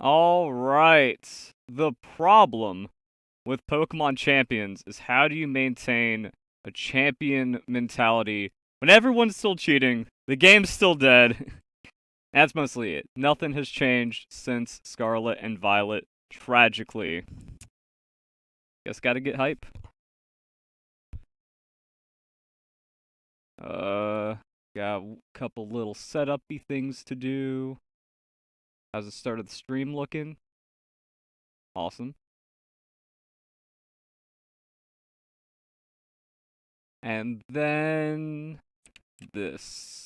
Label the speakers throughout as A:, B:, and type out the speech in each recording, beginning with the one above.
A: Alright. The problem with Pokemon Champions is how do you maintain a champion mentality when everyone's still cheating, the game's still dead. That's mostly it. Nothing has changed since Scarlet and Violet, tragically. Guess gotta get hype. Got a couple little setup-y things to do. How's the start of the stream looking? Awesome. And then this.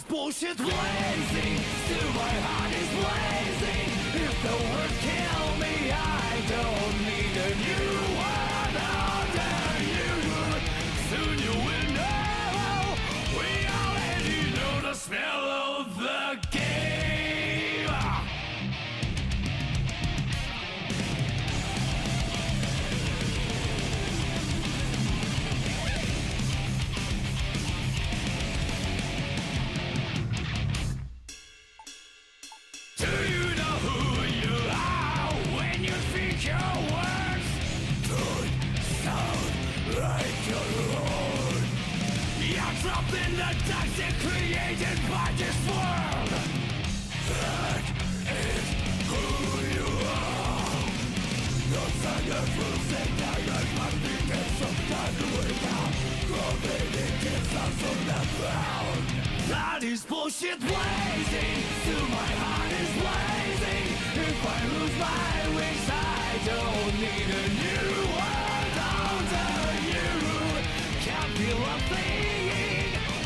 B: Bullshit blazing, still my heart is blazing. If the words kill me, I don't need a new world under you. Soon you will know, we already know the smell of the game. In the toxic created by this world, that is who you are. The sadness will say that I must be dead sometime to wake up. Gravity gets us on the ground. That is bullshit blazing, still my heart is blazing. If I lose my wings, I don't need a new world under you. Can't feel a thing.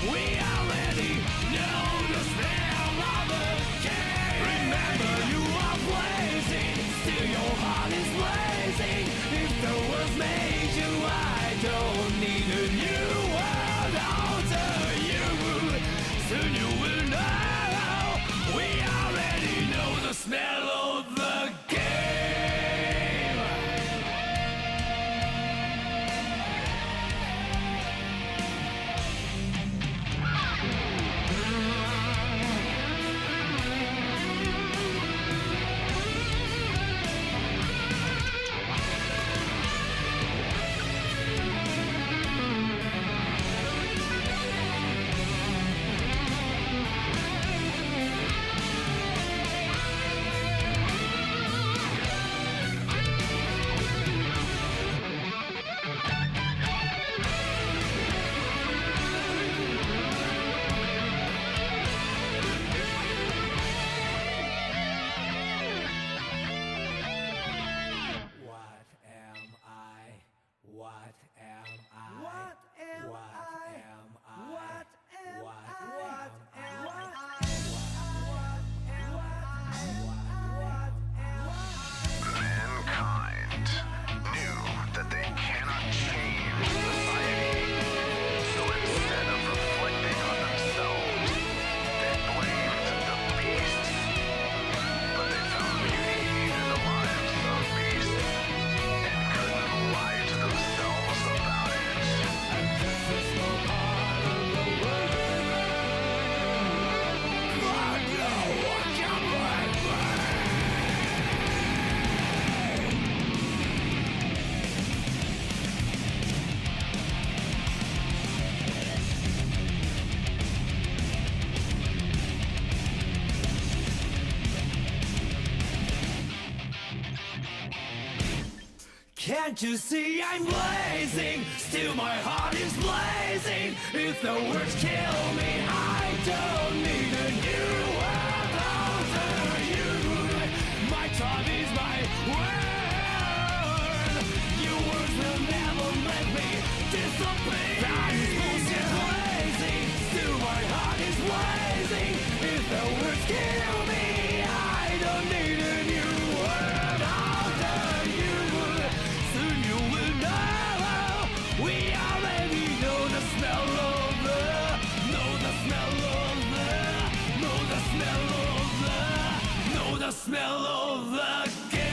B: We already know the smell of the game. Remember, you are blazing, still your heart is blazing. If the world made you, I don't need a new world under you. Soon you will know, we already know the smell of the game. Can't you see I'm blazing? Still my heart is blazing. If the words kill me, I don't need a new world over you. My time is my word. Your words will never let me disappear. That is bullshit blazing. Still my heart is blazing. If the words kill me, I don't need a new world over you. Soon you will know. We already know the smell of the, know the smell of the, know the smell of the, know the smell of the game.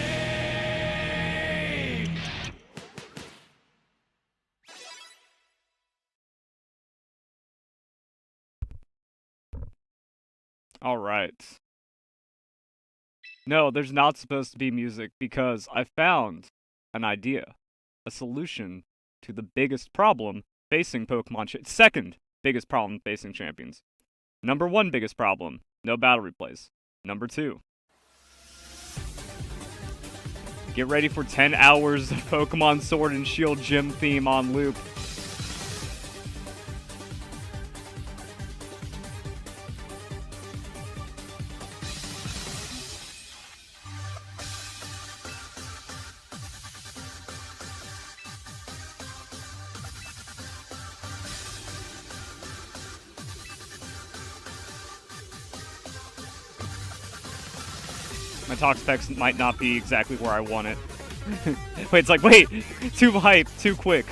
A: All right. No, there's not supposed to be music because I found an idea, a solution to the biggest problem facing Pokemon. Second biggest problem facing champions. Number one biggest problem, no battle replays. Number two, get ready for 10 hours of Pokemon Sword and Shield gym theme on loop. My talk specs might not be exactly where I want it. Wait, it's like, wait, too hype, too quick.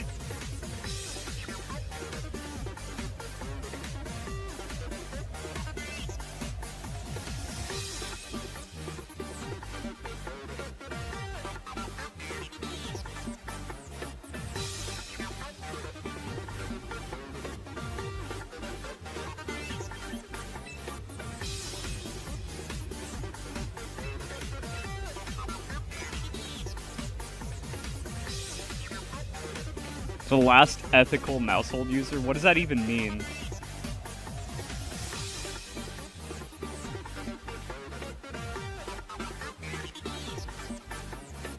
A: The last ethical mousehold user? What does that even mean?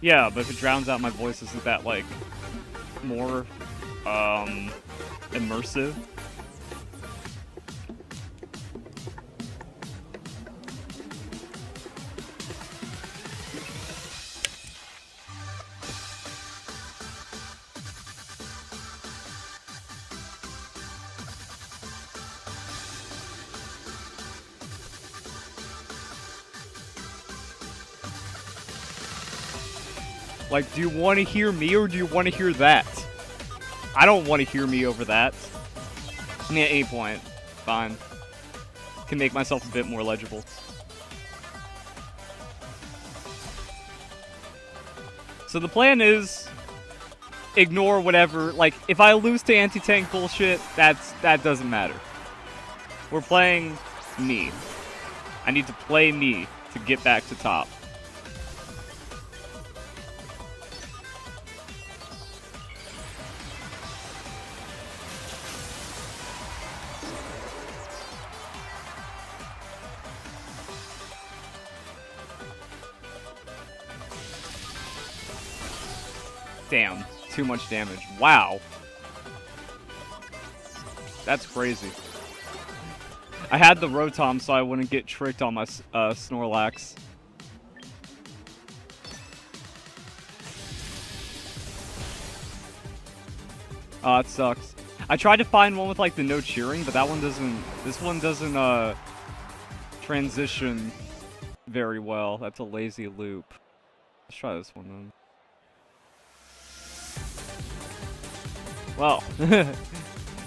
A: Yeah, but if it drowns out my voice, isn't that, like, more, immersive? Like, do you want to hear me or do you want to hear that? I don't want to hear me over that. I mean, at any point, fine. Can make myself a bit more legible. So the plan is ignore whatever. Like, if I lose to anti-tank bullshit, that doesn't matter. We're playing me. I need to play me to get back to top. Damn, too much damage. Wow. That's crazy. I had the Rotom so I wouldn't get tricked on my Snorlax. Oh, it sucks. I tried to find one with like the no cheering, but that one doesn't, this one doesn't transition very well. That's a lazy loop. Let's try this one then. Well,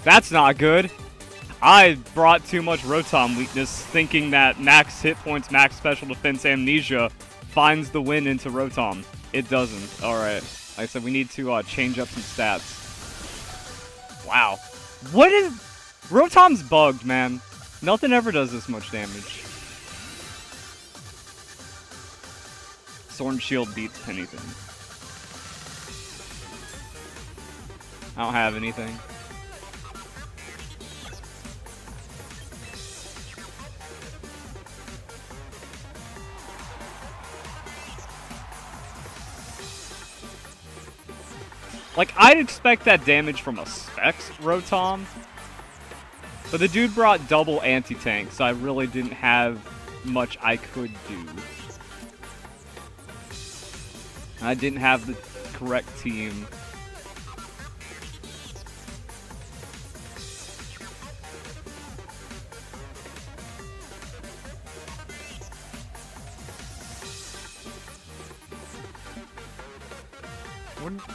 A: that's not good. I brought too much Rotom weakness, thinking that max hit points, max special defense amnesia finds the win into Rotom. It doesn't. Alright. Like I said, we need to change up some stats. Wow. What is... Rotom's bugged, man. Nothing ever does this much damage. Sword and Shield beats anything. I don't have anything. Like, I'd expect that damage from a Specs Rotom, but the dude brought double anti-tank, so I really didn't have much I could do. I didn't have the correct team.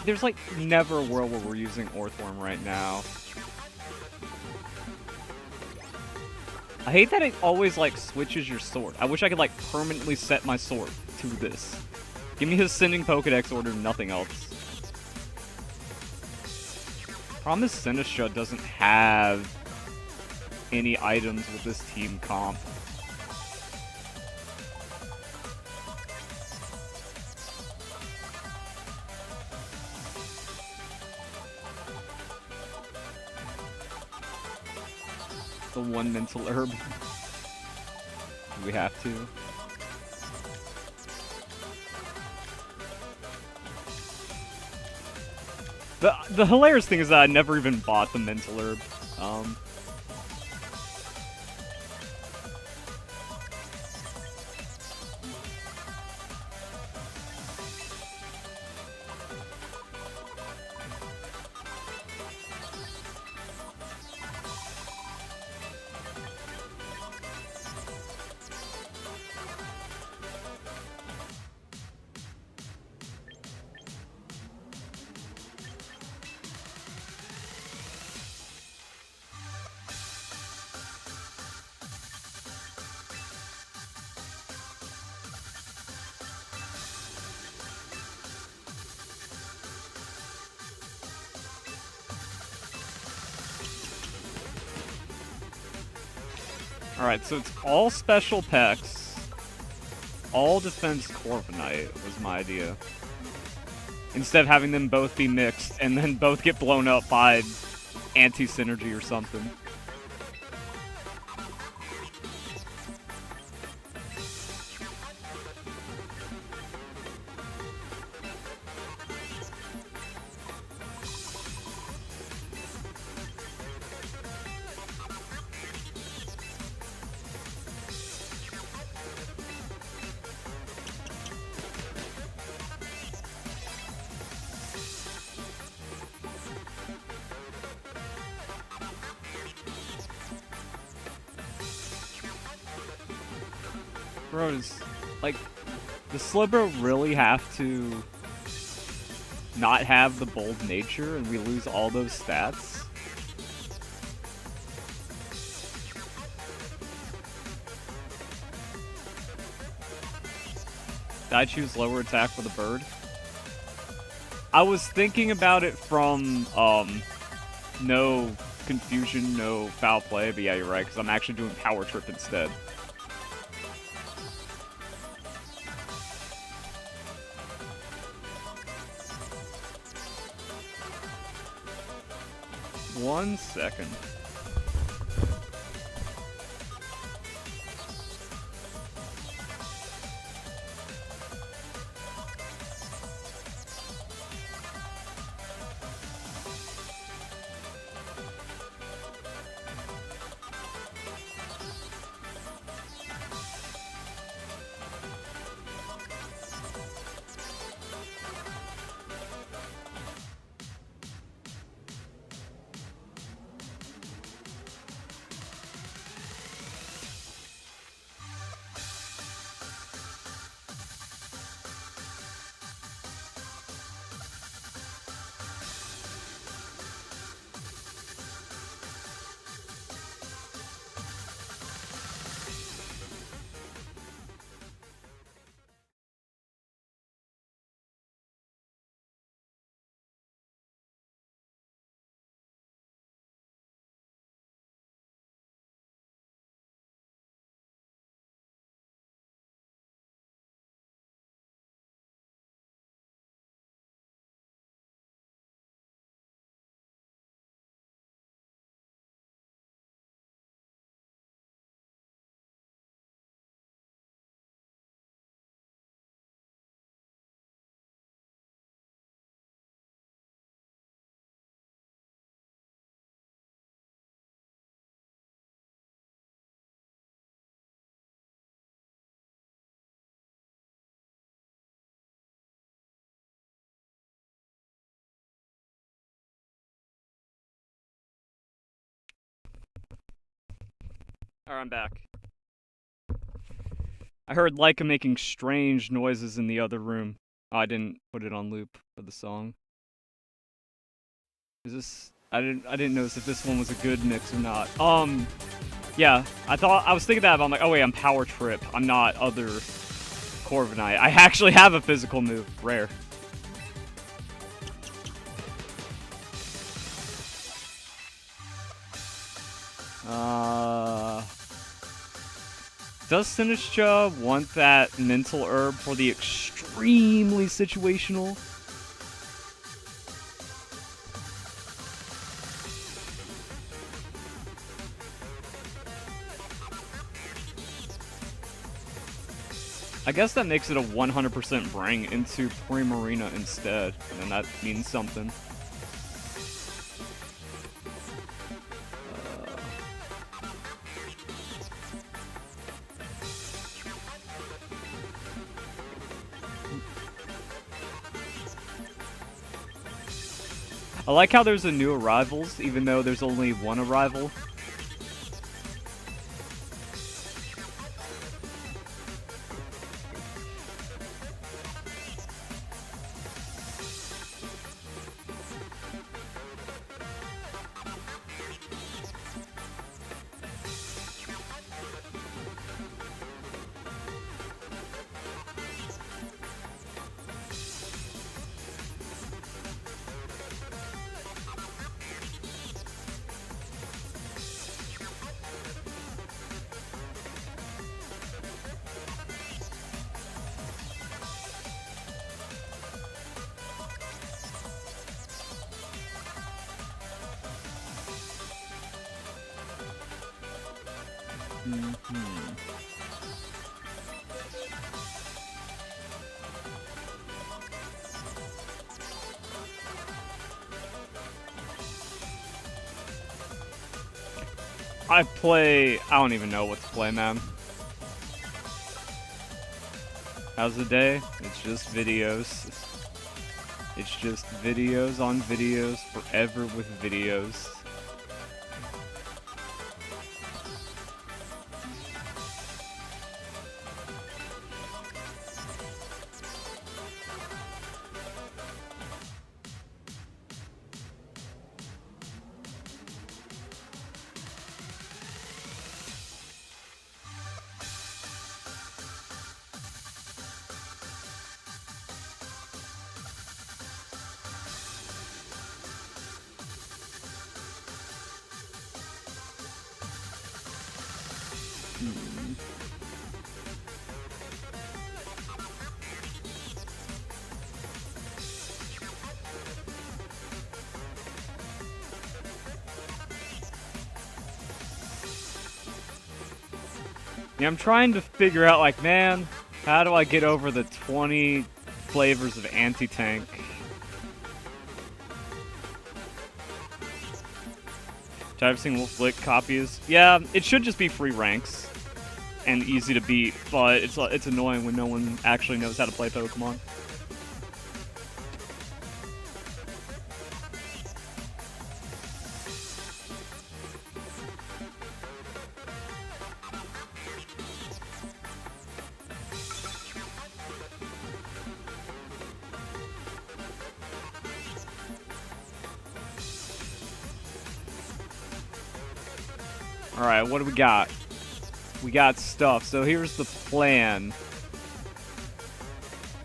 A: There's like never a world where we're using Orthworm right now. I hate that it always like switches your sword. I wish I could like permanently set my sword to this. Give me his Sending Pokedex order, nothing else. Problem is Sinistcha doesn't have any items with this team comp. The one mental herb. Do we have to? The hilarious thing is that I never even bought the mental herb. Alright, so it's all special Pex, all defense Corviknight was my idea. Instead of having them both be mixed and then both get blown up by anti-synergy or something. Bro, does, like, does Slowbro really have to not have the bold nature and we lose all those stats? Did I choose lower attack for the bird? I was thinking about it from, no confusion, no foul play, but yeah, you're right, because I'm actually doing Power Trip instead. One second. Alright, I'm back. I heard Leica making strange noises in the other room. Oh, I didn't put it on loop for the song. Is this... I didn't notice if this one was a good mix or not. Yeah, I was thinking that, but I'm like, oh wait, I'm Power Trip. I'm not other Corviknight. I actually have a physical move. Rare. Does Sinistcha want that mental herb for the extremely situational? I guess that makes it a 100% bring into Primarina instead, and then that means something. I like how there's a new arrivals, even though there's only one arrival. I don't even know what to play, man. How's the day? It's just videos. It's just videos on videos, forever with videos. Yeah, I'm trying to figure out, like, man, how do I get over the 20 flavors of anti-tank? I've seen Wolf Lick copies. Yeah, it should just be free ranks and easy to beat, but it's annoying when no one actually knows how to play Pokemon. Alright, what do we got? We got stuff. So here's the plan.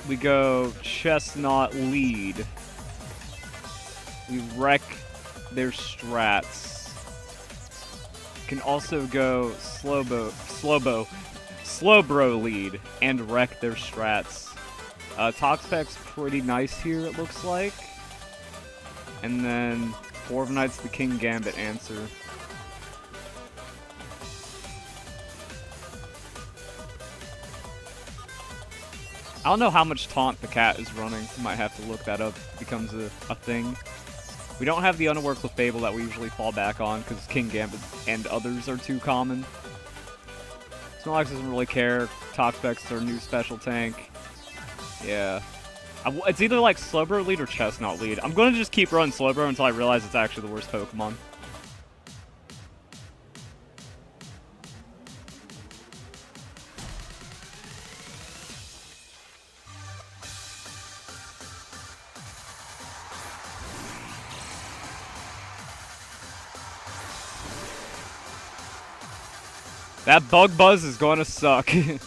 A: We go Chestnut lead. We wreck their strats. Can also go Slowbro lead and wreck their strats. Toxpec's pretty nice here, it looks like. And then Corviknight's the King Gambit answer. I don't know how much taunt the cat is running. Might have to look that up. It becomes a thing. We don't have the Unaware Clefable that we usually fall back on because King Gambit and others are too common. Snorlax doesn't really care. Toxpec's our new special tank. Yeah. It's either like Slowbro lead or Chestnut lead. I'm going to just keep running Slowbro until I realize it's actually the worst Pokemon. That bug buzz is gonna suck. And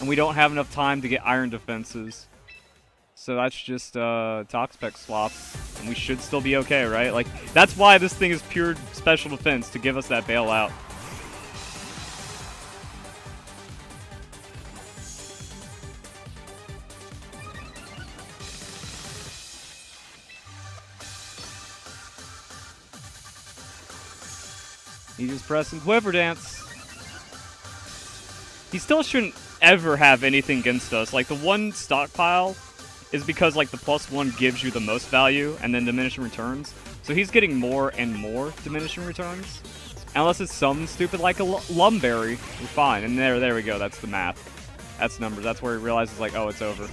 A: we don't have enough time to get iron defenses. So that's just top spec swap. And we should still be okay, right? Like, that's why this thing is pure special defense, to give us that bailout. He just pressing Quiver Dance. He still shouldn't ever have anything against us. Like, the one stockpile is because, like, the +1 gives you the most value, and then diminishing returns. So he's getting more and more diminishing returns. Unless it's something stupid like a Lumberry, we're fine. And there we go, that's the math. That's numbers. That's where he realizes, like, oh, it's over.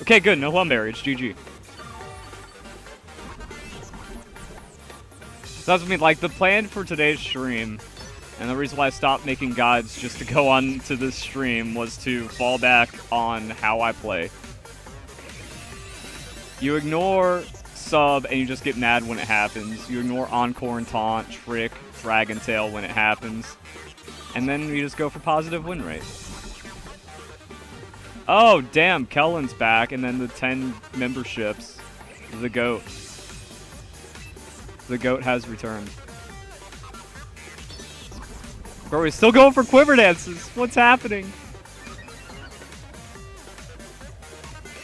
A: Okay, good, no Lumberry, it's GG. So that's what I mean, like, the plan for today's stream, and the reason why I stopped making guides just to go on to this stream, was to fall back on how I play. You ignore sub, and you just get mad when it happens. You ignore Encore and Taunt, Trick, Dragon Tail when it happens. And then you just go for positive win rate. Oh, damn, Kellen's back, and then the 10 memberships. The GOAT. The GOAT has returned. Bro, we're still going for Quiver Dances. What's happening?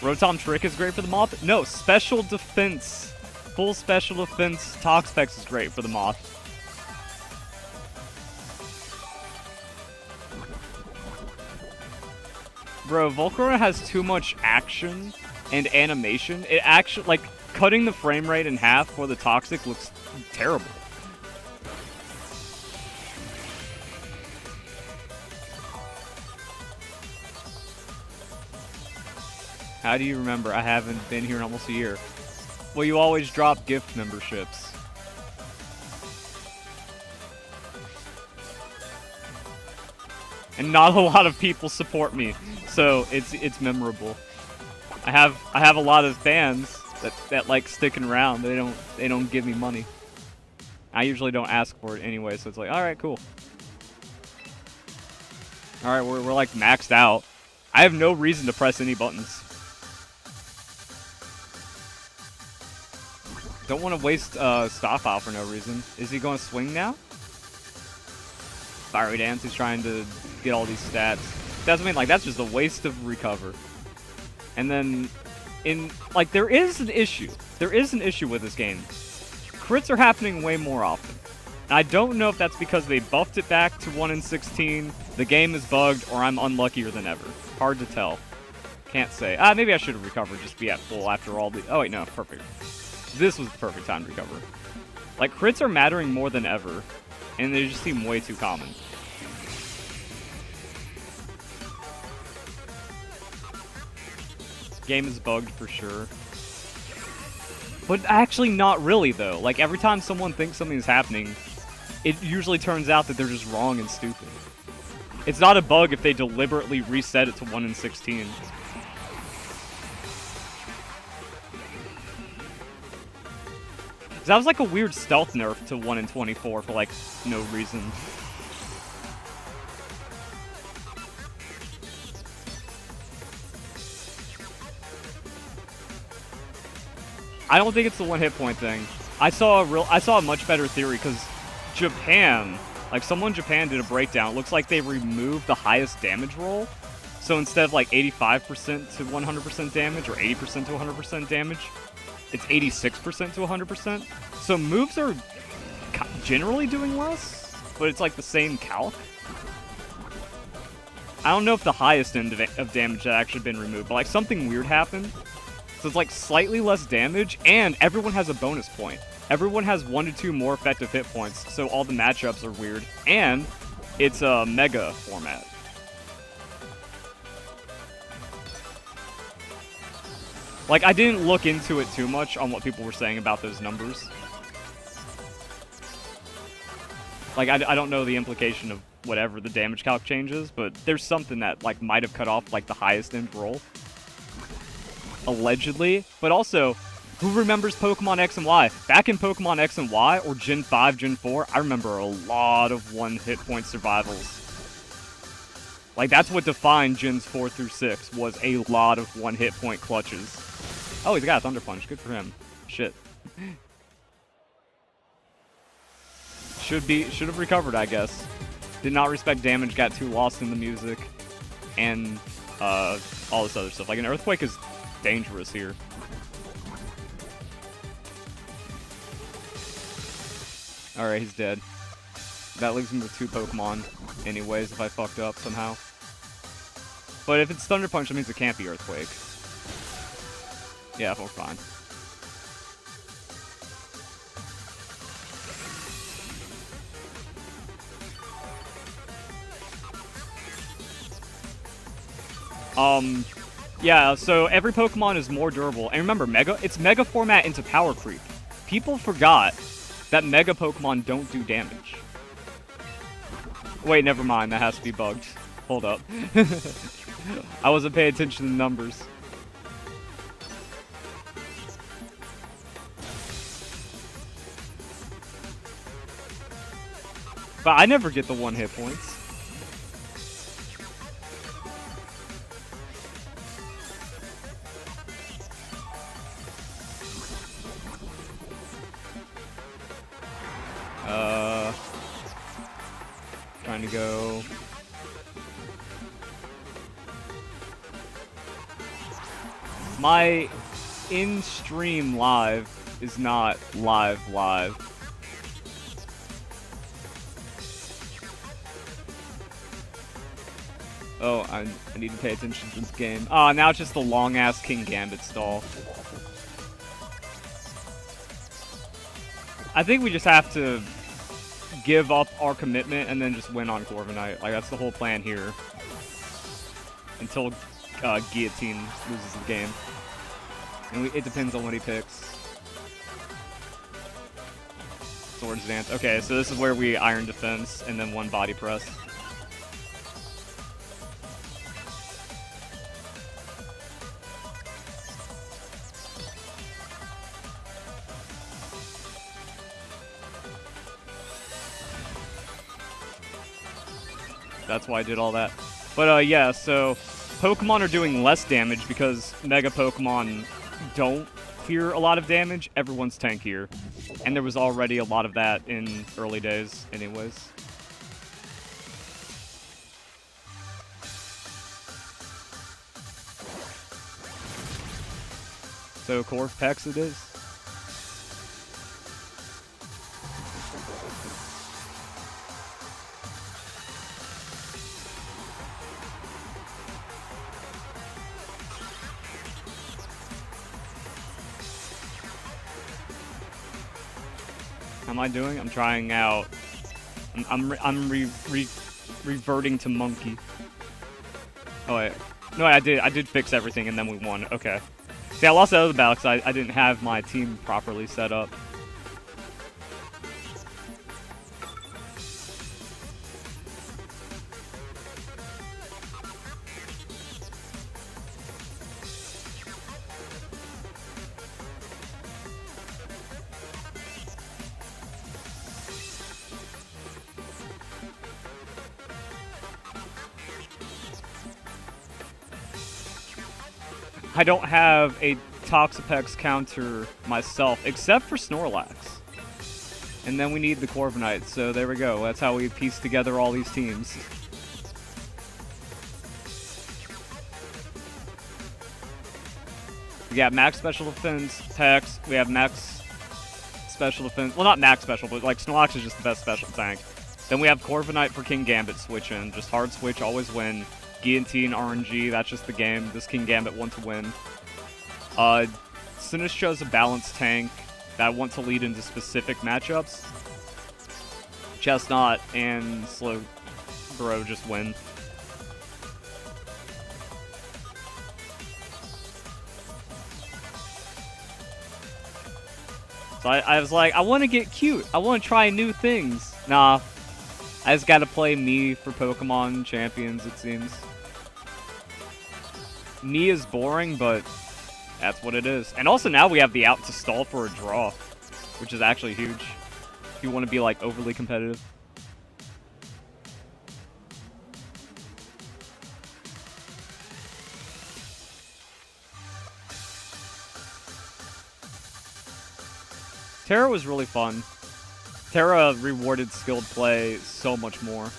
A: Rotom Trick is great for the Moth. No, special defense. Full special defense. Toxpex is great for the Moth. Bro, Volcarona has too much action and animation. It actually, like, cutting the frame rate in half for the Toxic looks terrible. How do you remember? I haven't been here in almost a year. Well, you always drop gift memberships. And not a lot of people support me, so it's memorable. I have a lot of fans that like sticking around. They don't give me money. I usually don't ask for it anyway, so it's like, all right, cool. All right, we're like maxed out. I have no reason to press any buttons. Don't want to waste stockpile for no reason. Is he going to swing now? Fiery Dance, he's trying to get all these stats. That's, I mean, like, that's just a waste of recover. And then, there is an issue. There is an issue with this game. Crits are happening way more often. And I don't know if that's because they buffed it back to 1 in 16, the game is bugged, or I'm unluckier than ever. Hard to tell. Can't say. Maybe I should have recovered, just be at full after all the... Oh, wait, no, perfect. This was the perfect time to recover. Like, crits are mattering more than ever, and they just seem way too common. This game is bugged for sure. But actually not really, though. Like, every time someone thinks something's happening, it usually turns out that they're just wrong and stupid. It's not a bug if they deliberately reset it to 1 in 16. That was like a weird stealth nerf to 1 in 24 for like no reason. I don't think it's the 1 hit point thing. I saw a much better theory because Japan, like someone in Japan did a breakdown. It looks like they removed the highest damage roll. So instead of like 85% to 100% damage or 80% to 100% damage, it's 86% to 100%. So moves are generally doing less, but it's like the same calc. I don't know if the highest end of damage had actually been removed, but like something weird happened. So it's like slightly less damage, and everyone has a bonus point. Everyone has 1 to 2 more effective hit points, so all the matchups are weird. And it's a mega format. Like, I didn't look into it too much on what people were saying about those numbers. Like, I don't know the implication of whatever the damage calc changes, but there's something that, like, might have cut off, like, the highest end roll. allegedly, but also, who remembers Pokemon X and Y? Back in Pokemon X and Y, or Gen 5, Gen 4, I remember a lot of one-hit point survivals. Like, that's what defined Gens 4 through 6, was a lot of one-hit point clutches. Oh, he's got a Thunder Punch. Good for him. Shit. Should have recovered, I guess. Did not respect damage, got too lost in the music, and all this other stuff. Like, an Earthquake is dangerous here. Alright, he's dead. That leaves me with 2 Pokemon anyways, if I fucked up somehow. But if it's Thunder Punch, that means it can't be Earthquake. Yeah, we're fine. Yeah, so every Pokemon is more durable. And remember, it's Mega format into Power Creep. People forgot that Mega Pokemon don't do damage. Wait, never mind. That has to be bugged. Hold up. I wasn't paying attention to the numbers. But I never get the 1 hit points. Trying to go. My in-stream live is not live. Oh, I need to pay attention to this game. Ah, now it's just the long-ass King Gambit stall. I think we just have to give up our commitment and then just win on Corviknight. Like, that's the whole plan here. Until Guillotine loses the game. And it depends on what he picks. Swords Dance. Okay, so this is where we Iron Defense and then 1 Body Press. That's why I did all that. But yeah, so Pokemon are doing less damage because Mega Pokemon don't clear a lot of damage. Everyone's tankier. And there was already a lot of that in early days anyways. So Corviknight it is. How am I doing? I'm trying out. I'm reverting to Monkey. Oh wait, no, I did fix everything and then we won. Okay. See, I lost that other battle because I didn't have my team properly set up. I don't have a Toxapex counter myself, except for Snorlax. And then we need the Corviknight, so there we go. That's how we piece together all these teams. We got max special defense, Pex. We have max special defense. Well, not max special, but like Snorlax is just the best special tank. Then we have Corviknight for King Gambit switch in. Just hard switch, always win. Guillotine, RNG, that's just the game. This King Gambit want to win. Sinistra's a balanced tank that I want to lead into specific matchups. Chestnut and Slowbro just win. So I was like, I want to get cute. I want to try new things. Nah. I just gotta play me for Pokemon Champions, it seems. Me is boring, but That's what it is. And also now we have the out to stall for a draw, which is actually huge. If you want to be like overly competitive. Terra was really fun. Terra rewarded skilled play so much more.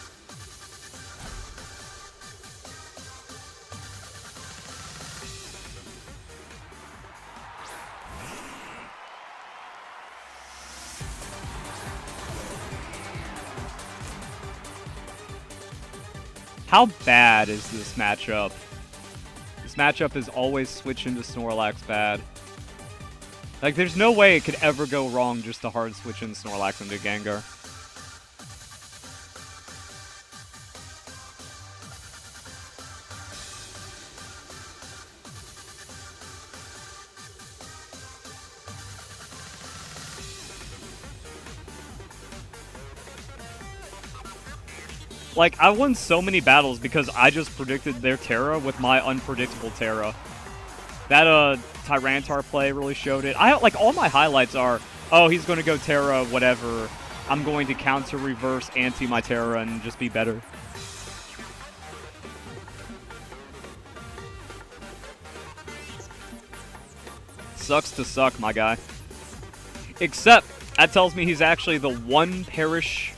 A: How bad is this matchup? This matchup is always switch into Snorlax bad. Like, there's no way it could ever go wrong just to hard switch in Snorlax into Gengar. Like, I won so many battles because I just predicted their Terra with my unpredictable Terra. That, Tyranitar play really showed it. Like, all my highlights are, oh, he's gonna go Terra, whatever. I'm going to counter reverse anti my Terra and just be better. Sucks to suck, my guy. Except, that tells me he's actually the one Perish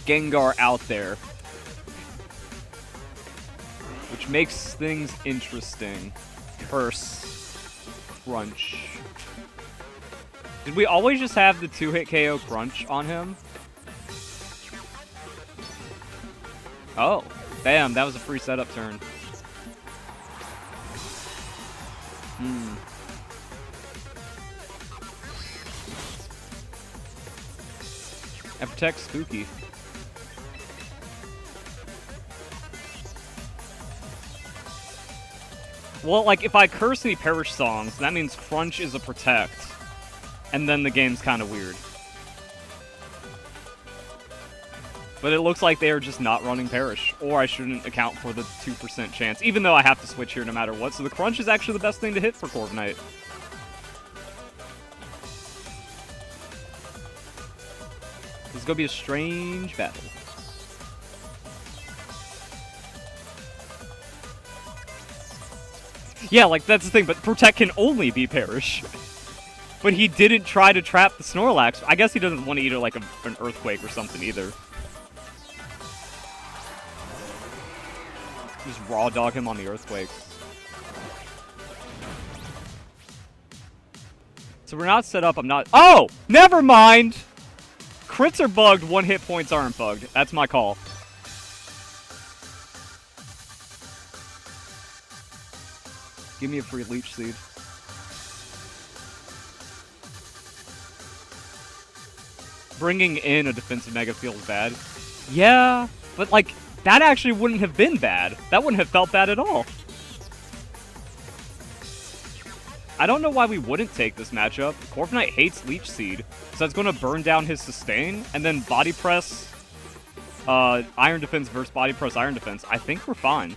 A: Gengar out there. Which makes things interesting. Curse. Crunch. Did we always just have the 2-hit KO Crunch on him? Oh. Damn, that was a free setup turn. And protect Spooky. Well, like, if I curse any Perish songs, that means Crunch is a protect. And then the game's kind of weird. But it looks like they are just not running Perish. Or I shouldn't account for the 2% chance, even though I have to switch here no matter what. So the Crunch is actually the best thing to hit for Corviknight. This is going to be a strange battle. Yeah, like, that's the thing, but Protect can only be Perish. But he didn't try to trap the Snorlax. I guess he doesn't want to eat like an Earthquake or something either. Just raw dog him on the Earthquakes. So we're not set up, I'm not— oh! Never mind! Crits are bugged, 1 hit points aren't bugged. That's my call. Give me a free Leech Seed. Bringing in a defensive Mega feels bad. Yeah, but like, that actually wouldn't have been bad. That wouldn't have felt bad at all. I don't know why we wouldn't take this matchup. Corviknight hates Leech Seed, so it's going to burn down his sustain, and then Body Press, Iron Defense versus Body Press Iron Defense. I think we're fine.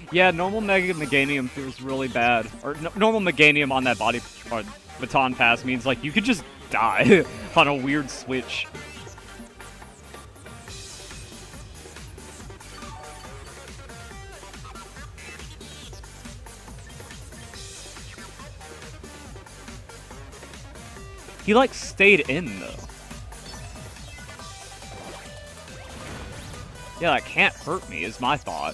A: Yeah, normal Mega Meganium feels really bad. Or normal Meganium on that body or baton pass means like you could just die on a weird switch. He like stayed in though. Yeah, that can't hurt me is my thought.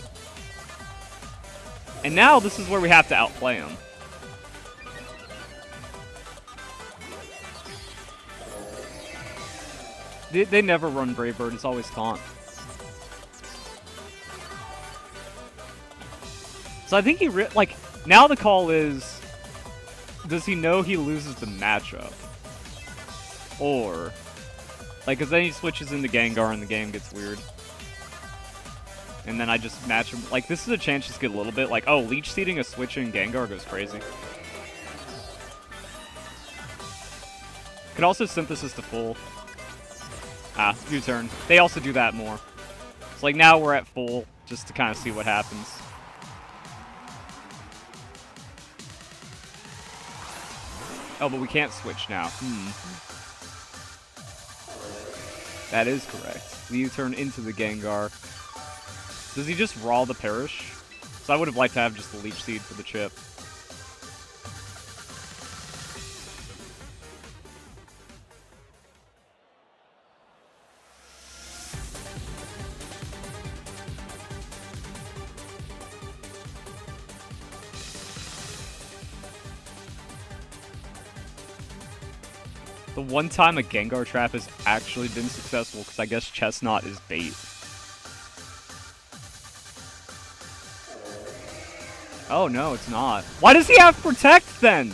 A: And now this is where we have to outplay him. They never run Brave Bird, it's always Taunt. So I think he like, now the call is, does he know he loses the matchup? Or Like, cause then he switches into Gengar and the game gets weird. And then I just match him. Like, this is a chance to just get a little bit. Like, oh, Leech Seeding a switching Gengar goes crazy. Could also Synthesis to full. Ah, U-turn. They also do that more. So, like, now we're at full, just to kind of see what happens. Oh, but we can't switch now. That is correct. The U-turn into the Gengar. Does he just raw the Perish? So I would have liked to have just the Leech Seed for the chip. The one time a Gengar trap has actually been successful, because I guess Chestnut is bait. Oh no, it's not. Why does he have Protect then?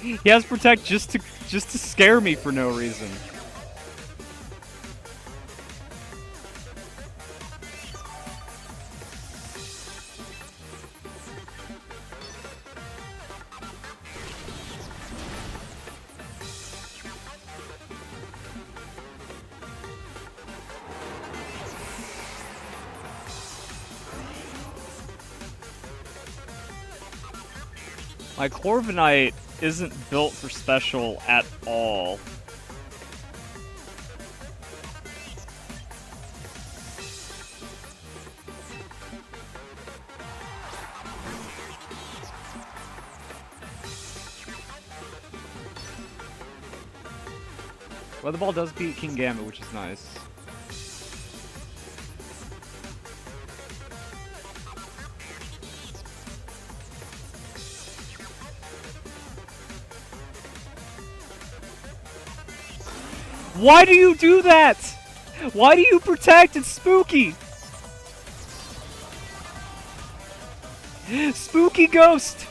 A: He has Protect just to scare me for no reason. My Corviknight isn't built for special at all. Weather Ball does beat King Gambit, which is nice. Why do you do that? Why do you protect? It's spooky. Spooky ghost.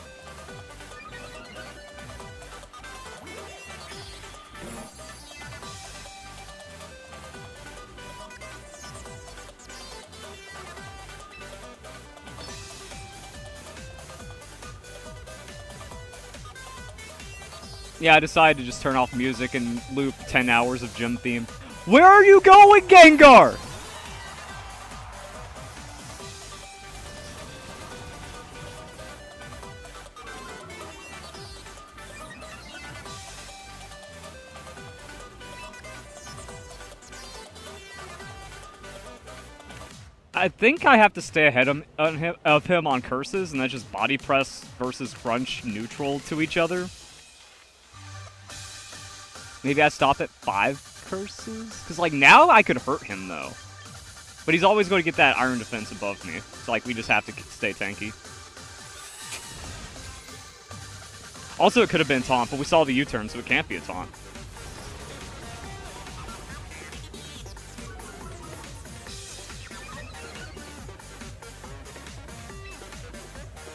A: Yeah, I decided to just turn off music and loop 10 hours of gym theme. Where are you going, Gengar? I think I have to stay ahead of him on curses, and then just body press versus crunch neutral to each other. Maybe I stop at 5 curses? Because, like, now I could hurt him, though. But he's always going to get that iron defense above me. So, like, we just have to stay tanky. Also, it could have been taunt, but we saw the U-turn, so it can't be a taunt.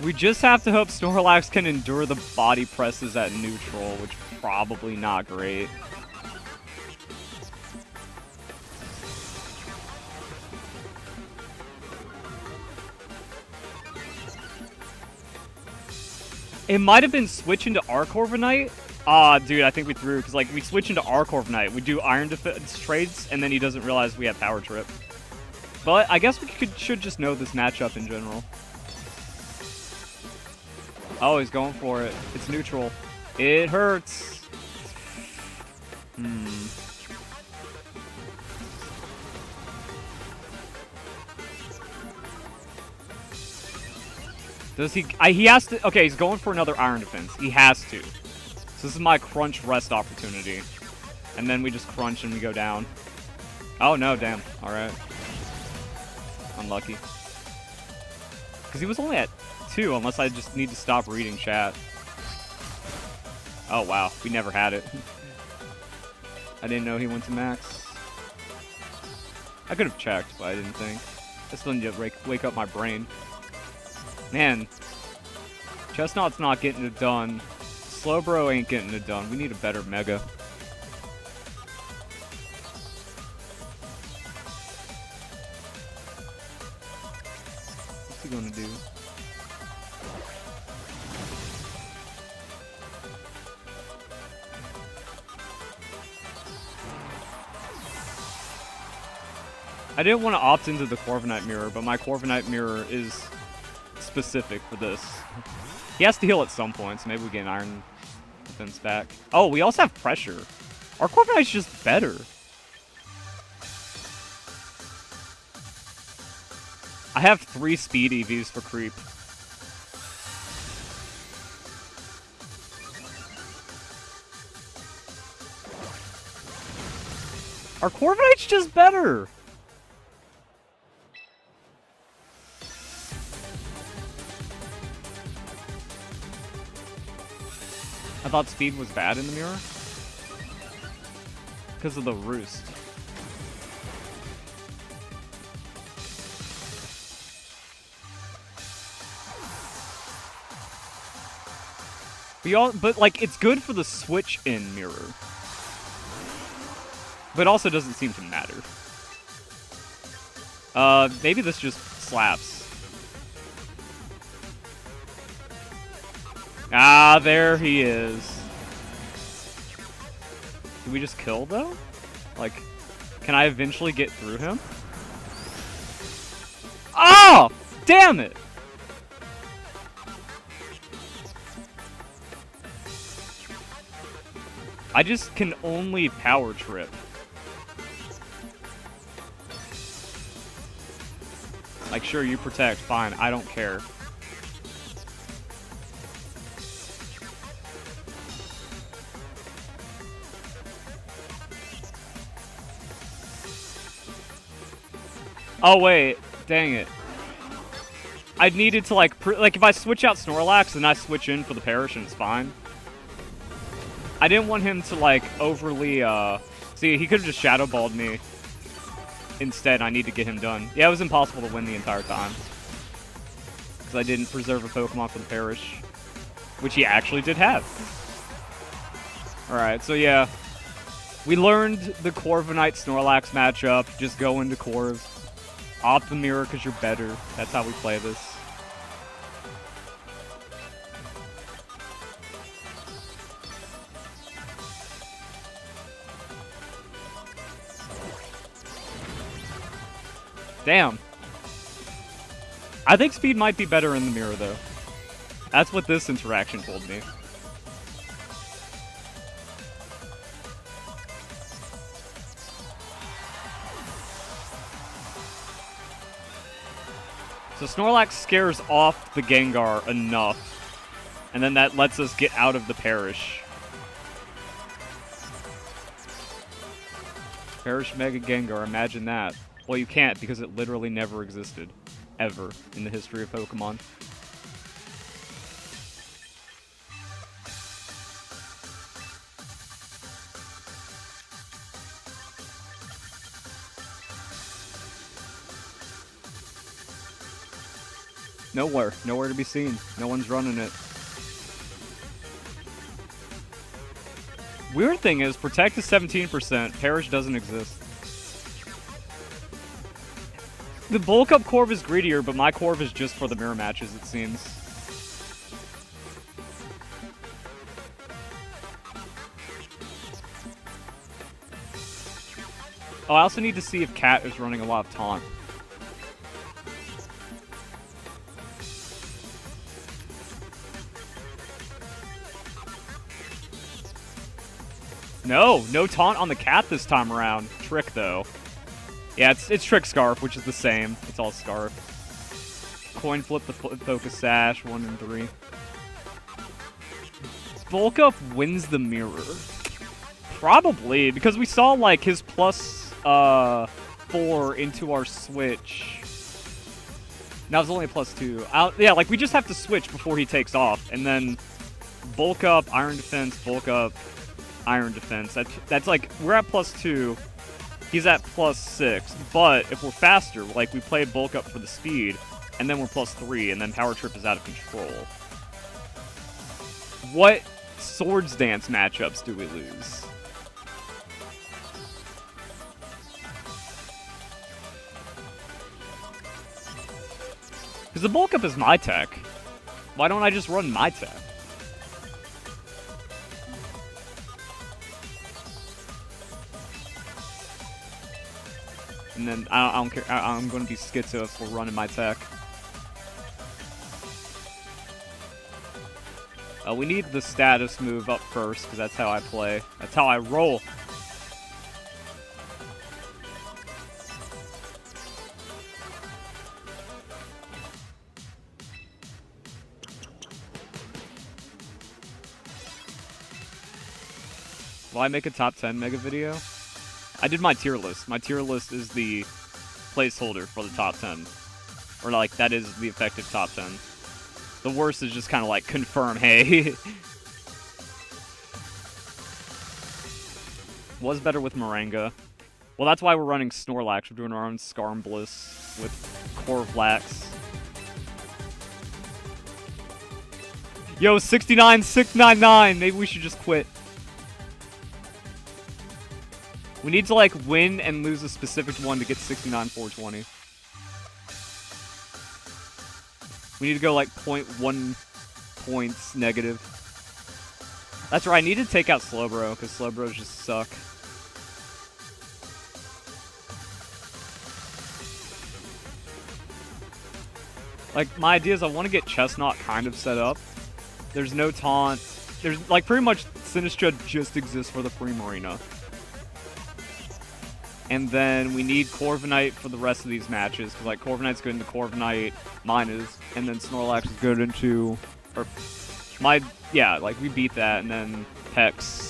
A: We just have to hope Snorlax can endure the body presses at neutral, which probably not great. It might have been switching to our Corviknight. Ah, dude, I think we threw, because, like, we switch into our Corviknight. We do Iron Defense trades, and then he doesn't realize we have Power Trip. But I guess we should just know this matchup in general. Oh, he's going for it. It's neutral. It hurts. Does he... he has to... Okay, he's going for another Iron Defense. He has to. So this is my crunch rest opportunity. And then we just crunch and we go down. Oh, no, damn. Alright. Unlucky. Because he was only at 2, unless I just need to stop reading chat. Oh, wow. We never had it. I didn't know he went to max. I could have checked, but I didn't think. I still need to wake up my brain. Man, Chestnut's not getting it done. Slowbro ain't getting it done. We need a better Mega. What's he gonna do? I didn't want to opt into the Corviknight mirror, but my Corviknight mirror is specific for this. He has to heal at some point, so maybe we get an Iron Defense back. Oh, we also have pressure. Our Corviknight's just better. I have 3 speed EVs for creep. Our Corviknight's just better. I thought speed was bad in the mirror. Because of the roost. But like, it's good for the switch in mirror. But also doesn't seem to matter. Maybe this just slaps. Ah, there he is. Can we just kill, though? Like, can I eventually get through him? Oh! Damn it! I just can only power trip. Like, sure, you protect, fine, I don't care. Oh, wait. Dang it. I needed to, like, if I switch out Snorlax, then I switch in for the Perish and it's fine. I didn't want him to, like, overly, See, he could have just Shadow Balled me. Instead, I need to get him done. Yeah, it was impossible to win the entire time. Because I didn't preserve a Pokemon for the Perish. Which he actually did have. Alright, so yeah. We learned the Corviknight Snorlax matchup. Just go into Corv. Opt the mirror because you're better. That's how we play this. Damn. I think speed might be better in the mirror, though. That's what this interaction told me. So Snorlax scares off the Gengar enough, and then that lets us get out of the Perish. Perish Mega Gengar, imagine that. Well, you can't because it literally never existed. Ever in the history of Pokemon. Nowhere to be seen. No one's running it. Weird thing is, Protect is 17%, Perish doesn't exist. The bulk up Corv is greedier, but my Corv is just for the mirror matches, it seems. Oh, I also need to see if Cat is running a lot of Taunt. No Taunt on the Cat this time around. Trick, though. Yeah, it's Trick Scarf, which is the same. It's all Scarf. Coin flip the Focus Sash, 1 and 3. Bulk Up wins the mirror. Probably, because we saw, like, his plus 4 into our switch. Now it's only a plus 2. Yeah, like, we just have to switch before he takes off, and then Bulk Up, Iron Defense, Bulk Up, Iron Defense. That's like, we're at plus 2. He's at plus 6. But if we're faster, like we play Bulk Up for the speed, and then we're +3, and then Power Trip is out of control. What Swords Dance matchups do we lose? Because the bulk up is my tech. Why don't I just run my tech? And then I don't care. I'm going to be schizo if we're running my tech. We need the status move up first, because that's how I play. That's how I roll. Will I make a top 10 mega video? I did my tier list. My tier list is the placeholder for the top 10. Or, like, that is the effective top 10. The worst is just kind of like confirm, hey. Was better with Moringa. Well, that's why we're running Snorlax. We're doing our own Skarmbliss with Corvlax. Yo, 69,699. Maybe we should just quit. We need to, like, win and lose a specific one to get 69,420. We need to go, like, 0.1 points negative. That's right, I need to take out Slowbro, because Slowbros just suck. Like, my idea is I want to get Chestnut kind of set up. There's no taunt. There's, like, pretty much Sinistcha just exists for the free Marina. And then we need Corviknight for the rest of these matches, because, like, Corviknight's good into Corviknight, mine is, and then Snorlax is good into, or, yeah, like, we beat that, and then Pex.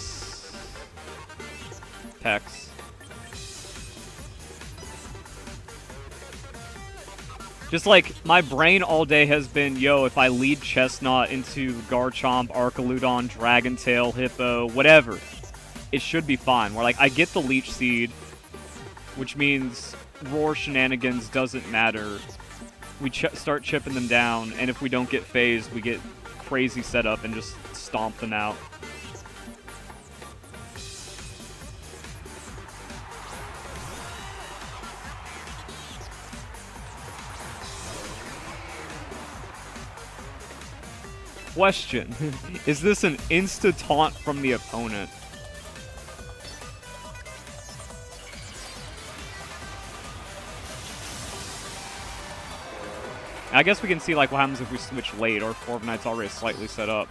A: Just, like, my brain all day has been, yo, if I lead Chestnut into Garchomp, Archaludon, Dragon Tail, Hippo, whatever, it should be fine. Where, like, I get the Leech Seed, which means Roar shenanigans doesn't matter. We start chipping them down, and if we don't get phased, we get crazy setup and just stomp them out. Question. Is this an insta-taunt from the opponent? I guess we can see, like, what happens if we switch late, or if Corviknight's already slightly set up.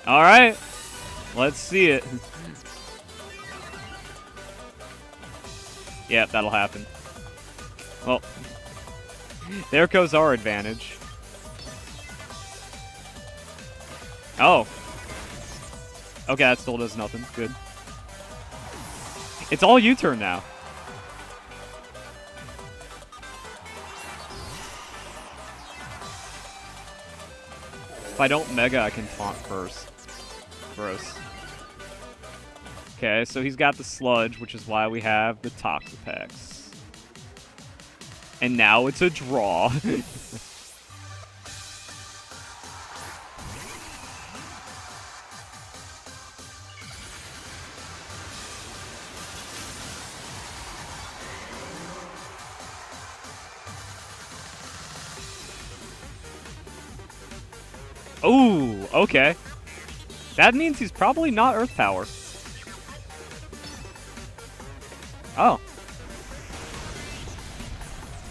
A: Alright. Let's see it. Yep, that'll happen. Well, there goes our advantage. Oh. Okay, that still does nothing. Good. It's all U-turn now. If I don't Mega, I can taunt first. Gross. Okay, so he's got the Sludge, which is why we have the Toxapex. And now it's a draw. Ooh, okay. That means he's probably not Earth Power. Oh.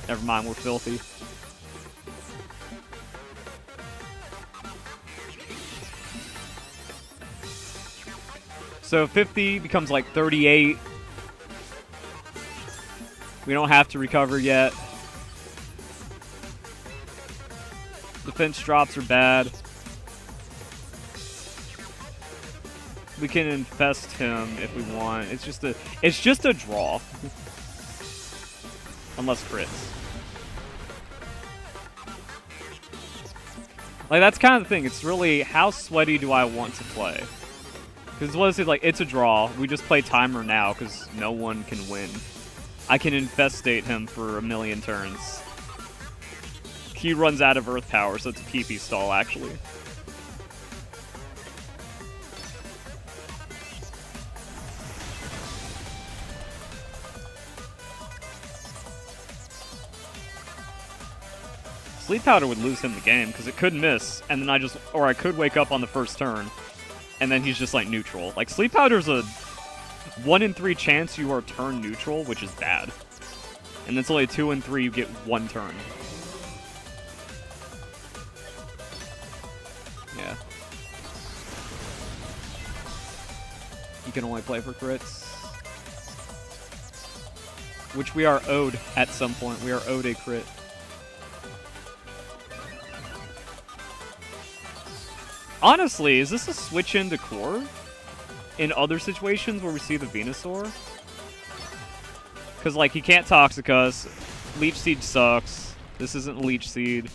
A: Never mind, we're filthy. So 50 becomes like 38. We don't have to recover yet. Defense drops are bad. We can infest him if we want. It's just a draw. Unless crits. Like, that's kind of the thing. It's really, how sweaty do I want to play? Because what is it, like, it's a draw. We just play timer now because no one can win. I can infestate him for a million turns. He runs out of Earth Power, so it's a PP stall, actually. Sleep Powder would lose him the game, because it could miss, and then I could wake up on the first turn, and then he's just, like, neutral. Like, Sleep Powder's a 1 in 3 chance you are turn neutral, which is bad. And it's only a 2 in 3 you get 1 turn. Yeah. You can only play for crits. Which we are owed at some point. We are owed a crit. Honestly, is this a switch into core? In other situations where we see the Venusaur? Because, like, he can't Toxic us. Leech Seed sucks. This isn't Leech Seed.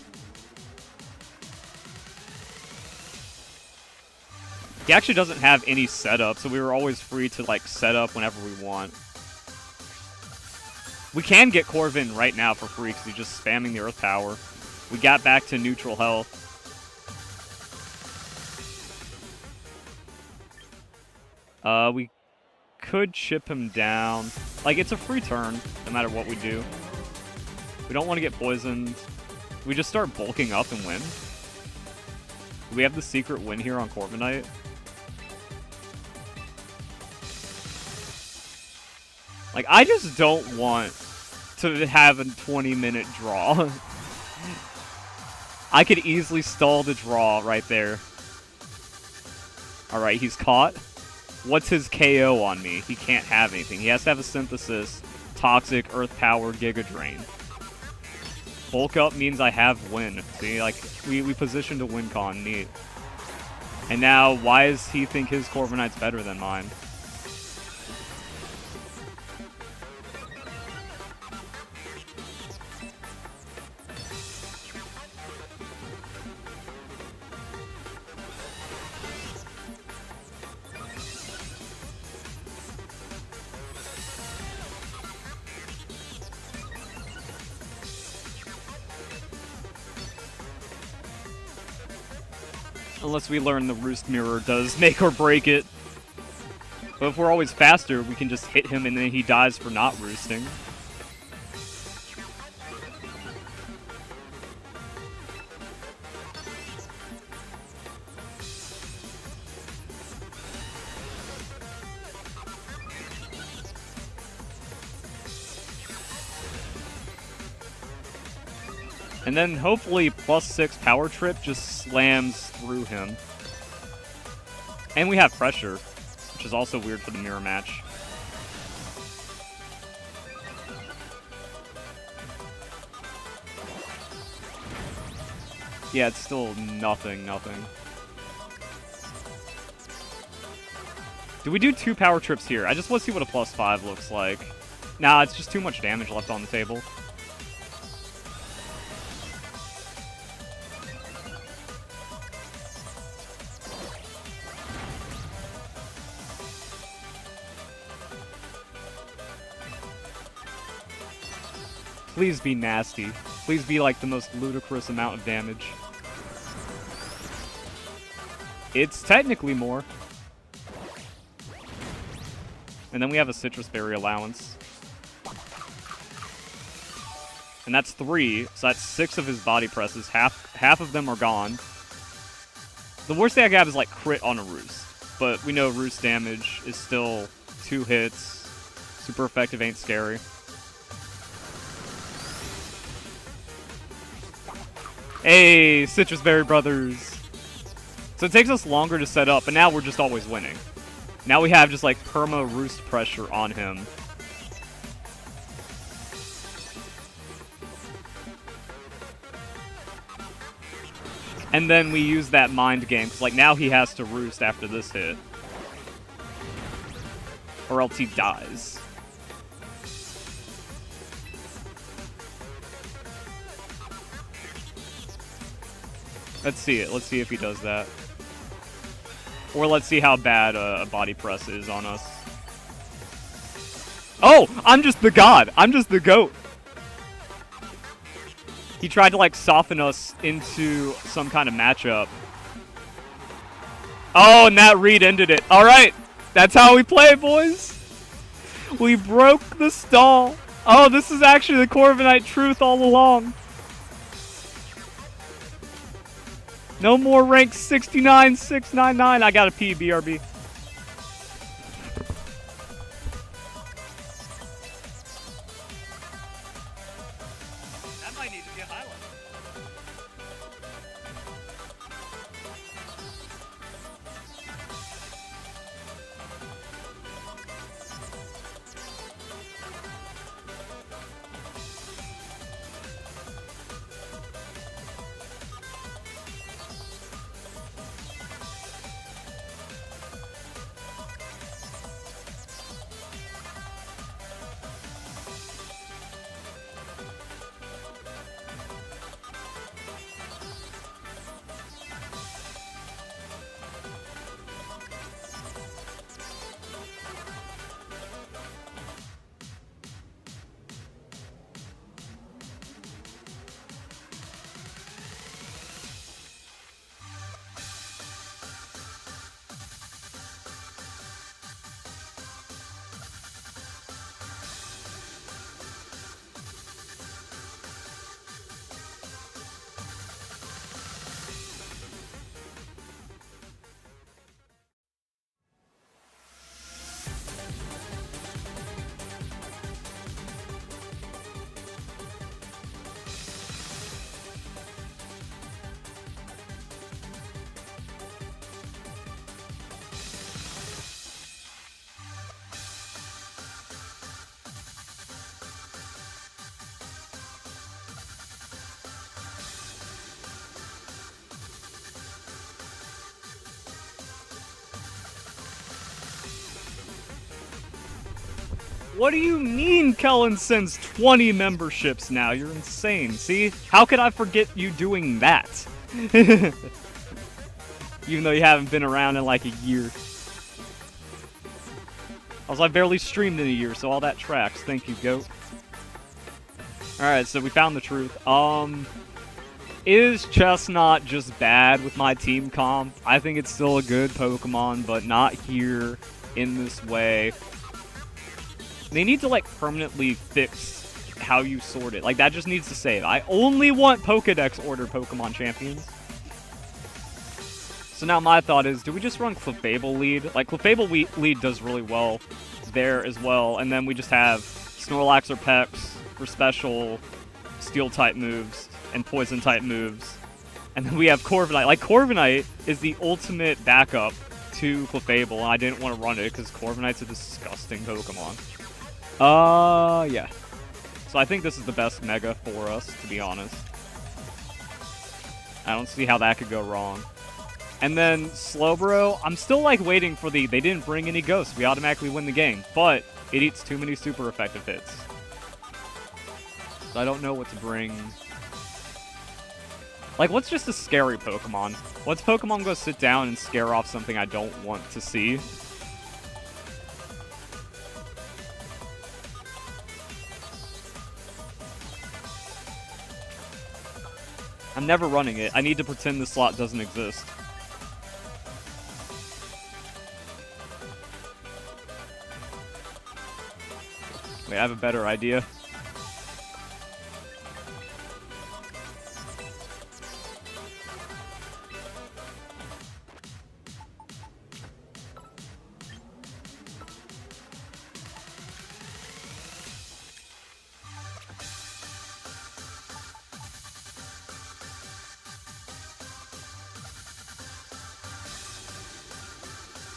A: He actually doesn't have any setup, so we were always free to, like, set up whenever we want. We can get Corvin right now for free because he's just spamming the Earth Power. We got back to neutral health. We could chip him down. Like, it's a free turn, no matter what we do. We don't want to get poisoned. We just start bulking up and win. Do we have the secret win here on Corviknight? Like, I just don't want to have a 20-minute draw. I could easily stall the draw right there. Alright, he's caught. What's his KO on me? He can't have anything. He has to have a Synthesis, Toxic, Earth Power, Giga Drain. Bulk up means I have win. See, like, we positioned to win con. Neat. And now, why does he think his Corviknight's better than mine? Unless we learn the Roost Mirror does make or break it. But if we're always faster, we can just hit him and then he dies for not roosting. And then hopefully +6 Power Trip just slams through him. And we have pressure, which is also weird for the mirror match. Yeah, it's still nothing. Do we do 2 Power Trips here? I just want to see what a +5 looks like. Nah, it's just too much damage left on the table. Please be nasty. Please be like the most ludicrous amount of damage. It's technically more. And then we have a Citrus Berry allowance. And that's 3, so that's 6 of his body presses. Half of them are gone. The worst thing I can have is like crit on a Roost. But we know Roost damage is still 2 hits. Super effective, ain't scary. Hey, Citrus Berry Brothers. So it takes us longer to set up, but now we're just always winning. Now we have just like perma Roost pressure on him. And then we use that mind game, because like now he has to Roost after this hit. Or else he dies. Let's see it. Let's see if he does that. Or let's see how bad a body press is on us. Oh, I'm just the god. I'm just the goat. He tried to, like, soften us into some kind of matchup. Oh, and that read ended it. All right. That's how we play, boys. We broke the stall. Oh, this is actually the Corviknight truth all along. No more rank 69, 699. I got a P, BRB. That might need to be a highlight. What do you mean Kellen sends 20 memberships now? You're insane. See? How could I forget you doing that? Even though you haven't been around in like a year. Also, I barely streamed in a year, so all that tracks. Thank you, GOAT. Alright, so we found the truth. Is Chestnut just bad with my team comp? I think it's still a good Pokemon, but not here in this way. They need to, like, permanently fix how you sort it. Like, that just needs to save. I only want Pokedex order Pokemon champions. So now my thought is, do we just run Clefable lead? Like, Clefable lead does really well there as well. And then we just have Snorlax or Pex for special Steel-type moves and Poison-type moves. And then we have Corviknight. Like, Corviknight is the ultimate backup to Clefable, and I didn't want to run it because Corviknight's a disgusting Pokemon. Yeah. So I think this is the best Mega for us, to be honest. I don't see how that could go wrong. And then Slowbro, I'm still, like, waiting for the... They didn't bring any Ghosts. We automatically win the game. But it eats too many super effective hits. So I don't know what to bring. Like, what's just a scary Pokemon? What's Pokemon go sit down and scare off something I don't want to see? I'm never running it. I need to pretend the slot doesn't exist. Wait, I have a better idea.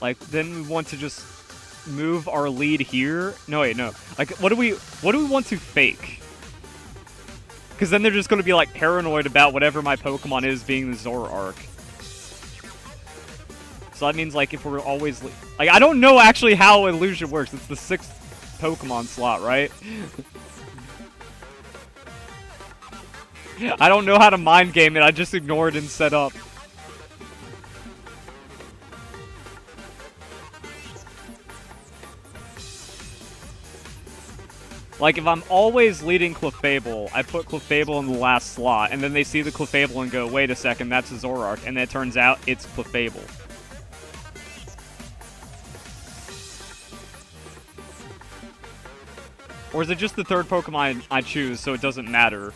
A: Like, then we want to just move our lead here. No, wait, no. Like, what do we want to fake? Because then they're just going to be, like, paranoid about whatever my Pokemon is being the Zoroark. So that means, like, if we're always... Like, I don't know actually how Illusion works. It's the 6th Pokemon slot, right? I don't know how to mind game it. I just ignored and set up. Like, if I'm always leading Clefable, I put Clefable in the last slot, and then they see the Clefable and go, wait a second, that's a Zoroark, and then it turns out it's Clefable. Or is it just the third Pokemon I choose, so it doesn't matter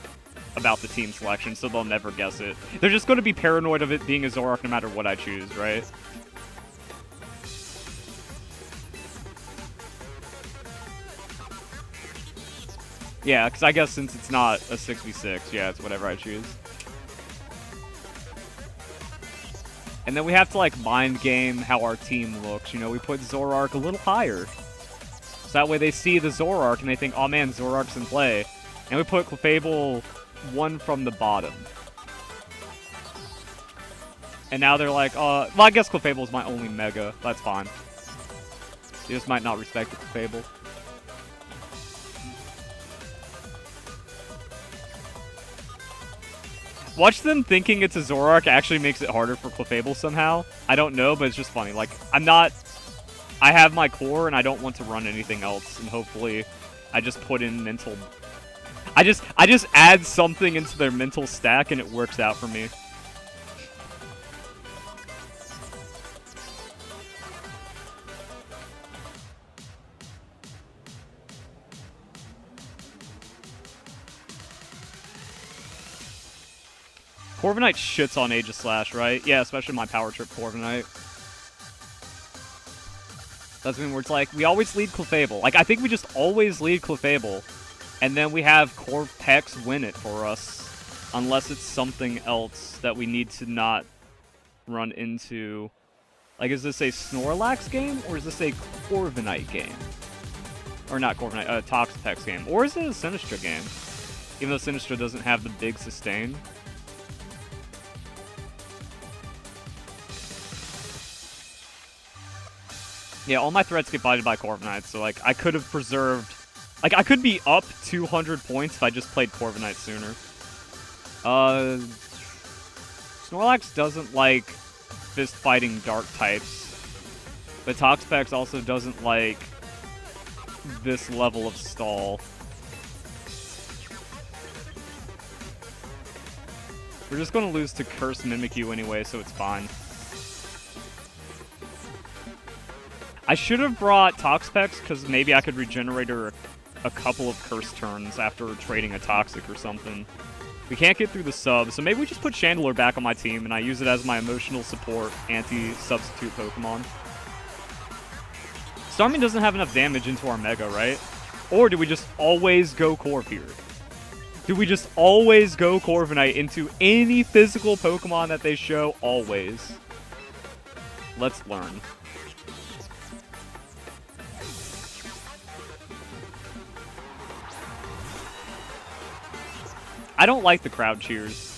A: about the team selection, so they'll never guess it? They're just going to be paranoid of it being a Zoroark no matter what I choose, right? Yeah, because I guess since it's not a 6v6, yeah, it's whatever I choose. And then we have to, like, mind game how our team looks. You know, we put Zoroark a little higher. So that way they see the Zoroark and they think, oh man, Zoroark's in play. And we put Clefable one from the bottom. And now they're like, well, I guess Clefable's my only Mega. That's fine. They just might not respect the Clefable. Watch them thinking it's a Zoroark actually makes it harder for Clefable somehow. I don't know, but it's just funny. Like, I have my core and I don't want to run anything else, and hopefully I just put in mental... I just add something into their mental stack and it works out for me. Corviknight shits on Aegislash, right? Yeah, especially my Power Trip Corviknight. That's when where it's like, we always lead Clefable. Like, I think we just always lead Clefable. And then we have Corvex win it for us. Unless it's something else that we need to not run into. Like, is this a Snorlax game? Or is this a Corviknight game? Or not Corviknight, Toxapex game. Or is it a Sinistcha game? Even though Sinistcha doesn't have the big sustain. Yeah, all my threats get bodied by Corviknight, so, like, I could have preserved... Like, I could be up 200 points if I just played Corviknight sooner. Snorlax doesn't like fist-fighting dark types, but Toxapex also doesn't like this level of stall. We're just gonna lose to Curse Mimikyu anyway, so it's fine. I should have brought Toxapex, because maybe I could regenerate her a couple of Curse turns after trading a Toxic or something. We can't get through the sub, so maybe we just put Chandelure back on my team, and I use it as my emotional support anti-substitute Pokemon. Starmie doesn't have enough damage into our Mega, right? Or do we just always go Corv here? Do we just always go Corviknight into any physical Pokemon that they show? Always. Let's learn. I don't like the crowd cheers.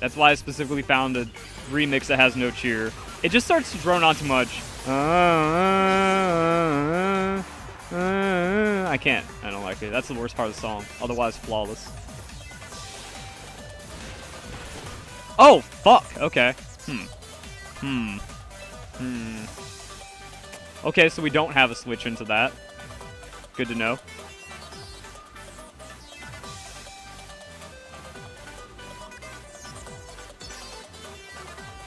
A: That's why I specifically found a remix that has no cheer. It just starts to drone on too much. I can't. I don't like it. That's the worst part of the song. Otherwise, flawless. Oh, fuck. Okay. Okay, so we don't have a switch into that. Good to know.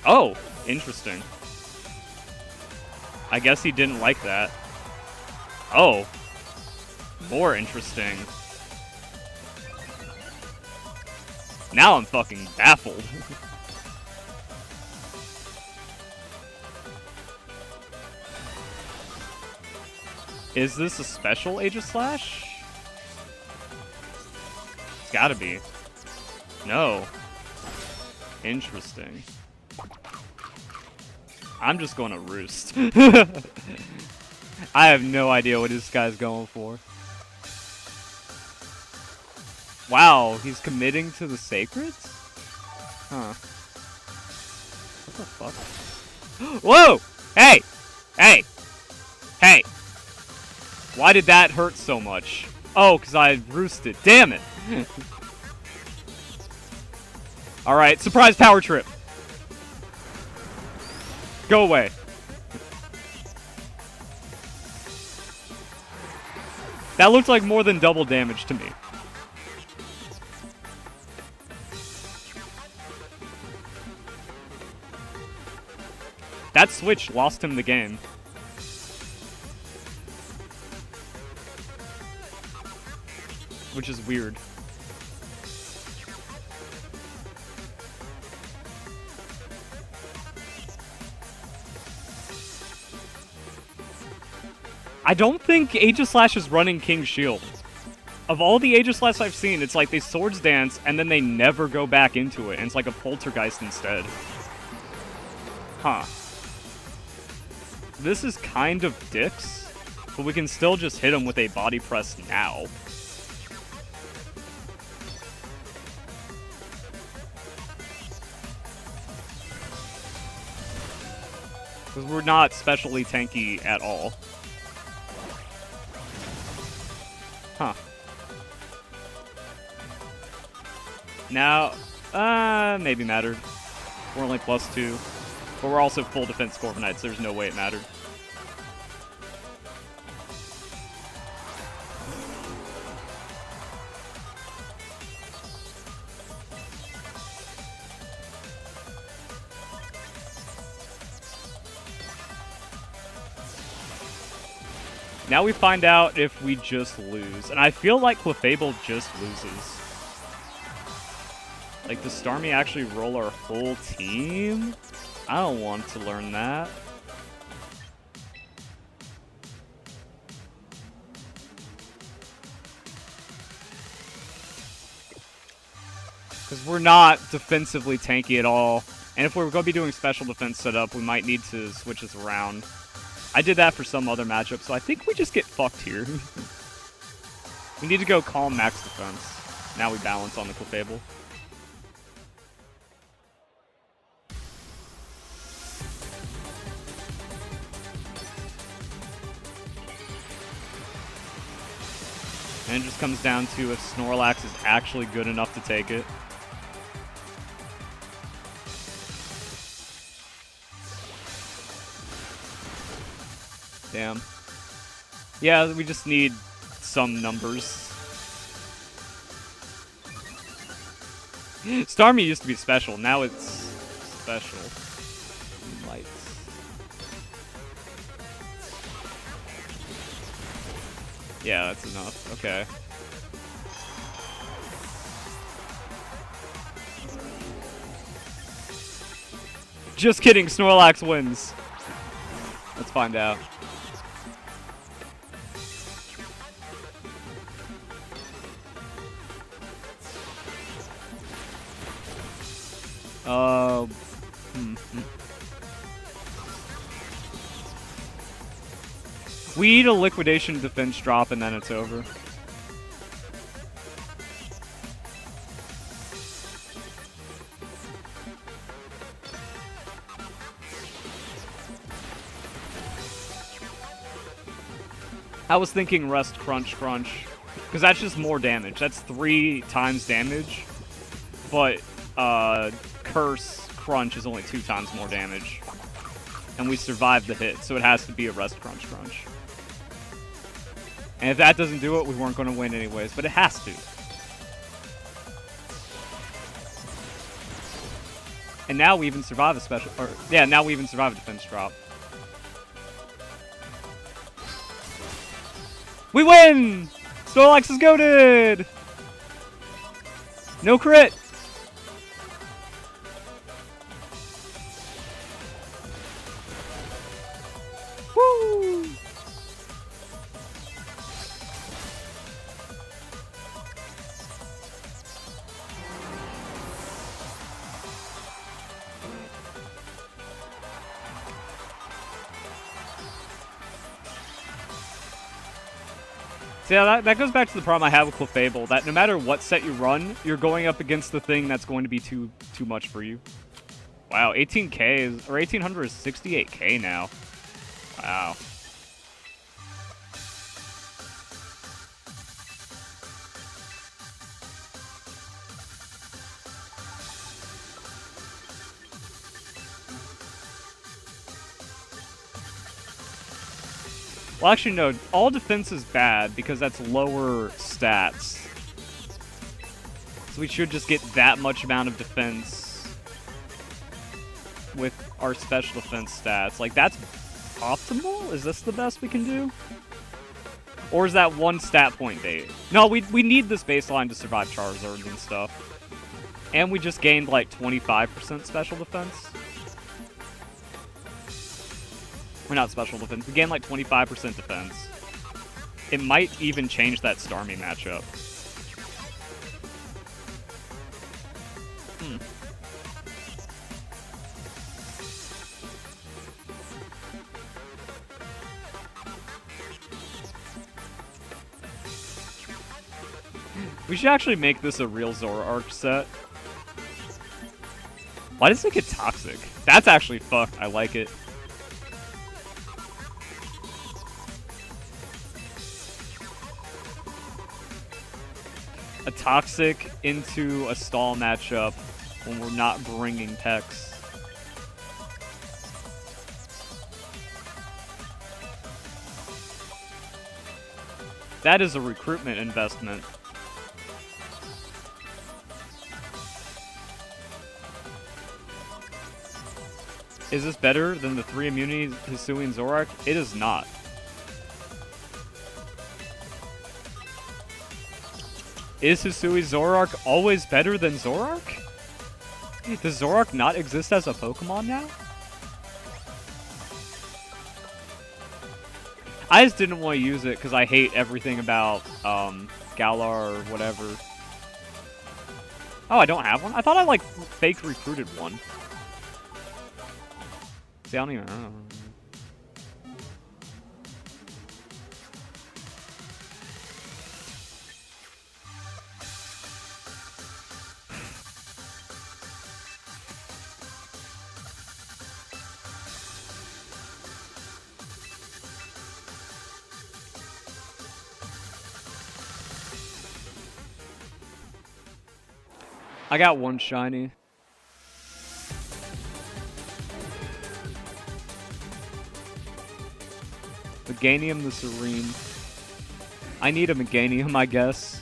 A: Oh, interesting. I guess he didn't like that. Oh. More interesting. Now I'm fucking baffled. Is this a special Aegislash? It's gotta be. No. Interesting. I'm just going to roost. I have no idea what this guy's going for. Wow, he's committing to the Sacreds? Huh. What the fuck? Whoa! Hey! Hey! Hey! Why did that hurt so much? Oh, because I roosted. Damn it! Alright, surprise power trip. Go away. That looked like more than double damage to me. That switch lost him the game. Which is weird. I don't think Aegislash is running King's Shield. Of all the Aegislash I've seen, it's like they Swords Dance and then they never go back into it, and it's like a Poltergeist instead. Huh. This is kind of dicks, but we can still just hit him with a body press now. Because we're not specially tanky at all. Huh. Now, maybe mattered. We're only +2. But we're also full defense Corviknights, so there's no way it mattered. Now we find out if we just lose. And I feel like Clefable just loses. Like, does Starmie actually roll our whole team? I don't want to learn that. Because we're not defensively tanky at all. And if we're going to be doing special defense setup, we might need to switch this around. I did that for some other matchup, so I think we just get fucked here. We need to go calm max defense. Now we balance on the Clefable. And it just comes down to if Snorlax is actually good enough to take it. Damn. Yeah, we just need some numbers. Starmie used to be special, now it's special. Lights. Yeah, that's enough. Okay. Just kidding, Snorlax wins. Let's find out. We need a liquidation defense drop and then it's over. I was thinking rest crunch crunch, because that's just more damage. That's 3 times damage, but curse crunch is only 2 times more damage. And we survived the hit, so it has to be a rest crunch crunch. And if that doesn't do it, we weren't going to win anyways, but it has to. And now we even survive a special, or yeah, now we even survive a defense drop. We win! Snorlax is goated! No crit! Woo! So yeah, that goes back to the problem I have with Clefable, that no matter what set you run, you're going up against the thing that's going to be too much for you. Wow, 18k is, or 1800 is 68k now. Wow. Well, actually, no. All defense is bad because that's lower stats. So we should just get that much amount of defense with our special defense stats. Like, that's optimal? Is this the best we can do? Or is that one stat point bait? No, we need this baseline to survive Charizards and stuff. And we just gained, like, 25% special defense. We're not special defense. We gained, like, 25% defense. It might even change that Starmie matchup. We should actually make this a real Zoroark set. Why does it get toxic? That's actually fucked. I like it. A toxic into a stall matchup when we're not bringing techs. That is a recruitment investment. Is this better than the 3 immunities Hisui and Zoroark? It is not. Is Hisui Zoroark always better than Zoroark? Does Zoroark not exist as a Pokemon now? I just didn't want to use it because I hate everything about Galar or whatever. Oh, I don't have one? I thought I, like, fake recruited one. See, I don't even know. I got one shiny. Meganium the Serene. I need a Meganium, I guess.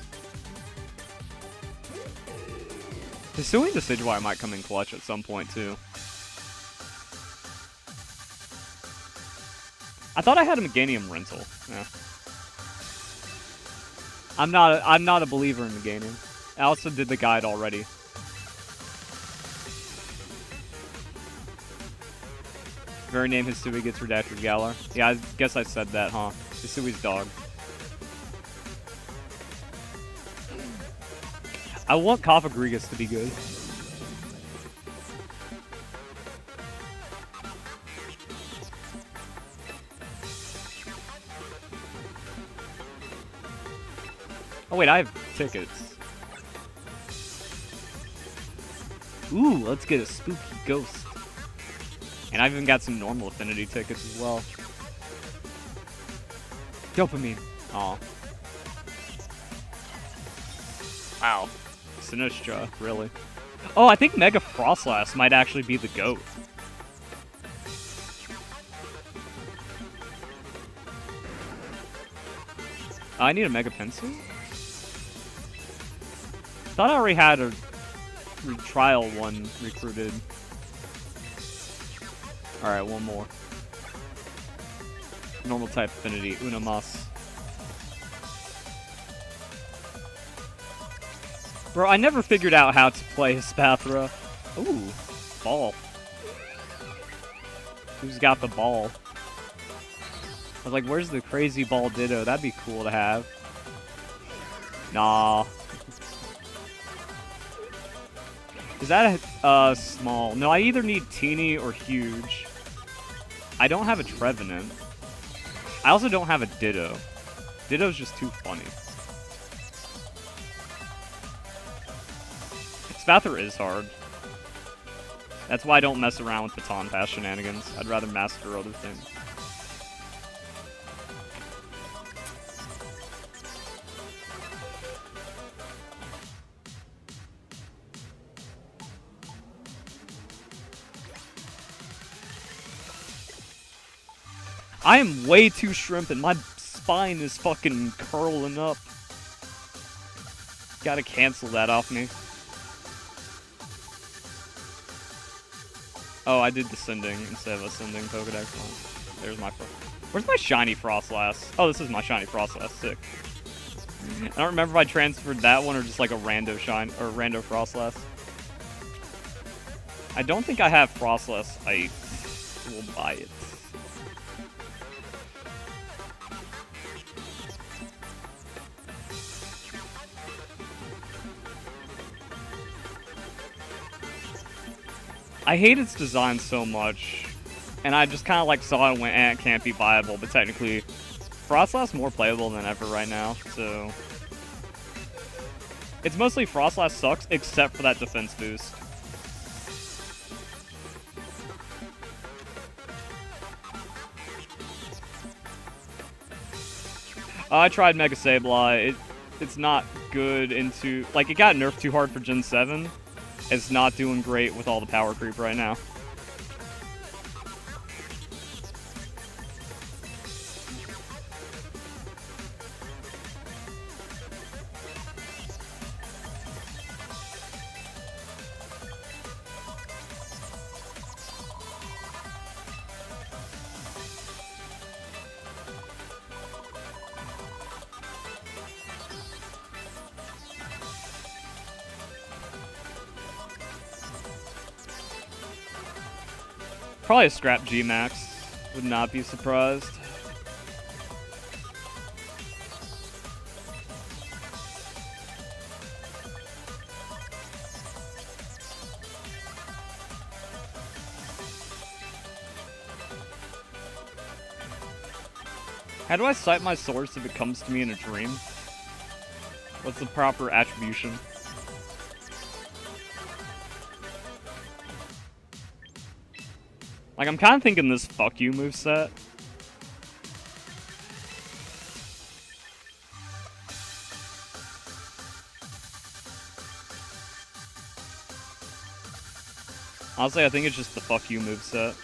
A: Pursuing the Decidueye might come in clutch at some point, too. I thought I had a Meganium rental. Yeah. I'm not a believer in Meganium. I also did the guide already. Very name Hisui gets redacted Galar. Yeah, I guess I said that, huh? Hisui's dog. I want Cofagrigus to be good. Oh wait, I have tickets. Ooh, let's get a spooky ghost. And I've even got some normal affinity tickets as well. Dopamine. Aw. Wow. Sinistcha, really. Oh, I think Mega Frostlass might actually be the GOAT. I need a Mega Pinsir? Thought I already had a trial one recruited. Alright, one more. Normal type affinity, Unamas. Bro, I never figured out how to play Hespathra. Ooh, ball. Who's got the ball? I was like, where's the crazy ball Ditto? That'd be cool to have. Nah. Is that a small? No, I either need teeny or huge. I don't have a Trevenant. I also don't have a Ditto. Ditto's just too funny. Spathra is hard. That's why I don't mess around with Baton Pass shenanigans. I'd rather master other things. I am way too shrimping. My spine is fucking curling up. Gotta cancel that off me. Oh, I did descending instead of ascending Pokedex. There's my... Where's my shiny Frostlass? Oh, this is my shiny Frostlass. Sick. I don't remember if I transferred that one or just like a rando shine or rando Frostlass. I don't think I have Frostlass. I will buy it. I hate its design so much, and I just kind of like saw it and went, eh, it can't be viable, but technically, Frostlass more playable than ever right now, so... It's mostly Frostlass sucks, except for that defense boost. I tried Mega Sableye. It's not good into... Like, it got nerfed too hard for Gen 7. It's not doing great with all the power creep right now. Probably a scrap G-Max. Would not be surprised. How do I cite my source if it comes to me in a dream? What's the proper attribution? Like, I'm kind of thinking this fuck you moveset. Honestly, I think it's just the fuck you moveset.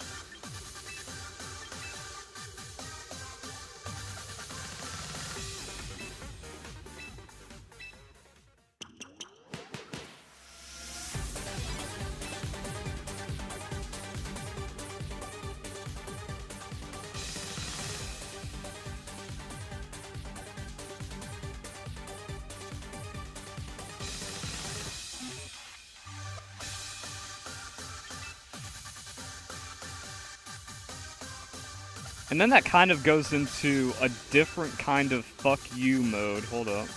A: And then that kind of goes into a different kind of fuck you mode. Hold up.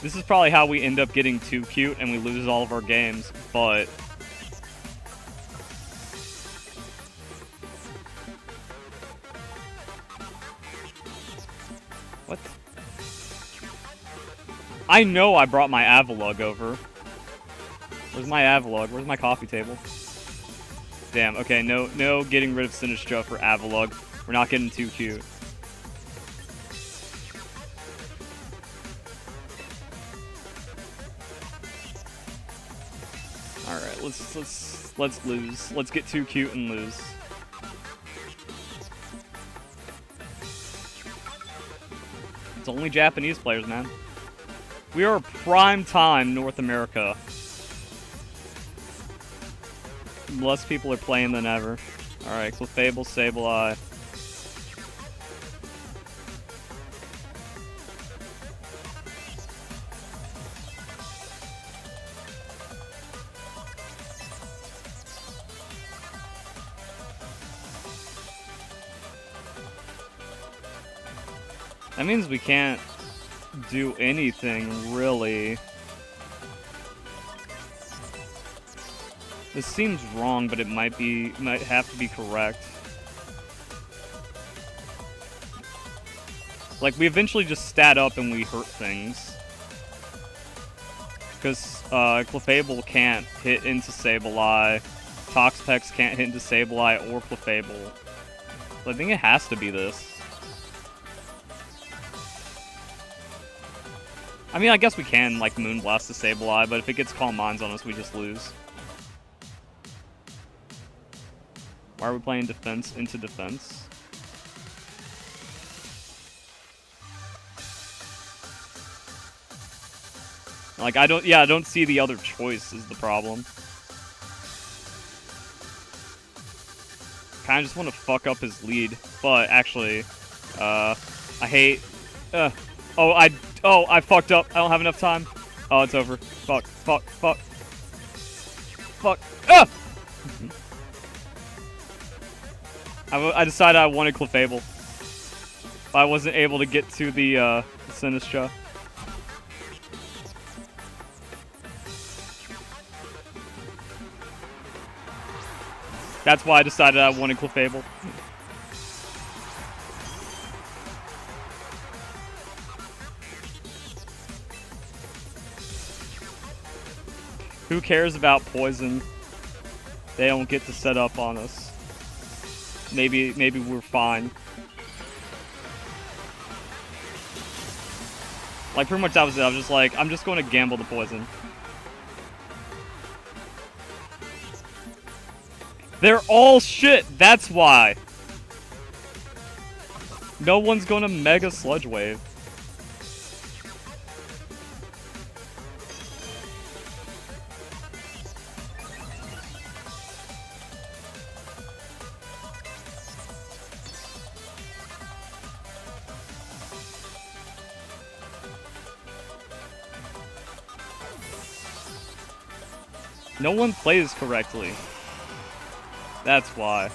A: This is probably how we end up getting too cute and we lose all of our games, but... What? I know I brought my Avalugg over. Where's my Avalugg? Where's my coffee table? Damn, okay, no getting rid of Sinistcha for Avalugg. We're not getting too cute. Alright, let's lose. Let's get too cute and lose. It's only Japanese players, man. We are prime time North America. Less people are playing than ever. Alright, Clefable, Sableye. That means we can't do anything, really. This seems wrong, but it might have to be correct. Like, we eventually just stat up and we hurt things. Because, Clefable can't hit into Sableye. Toxapex can't hit into Sableye or Clefable. So I think it has to be this. I mean, I guess we can, like, Moonblast to Sableye, but if it gets Calm Minds on us, we just lose. Why are we playing defense into defense? Like, I don't see the other choice is the problem. Kinda just want to fuck up his lead, but actually, I hate, oh, I fucked up. I don't have enough time. Oh, it's over. Fuck. Ah! I decided I wanted Clefable. But I wasn't able to get to the Sinistra. That's why I decided I wanted Clefable. Who cares about poison? They don't get to set up on us. Maybe we're fine. Like, pretty much that was it. I was just like, I'm just going to gamble the poison. They're all shit, that's why. No one's gonna Mega Sludge Wave. No one plays correctly. That's why.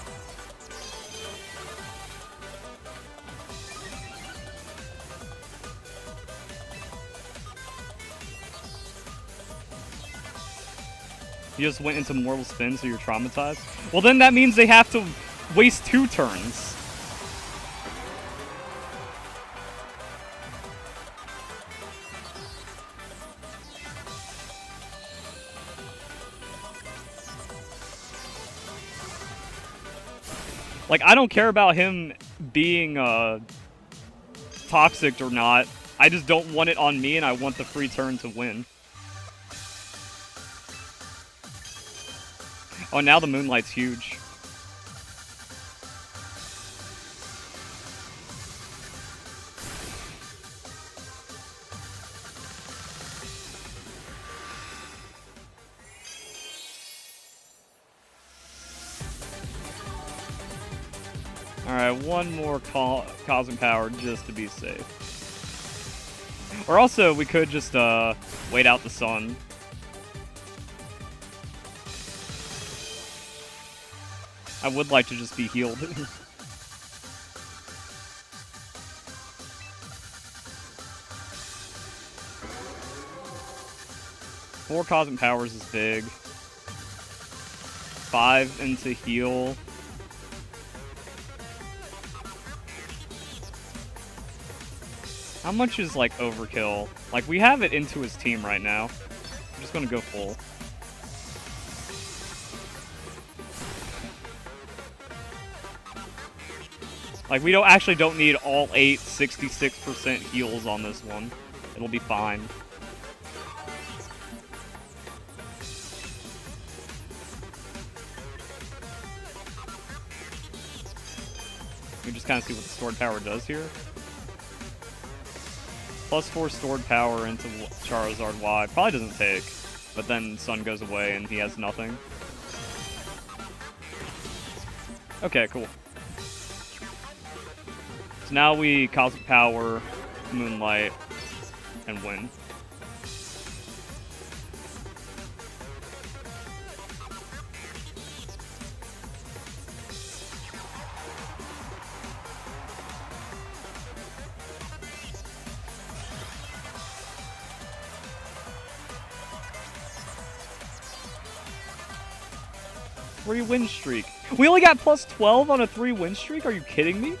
A: You just went into Mortal Spin, so you're traumatized? Well, then that means they have to waste 2 turns. Like, I don't care about him being, toxic or not. I just don't want it on me, and I want the free turn to win. Oh, now the Moonlight's huge. Alright, one more Cosmic Power just to be safe. Or also, we could just, wait out the sun. I would like to just be healed. Four Cosmic Powers is big. 5 into heal. How much is, like, overkill? Like, we have it into his team right now. I'm just gonna go full. Like, we don't need all 8 66% heals on this one. It'll be fine. We just kind of see what the stored power does here. +4 stored power into Charizard Y. Probably doesn't take, but then Sun goes away and he has nothing. Okay, cool. So now we Cosmic Power, Moonlight, and win. Three win streak. We only got +12 on a 3 win streak? Are you kidding me?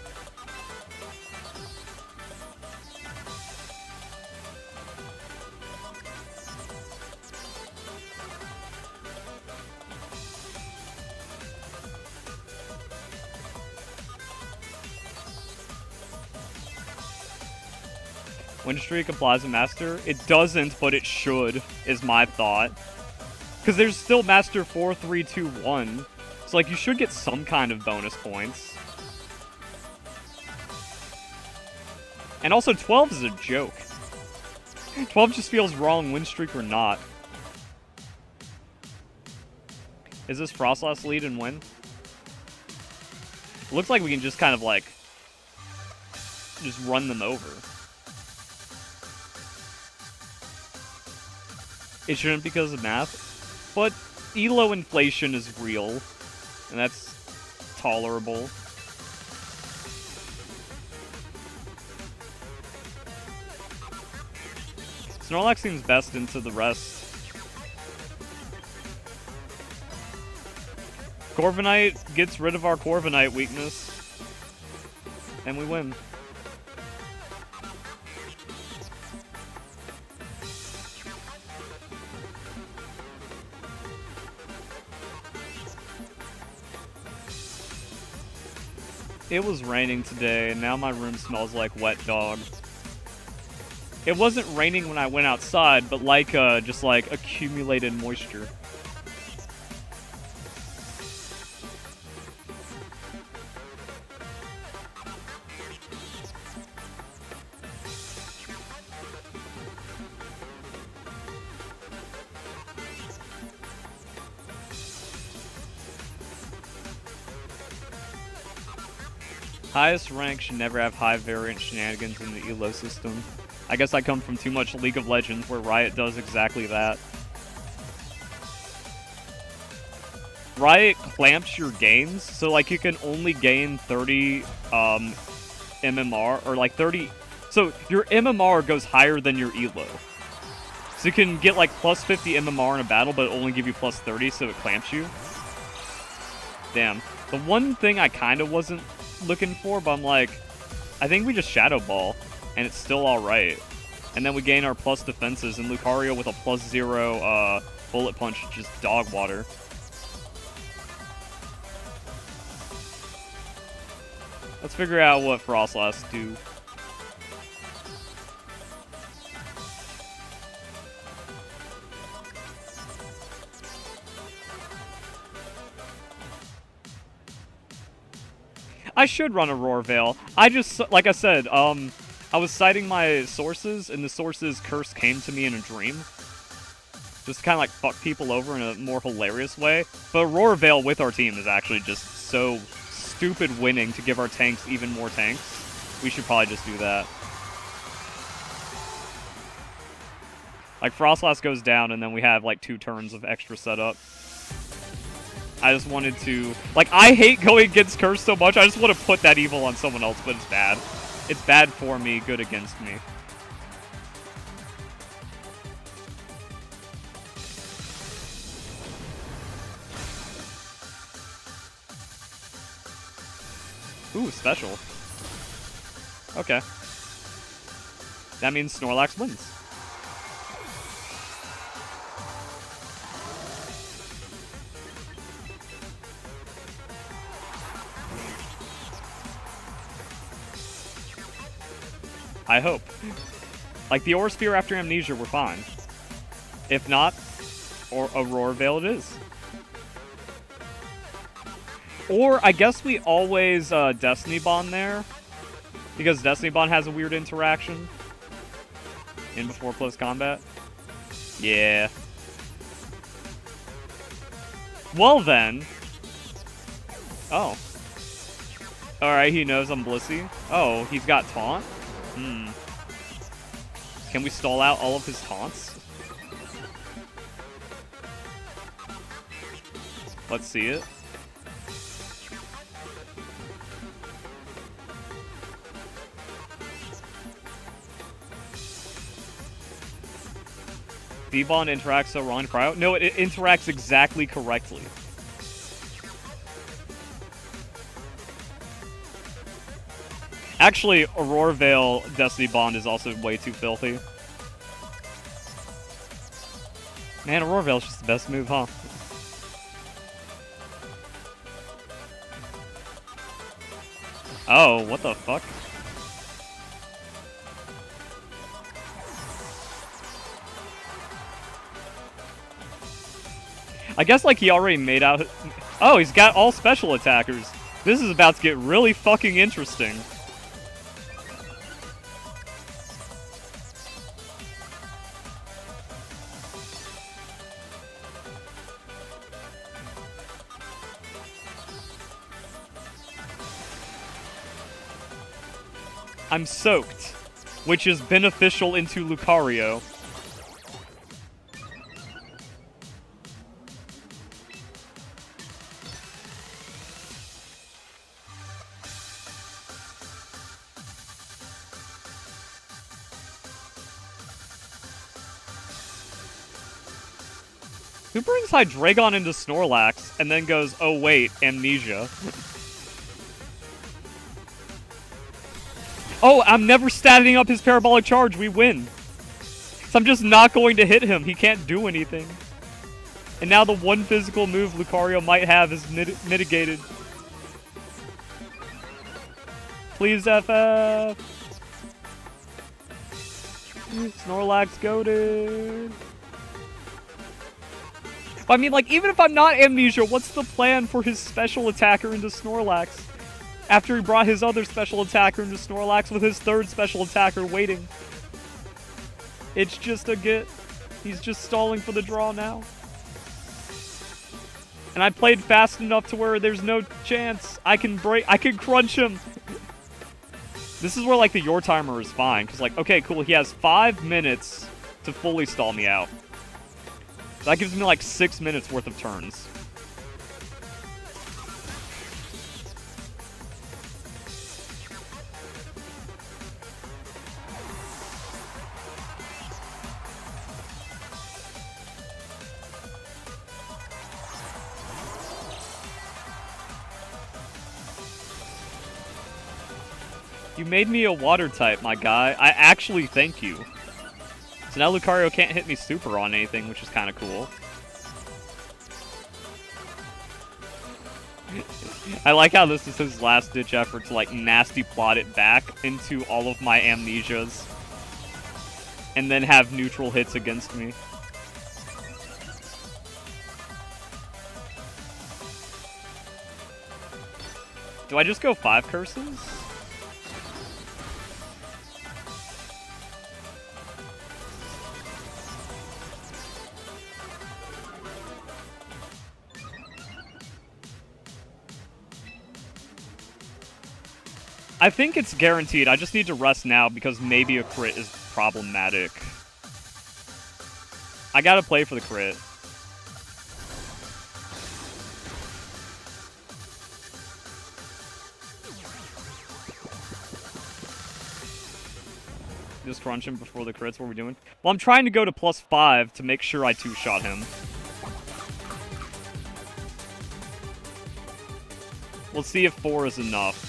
A: Win streak applies to Master? It doesn't, but it should, is my thought. Because there's still Master 4, 3, 2, 1. So, like, you should get some kind of bonus points. And also, 12 is a joke. 12 just feels wrong, win streak or not. Is this Frostlass lead and win? It looks like we can just kind of, like, just run them over. It shouldn't because of math, but elo inflation is real, and that's tolerable. Snorlax seems best into the rest. Corviknight gets rid of our Corviknight weakness, and we win. It was raining today, and now my room smells like wet dog. It wasn't raining when I went outside, but like, just like accumulated moisture. Highest rank should never have high variant shenanigans in the elo system. I guess I come from too much League of Legends where Riot does exactly that. Riot clamps your gains, so like you can only gain 30 MMR, or like 30... So your MMR goes higher than your elo. So you can get like plus 50 MMR in a battle, but only give you plus 30, so it clamps you. Damn. The one thing I kind of wasn't looking for, but I'm like, I think we just Shadow Ball, and it's still alright. And then we gain our plus defenses, and Lucario with a plus 0 Bullet Punch, just dog water. Let's figure out what Frostlass do. I should run a Roar Veil. I just, like I said, I was citing my sources, and the sources' curse came to me in a dream. Just kind of like fuck people over in a more hilarious way. But Roar Veil with our team is actually just so stupid winning to give our tanks even more tanks. We should probably just do that. Like, Frostlass goes down, and then we have like 2 turns of extra setup. I just wanted to... Like, I hate going against Curse so much, I just want to put that evil on someone else, but it's bad. It's bad for me, good against me. Ooh, special. Okay. That means Snorlax wins. I hope. Like, the Aura Sphere after Amnesia, we're fine. If not, or Aurora Veil it is. Or, I guess we always Destiny Bond there. Because Destiny Bond has a weird interaction. In before close combat. Yeah. Well then. Oh. Alright, he knows I'm Blissey. Oh, he's got Taunt? Can we stall out all of his taunts? Let's see it. D-Bond interacts so wrong to cryo? No, it interacts exactly correctly. Actually, Aurora Veil Destiny Bond is also way too filthy. Man, Aurora Veil's just the best move, huh? Oh, what the fuck? I guess, like, he already made out... Oh, he's got all special attackers. This is about to get really fucking interesting. I'm soaked, which is beneficial into Lucario. Who brings Hydreigon into Snorlax and then goes, oh wait, Amnesia? Oh, I'm never statting up his Parabolic Charge, we win. So I'm just not going to hit him, he can't do anything. And now the one physical move Lucario might have is mitigated. Please FF. Snorlax goated. I mean, like, even if I'm not Amnesia, what's the plan for his special attacker into Snorlax? After he brought his other special attacker into Snorlax with his third special attacker waiting. It's just a get. He's just stalling for the draw now. And I played fast enough to where there's no chance. I can crunch him. This is where, like, the Your Timer is fine. Because, like, okay, cool, he has 5 minutes to fully stall me out. That gives me like 6 minutes worth of turns. You made me a water type, my guy. I actually thank you. So now Lucario can't hit me super on anything, which is kind of cool. I like how this is his last-ditch effort to, like, nasty plot it back into all of my amnesias. And then have neutral hits against me. Do I just go 5 curses? I think it's guaranteed. I just need to rest now because maybe a crit is problematic. I gotta play for the crit. Just crunch him before the crits. What are we doing? Well, I'm trying to go to +5 to make sure I two-shot him. We'll see if 4 is enough.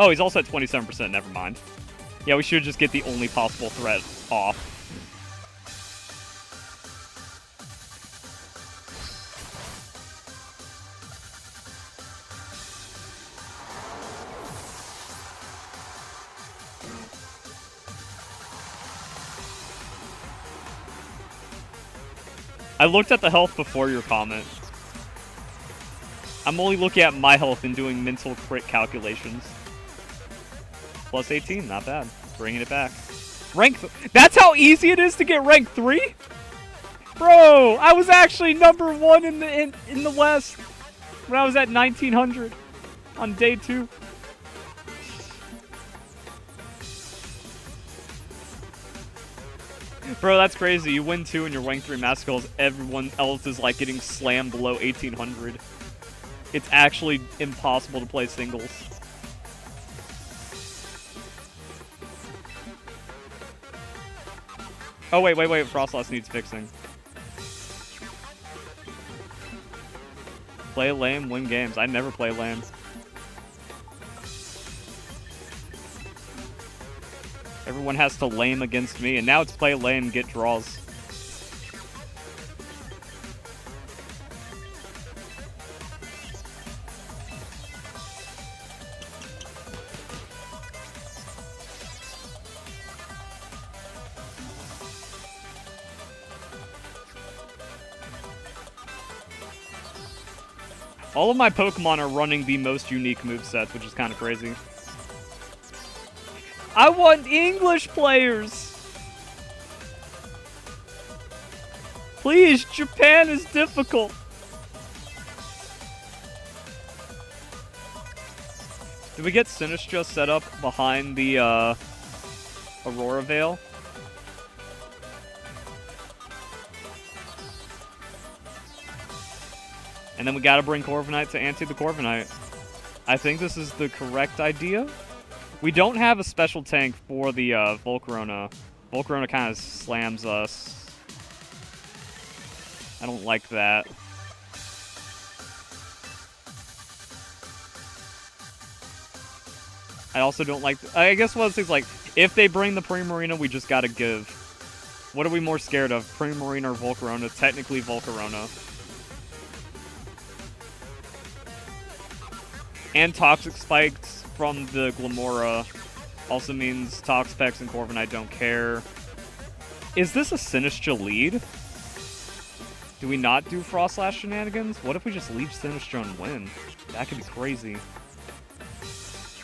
A: Oh, he's also at 27%, never mind. Yeah, we should just get the only possible threat off. I looked at the health before your comment. I'm only looking at my health and doing mental crit calculations. +18, not bad. Bringing it back. That's how easy it is to get rank 3? Bro, I was actually number 1 in the West when I was at 1900 on day 2. Bro, that's crazy. You win 2 and you're rank 3 Master Calls. Everyone else is like getting slammed below 1800. It's actually impossible to play singles. Oh, wait. Frostlass needs fixing. Play lame, win games. I never play lame. Everyone has to lame against me, and now it's play lame, get draws. All of my Pokemon are running the most unique movesets, which is kind of crazy. I want English players! Please, Japan is difficult. Did we get Sinistcha set up behind the Aurora Veil? And then we gotta bring Corviknight to anti the Corviknight. I think this is the correct idea. We don't have a special tank for the Volcarona. Volcarona kind of slams us. I don't like that. I also don't like... I guess one of those things like, if they bring the Primarina, we just gotta give. What are we more scared of? Primarina or Volcarona? Technically Volcarona. And Toxic Spikes from the Glamora also means Toxapex and Corviknight don't care. Is this a Sinistcha lead? Do we not do Frostlash shenanigans? What if we just lead Sinistcha and win? That could be crazy.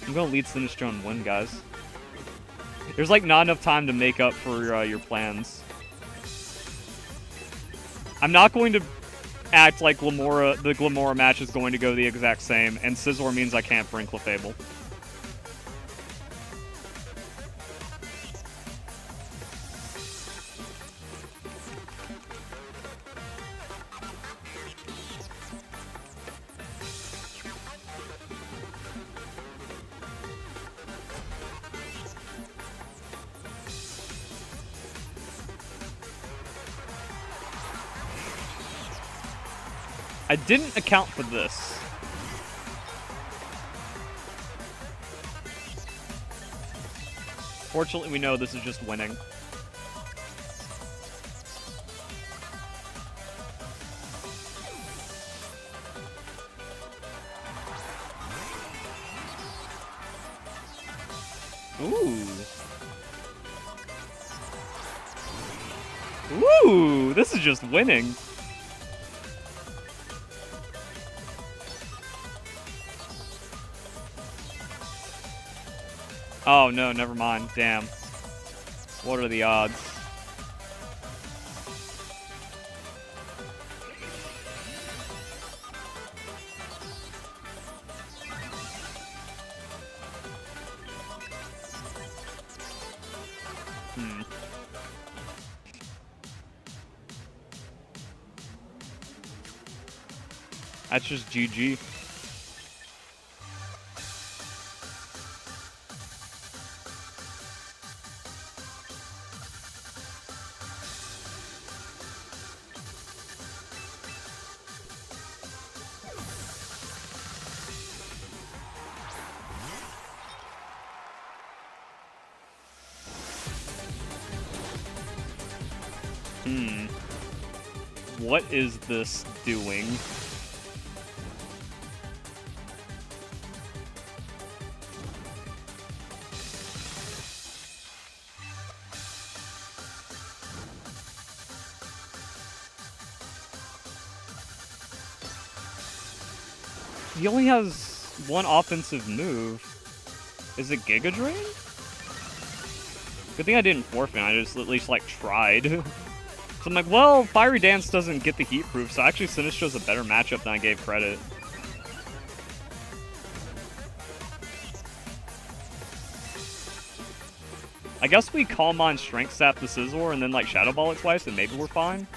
A: I'm gonna lead Sinistcha and win, guys. There's like not enough time to make up for your plans. I'm not going to act like the Glamora match is going to go the exact same, and Scizor means I can't bring Clefable. I didn't account for this. Fortunately, we know this is just winning. Ooh. Ooh, this is just winning. Oh, no, never mind. Damn. What are the odds? That's just GG. What is this doing? He only has one offensive move. Is it Giga Drain? Good thing I didn't forfeit. I just at least, like, tried. So I'm like, well, Fiery Dance doesn't get the heat proof, so actually Sinistra's a better matchup than I gave credit. I guess we Calm Mind Strength Sap the Scizor and then, like, Shadow Ball it twice and maybe we're fine.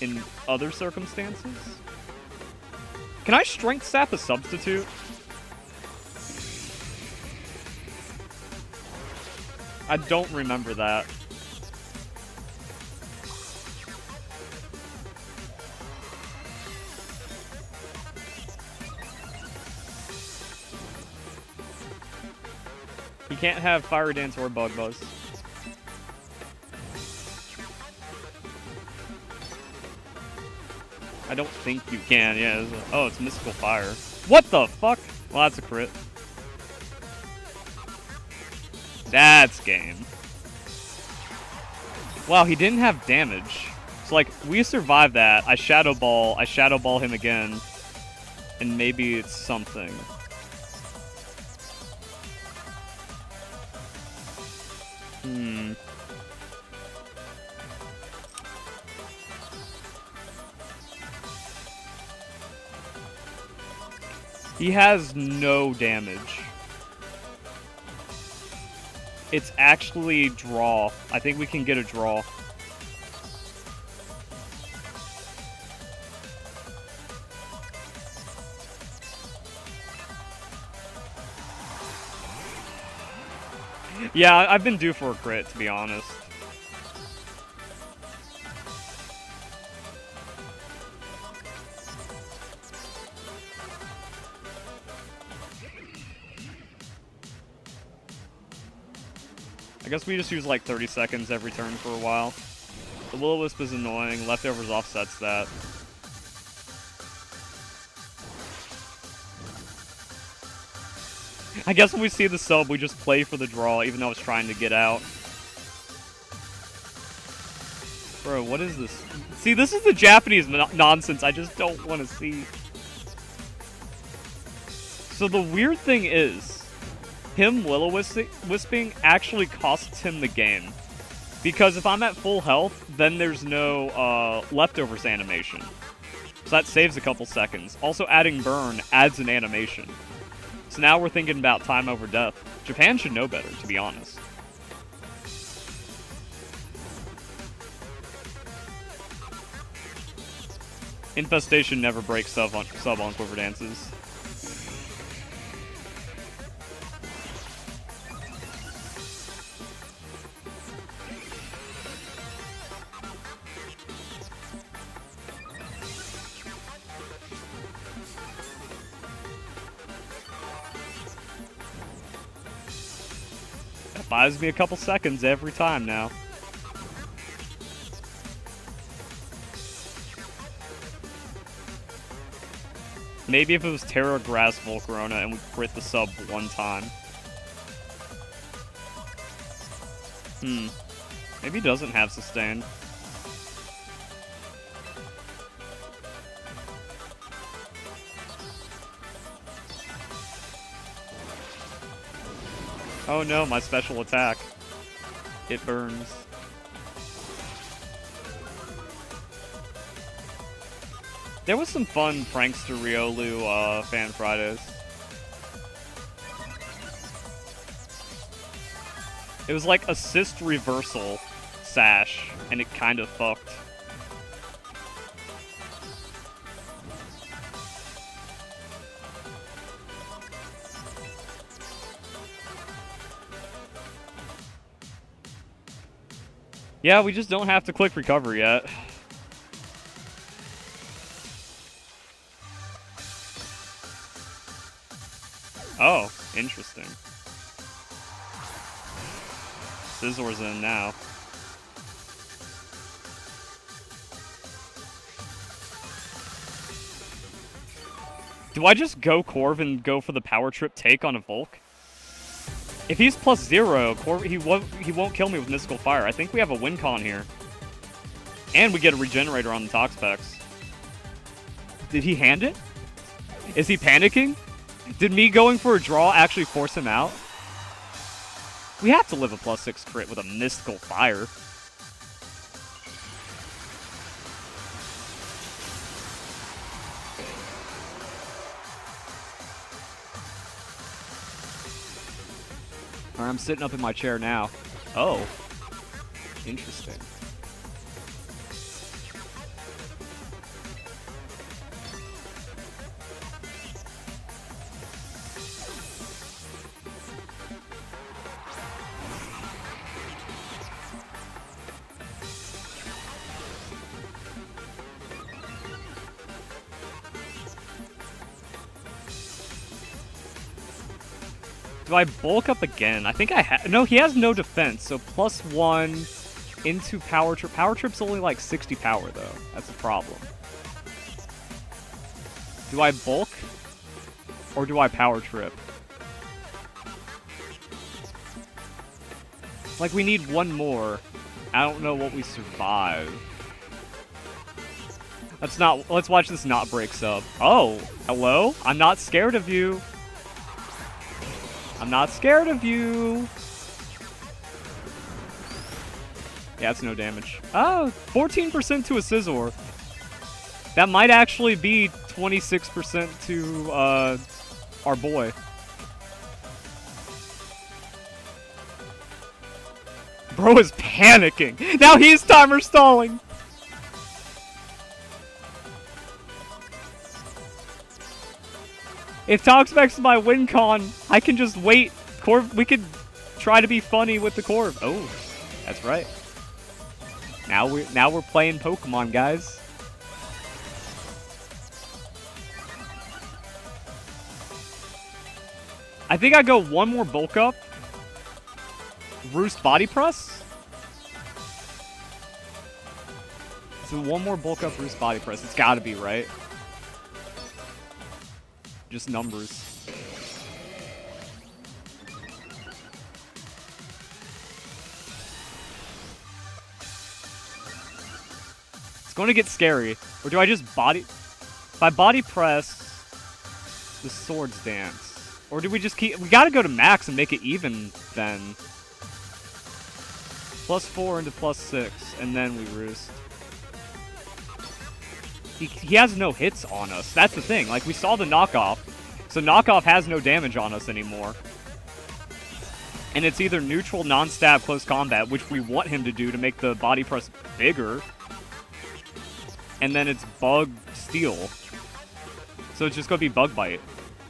A: In other circumstances. Can I Strength Sap a substitute? I don't remember that. You can't have Fire Dance or Bug Buzz. I don't think you can, yeah. Oh, it's Mystical Fire. What the fuck? Well, that's a crit. That's game. Wow, he didn't have damage. So, like, we survived that. I Shadow Ball him again. And maybe it's something. He has no damage. It's actually draw. I think we can get a draw. Yeah, I've been due for a crit, to be honest. I guess we just use like 30 seconds every turn for a while. The Will-O-Wisp is annoying. Leftovers offsets that. I guess when we see the sub, we just play for the draw, even though I was trying to get out. Bro, what is this? See, this is the Japanese nonsense I just don't want to see. So the weird thing is, him Will-O-Wisping actually costs him the game. Because if I'm at full health, then there's no leftovers animation. So that saves a couple seconds. Also, adding burn adds an animation. So now we're thinking about time over death. Japan should know better, to be honest. Infestation never breaks sub on Quiver Dances. That buys me a couple seconds every time now. Maybe if it was Terra Grass Volcarona and we crit the sub one time. Maybe he doesn't have sustain. Oh no, my special attack. It burns. There was some fun Prankster Riolu Fan Fridays. It was like assist reversal sash, and it kind of fucked. Yeah, we just don't have to click recover yet. Oh, interesting. Scissor's in now. Do I just go Corv and go for the power trip take on a Volk? If he's +0, Corv, he won't kill me with Mystical Fire. I think we have a win con here. And we get a Regenerator on the Toxpex. Did he hand it? Is he panicking? Did me going for a draw actually force him out? We have to live a +6 crit with a Mystical Fire. Alright, I'm sitting up in my chair now. Oh. Interesting. Do I bulk up again? I think I have. No, he has no defense, so +1 into Power Trip. Power Trip's only like 60 power, though. That's the problem. Do I bulk? Or do I Power Trip? Like, we need one more. I don't know what we survive. Let's watch this not break sub. Oh, hello? I'm not scared of you. I'm not scared of you. Yeah, it's no damage. Oh, 14% to a Scizor. That might actually be 26% to our boy. Bro is panicking. Now he's timer stalling. If Toxmax is my win con, I can just wait. We could try to be funny with the Corv. Oh, that's right. Now we're playing Pokemon, guys. I think I go one more bulk up. Roost body press. So one more bulk up Roost body press. It's gotta be, right? Just numbers. It's going to get scary. Or do I just body... If I body press... The Swords Dance. Or do we just keep... We gotta go to max and make it even, then. +4 into +6, and then we Roost. He has no hits on us. That's the thing. Like, we saw the knockoff. So knockoff has no damage on us anymore. And it's either neutral, non-stab, close combat, which we want him to do to make the body press bigger. And then it's bug steal. So it's just going to be bug bite.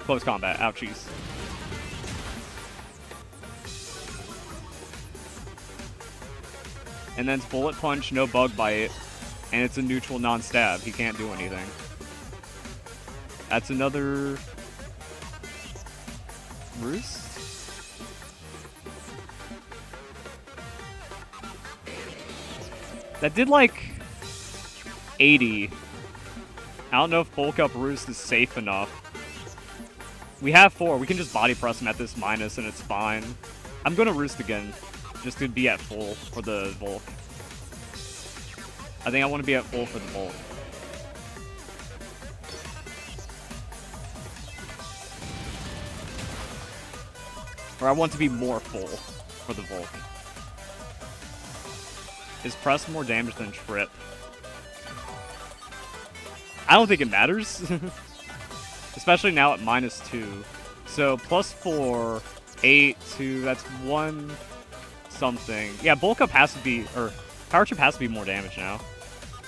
A: Close combat. Ouchies. And then it's bullet punch, no bug bite. And it's a neutral non-stab. He can't do anything. That's another... Roost? That did like 80. I don't know if bulk up Roost is safe enough. We have 4. We can just body press him at this minus and it's fine. I'm gonna Roost again. Just to be at full for the Volk. I think I want to be at full for the Volk. Or I want to be more full for the Volk. Is press more damage than trip? I don't think it matters. Especially now at -2. So +4, 8, 2, that's 1 something. Yeah, bulk up has to be, or power trip has to be more damage now.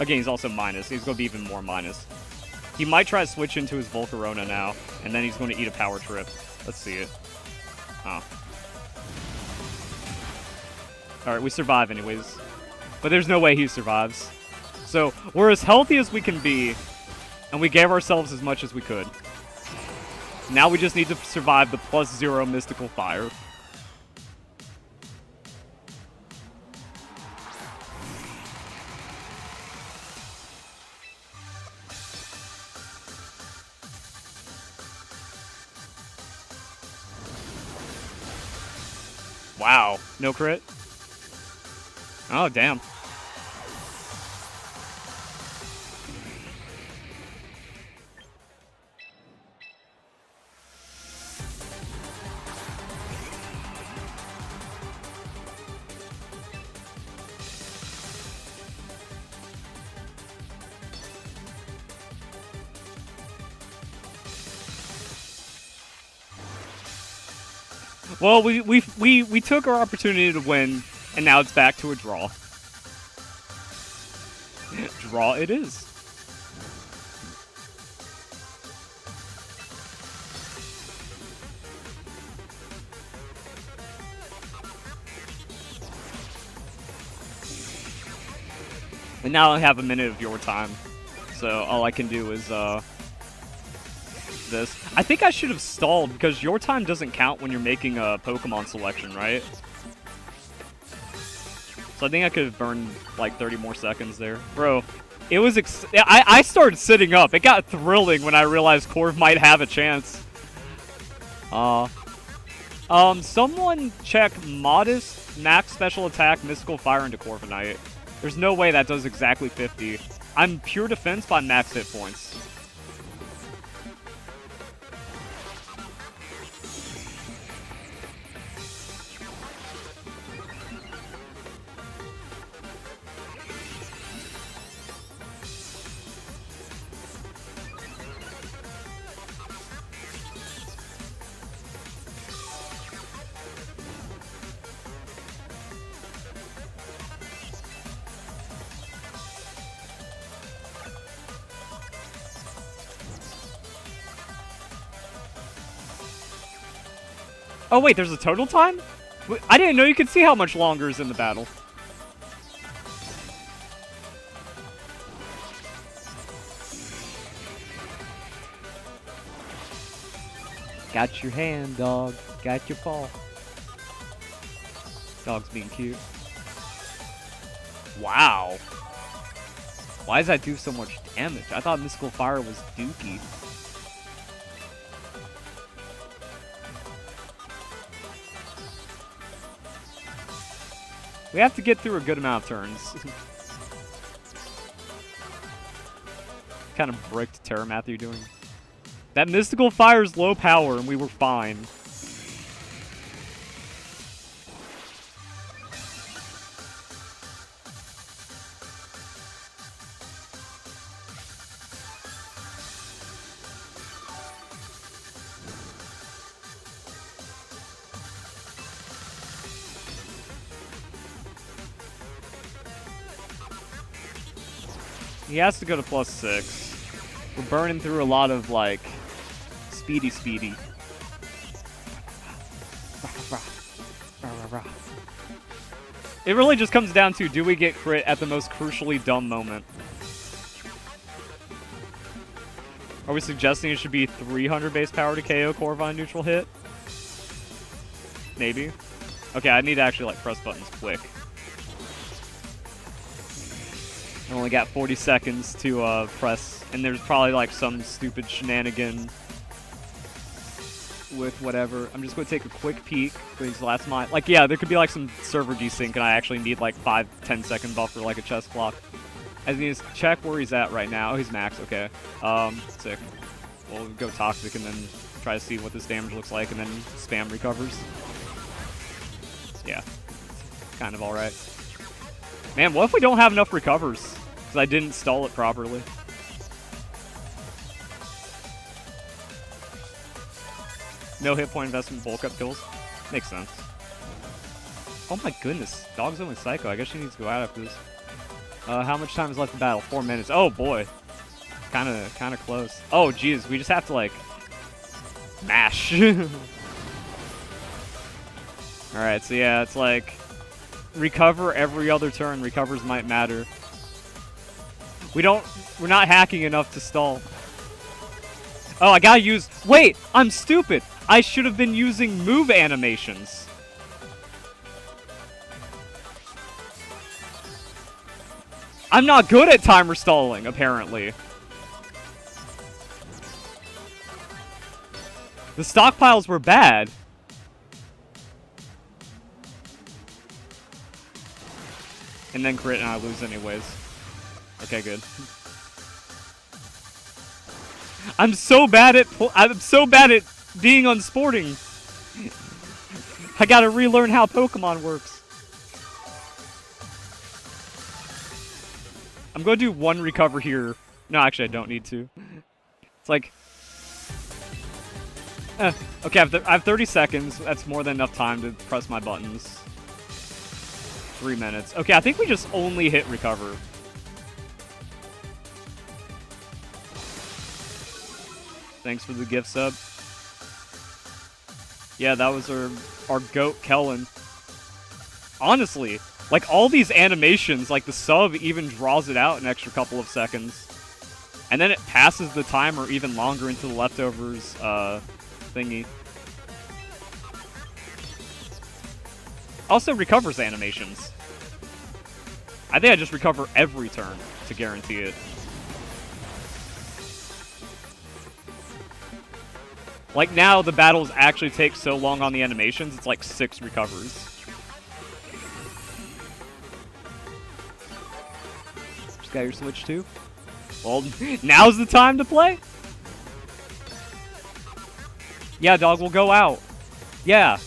A: Again, he's also minus. He's going to be even more minus. He might try to switch into his Volcarona now, and then he's going to eat a power trip. Let's see it. Oh. Alright, we survive anyways. But there's no way he survives. So, we're as healthy as we can be, and we gave ourselves as much as we could. Now we just need to survive the +0 Mystical Fire. Wow, no crit? Oh, damn. Well, we took our opportunity to win, and now it's back to a draw. Draw it is. And now I have a minute of your time, so all I can do is this. I think I should have stalled because your time doesn't count when you're making a Pokemon selection, right? So I think I could have burned like 30 more seconds there. Bro, it was I started sitting up. It got thrilling when I realized Corv might have a chance. Someone check Modest, Max Special Attack, Mystical Fire into Corviknight. There's no way that does exactly 50. I'm pure defense by max hit points. Oh wait, there's a total time? I didn't know you could see how much longer is in the battle. Got your hand, dog. Got your paw. Dog's being cute. Wow. Why does that do so much damage? I thought Mystical Fire was dookie. We have to get through a good amount of turns. Kind of bricked Terramath you're doing. That Mystical Fire's low power and we were fine. He has to go to +6. We're burning through a lot of, like, speedy. It really just comes down to, do we get crit at the most crucially dumb moment? Are we suggesting it should be 300 base power to KO Corv on a neutral hit? Maybe. Okay, I need to actually, like, press buttons quick. I only got 40 seconds to press, and there's probably like some stupid shenanigan with whatever. I'm just going to take a quick peek for these last mile. Like, yeah, there could be like some server desync, and I actually need like 5-10 second buffer, like a chest block. I need to check where he's at right now. Oh, he's max. Okay. Sick. We'll go toxic and then try to see what this damage looks like, and then spam recovers. Yeah, kind of all right. Man, what if we don't have enough recovers? Because I didn't stall it properly. No hit point investment, bulk up kills. Makes sense. Oh my goodness. Dog's only psycho. I guess she needs to go out after this. How much time is left in battle? 4 minutes. Oh boy. Kinda close. Oh geez, we just have to like mash. Alright, so yeah, it's like recover every other turn. Recovers might matter. We're not hacking enough to stall. Oh, I gotta use... Wait! I'm stupid! I should have been using move animations. I'm not good at timer stalling, apparently. The stockpiles were bad. And then crit and I lose anyways. Okay, good. I'm so bad at being unsporting. I gotta relearn how Pokemon works. I'm gonna do one recover here. No, actually, I don't need to. It's like... okay, I have 30 seconds. That's more than enough time to press my buttons. 3 minutes. Okay, I think we just only hit recover. Thanks for the gift sub. Yeah, that was our goat, Kellen. Honestly, like all these animations, like the sub even draws it out an extra couple of seconds. And then it passes the timer even longer into the leftovers thingy. Also recovers animations. I think I just recover every turn to guarantee it. Like now, the battles actually take so long on the animations, it's like 6 recovers. Just got your Switch too? Well, now's the time to play? Yeah, dog, we'll go out. Yeah.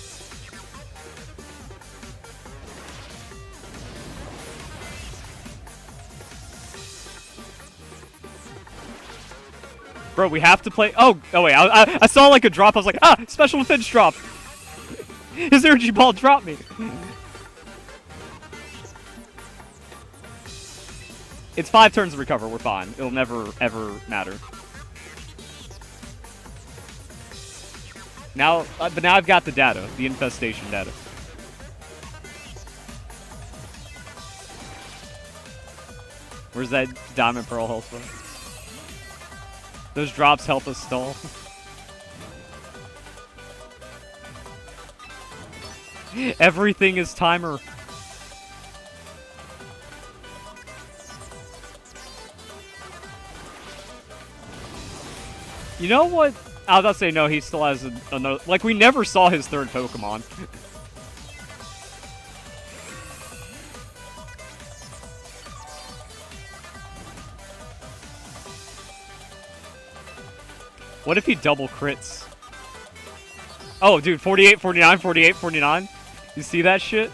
A: Bro, we have to play. Oh wait, I saw like a drop. I was like, ah, special defense drop. His energy ball dropped me. It's 5 turns to recover. We're fine. It'll never, ever matter. Now, but now I've got the data. The infestation data. Where's that diamond pearl health from? Those drops help us stall. Everything is timer. You know what? I was about to say, no, he still has another... Like, we never saw his third Pokemon. What if he double crits? Oh, dude, 48, 49, 48, 49. You see that shit?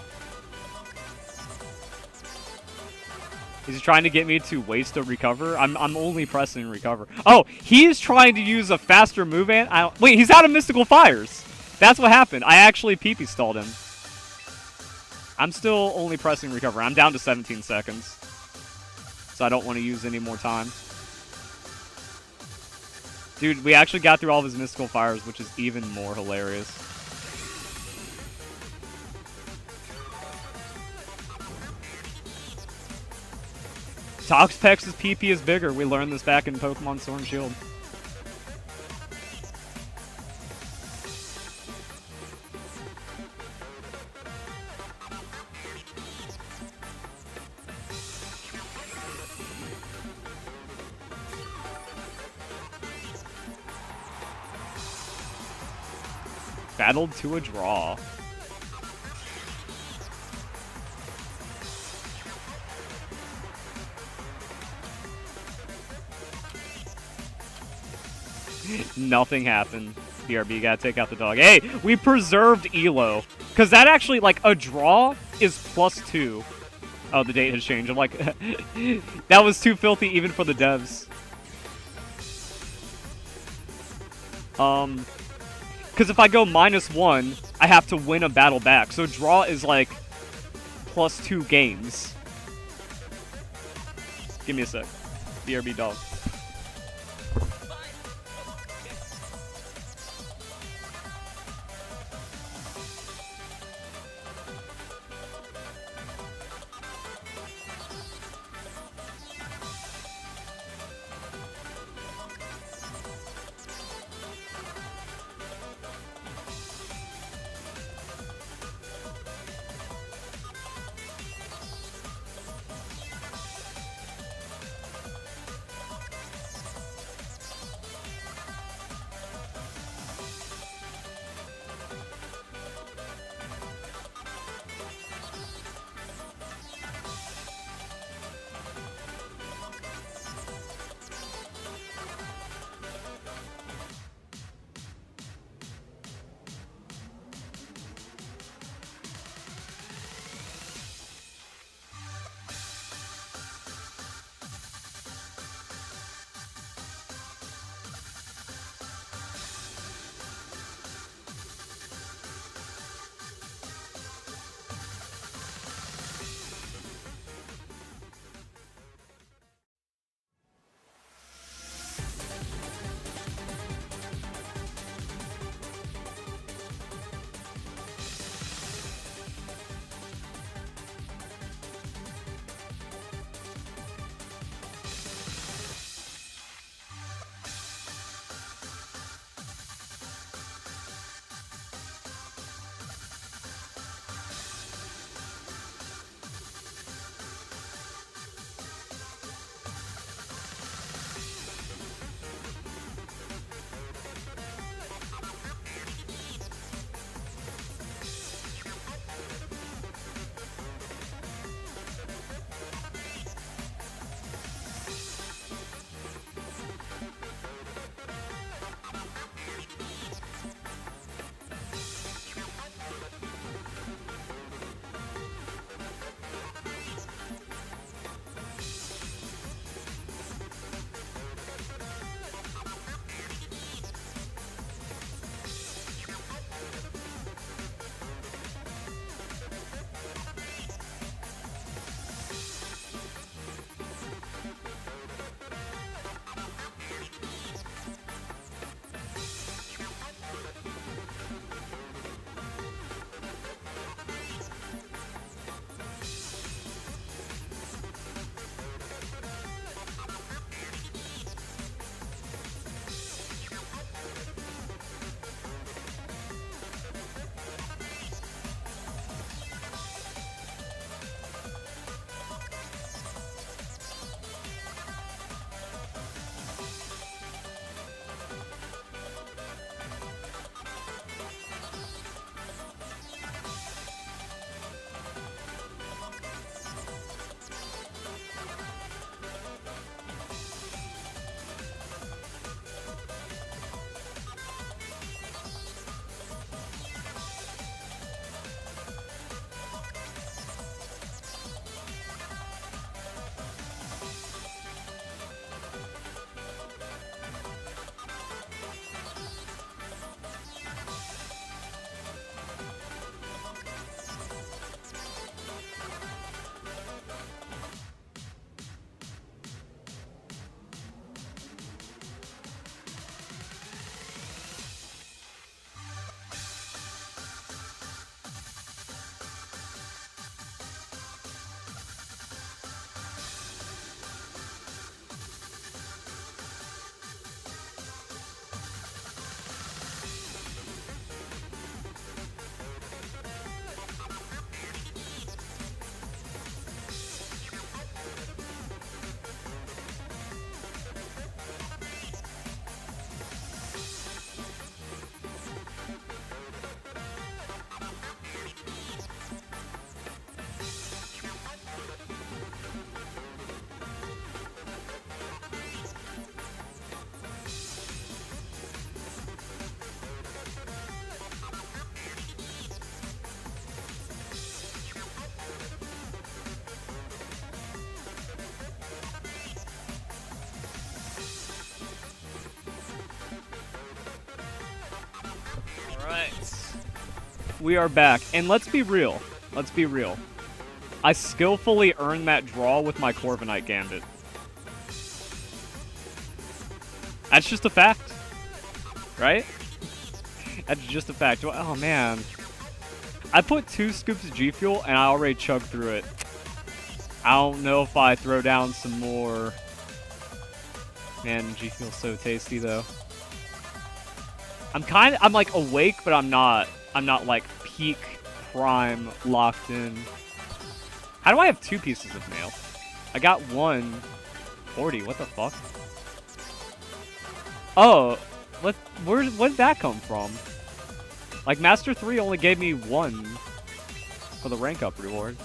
A: He's trying to get me to waste a recover. I'm only pressing recover. Oh, he's trying to use a faster move and wait, he's out of mystical fires. That's what happened. I actually PP stalled him. I'm still only pressing recover. I'm down to 17 seconds. So I don't want to use any more time. Dude, we actually got through all of his mystical fires, which is even more hilarious. Toxpex's PP is bigger. We learned this back in Pokemon Sword and Shield. Battled to a draw. Nothing happened. BRB, gotta take out the dog. Hey, we preserved Elo. Because that actually, like, a draw is +2. Oh, the date has changed. I'm like, that was too filthy even for the devs. Because if I go -1, I have to win a battle back. So draw is like +2 games. Give me a sec. BRB dog. Alright. We are back. And let's be real. Let's be real. I skillfully earned that draw with my Corviknight Gambit. That's just a fact. Right? That's just a fact. Oh, man. I put 2 scoops of G Fuel, and I already chugged through it. I don't know if I throw down some more. Man, G Fuel's so tasty, though. I'm like awake, but I'm not like peak prime locked in. How do I have 2 pieces of mail? I got 140. What the fuck? Oh, where did that come from? Like Master 3 only gave me 1 for the rank up reward.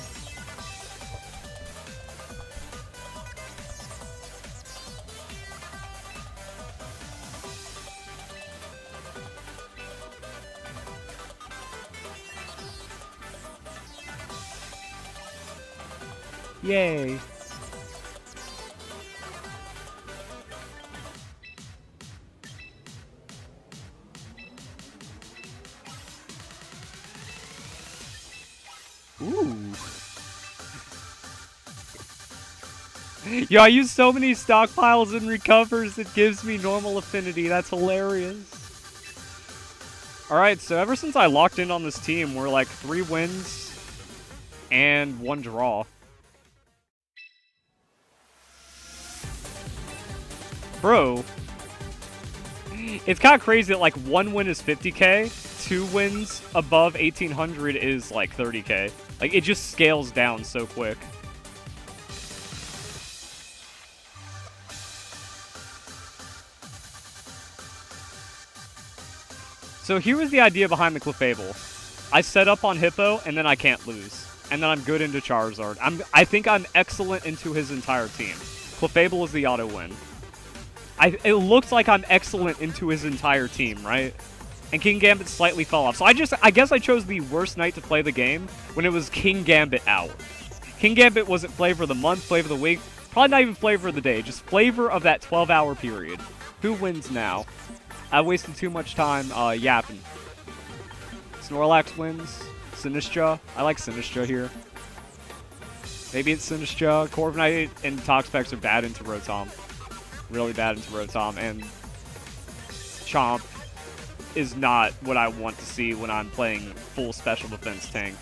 A: Yay. Ooh. Yo, I use so many stockpiles and recovers, it gives me normal affinity. That's hilarious. Alright, so ever since I locked in on this team, we're like 3 wins and 1 draw. Bro, it's kind of crazy that like 1 win is 50k, 2 wins above 1800 is like 30k. Like it just scales down so quick. So here was the idea behind the Clefable. I set up on Hippo and then I can't lose. And then I'm good into Charizard. I think I'm excellent into his entire team. Clefable is the auto win. It looks like I'm excellent into his entire team, right? And King Gambit slightly fell off. So I guess I chose the worst night to play the game when it was King Gambit out. King Gambit wasn't flavor of the month, flavor of the week, probably not even flavor of the day, just flavor of that 12-hour period. Who wins now? I wasted too much time yapping. Snorlax wins. Sinistra. I like Sinistra here. Maybe it's Sinistra. Corviknight and Toxapex are bad into Rotom. Really bad into Rotom, and Chomp is not what I want to see when I'm playing full special defense tank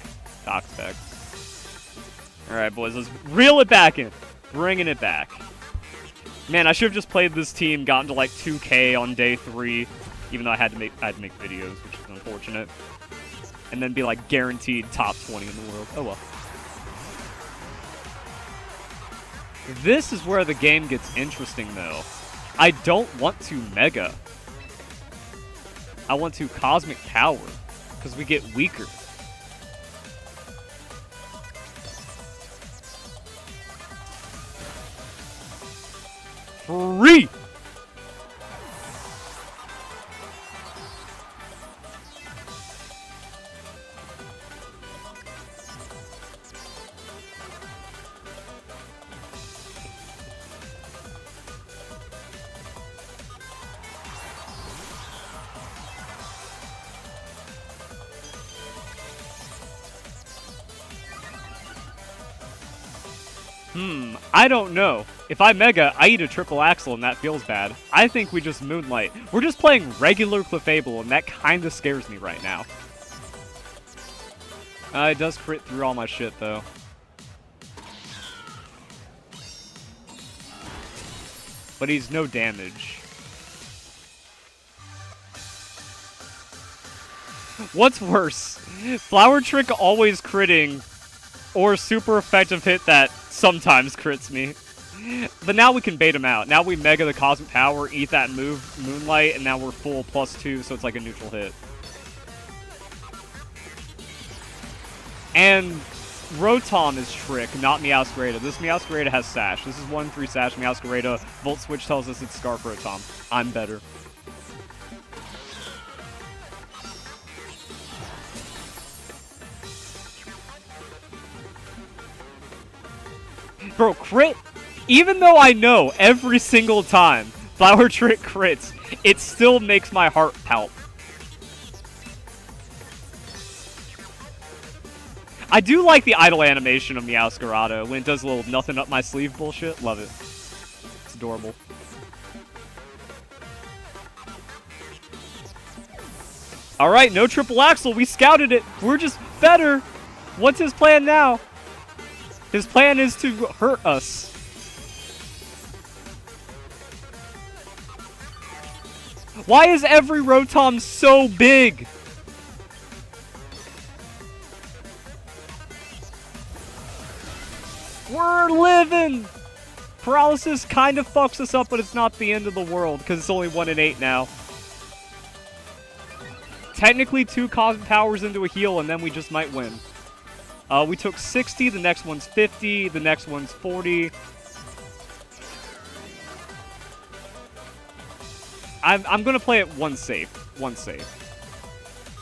A: Toxapex. Alright, boys, let's reel it back in. Bringing it back. Man, I should have just played this team, gotten to like 2k on day 3, even though I had to make videos, which is unfortunate. And then be like guaranteed top 20 in the world. Oh well. This is where the game gets interesting, though. I don't want to Mega. I want to Cosmic Power, because we get weaker. Free! I don't know. If I Mega, I eat a triple axle and that feels bad. I think we just Moonlight. We're just playing regular Clefable and that kinda scares me right now. It does crit through all my shit though. But he's no damage. What's worse? Flower Trick always critting, or super effective hit that sometimes crits me. But now we can bait him out. Now we Mega the Cosmic Power, eat that move, Moonlight, and now we're full +2, so it's like a neutral hit. And Rotom is Trick, not Meowscarada. This Meowscarada has Sash. This is 1-3 Sash Meowscarada. Volt Switch tells us it's Scarf Rotom. I'm better. Bro, crit, even though I know every single time Flower Trick crits, it still makes my heart palp. I do like the idle animation of Meowscarado when it does a little nothing up my sleeve bullshit. Love it. It's adorable. Alright, no triple axle. We scouted it. We're just better. What's his plan now? His plan is to hurt us. Why is every Rotom so big? We're living! Paralysis kind of fucks us up, but it's not the end of the world, because it's only 1 in 8 now. Technically 2 Cosmic Powers into a heal, and then we just might win. We took 60, the next one's 50, the next one's 40. I'm gonna play it one safe.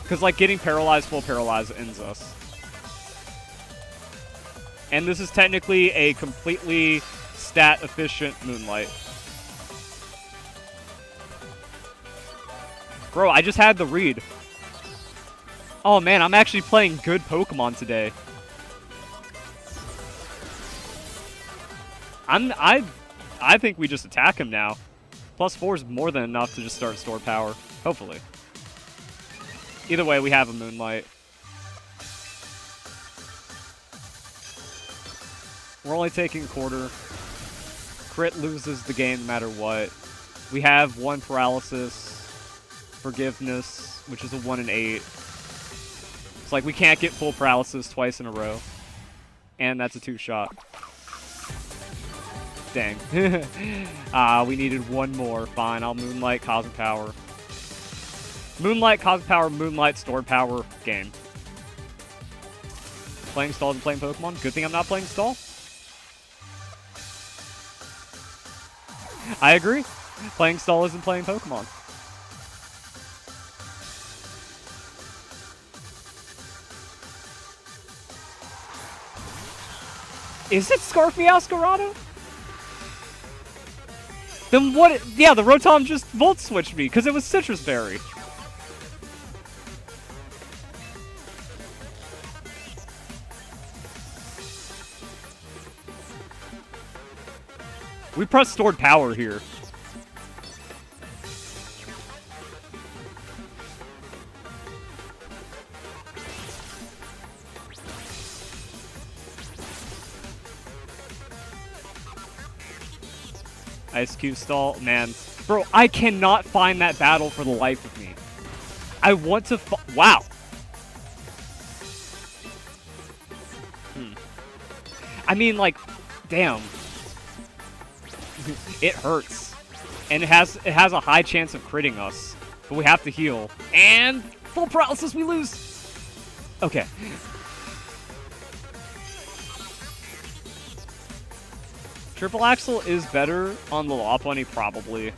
A: Because, like, getting paralyzed, full paralyzed ends us. And this is technically a completely stat-efficient Moonlight. Bro, I just had the read. Oh man, I'm actually playing good Pokemon today. I think we just attack him now. +4 is more than enough to just start store power. Hopefully. Either way, we have a Moonlight. We're only taking quarter. Crit loses the game no matter what. We have 1 paralysis. Forgiveness, which is a 1 in 8. It's like we can't get full paralysis twice in a row. And that's a 2-shot. Dang. We needed 1 more. Fine, I'll Moonlight, Cosmic Power. Moonlight, Cosmic Power, Moonlight, Stored Power, game. Playing Stall and playing Pokemon. Good thing I'm not playing Stall. I agree. Playing Stall isn't playing Pokemon. Is it Scarf Meowscarado? Then what? Yeah, the Rotom just Volt Switched me because it was Citrus Berry. We pressed Stored Power here. Ice Cube stall, man. Bro, I cannot find that battle for the life of me. I want to wow. I mean, like, damn. It hurts. And it has a high chance of critting us. But we have to heal. And full paralysis, we lose. Okay. Triple Axle is better on the Lopunny, probably.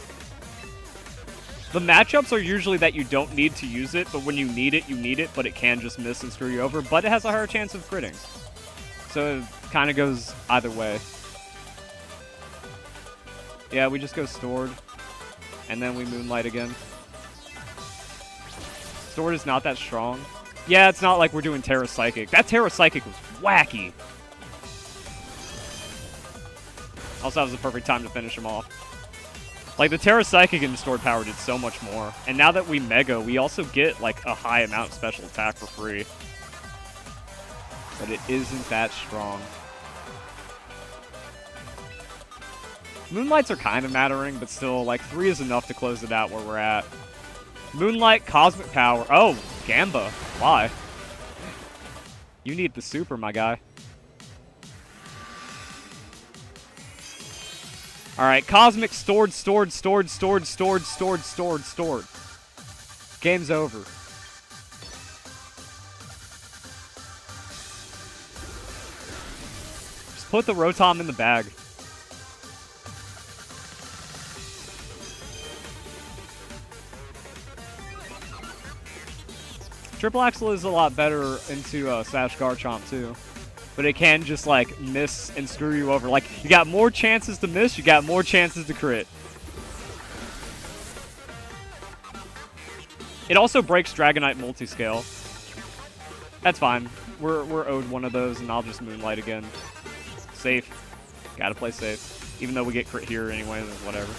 A: The matchups are usually that you don't need to use it, but when you need it, but it can just miss and screw you over, but it has a higher chance of critting. So it kind of goes either way. Yeah, we just go Stored, and then we Moonlight again. Stored is not that strong. Yeah, it's not like we're doing Terra Psychic. That Terra Psychic was wacky. Also, that was the perfect time to finish him off. Like, the Terra Psychic and Stored Power did so much more. And now that we Mega, we also get, like, a high amount of special attack for free. But it isn't that strong. Moonlights are kind of mattering, but still, like, 3 is enough to close it out where we're at. Moonlight, Cosmic Power. Oh, Gamba. Why? You need the super, my guy. Alright, Cosmic, stored. Game's over. Just put the Rotom in the bag. Triple Axle is a lot better into Sash Garchomp too. But it can just, like, miss and screw you over. Like, you got more chances to miss, you got more chances to crit. It also breaks Dragonite Multiscale. That's fine. We're owed one of those, and I'll just Moonlight again. Safe. Gotta play safe. Even though we get crit here anyway, then whatever.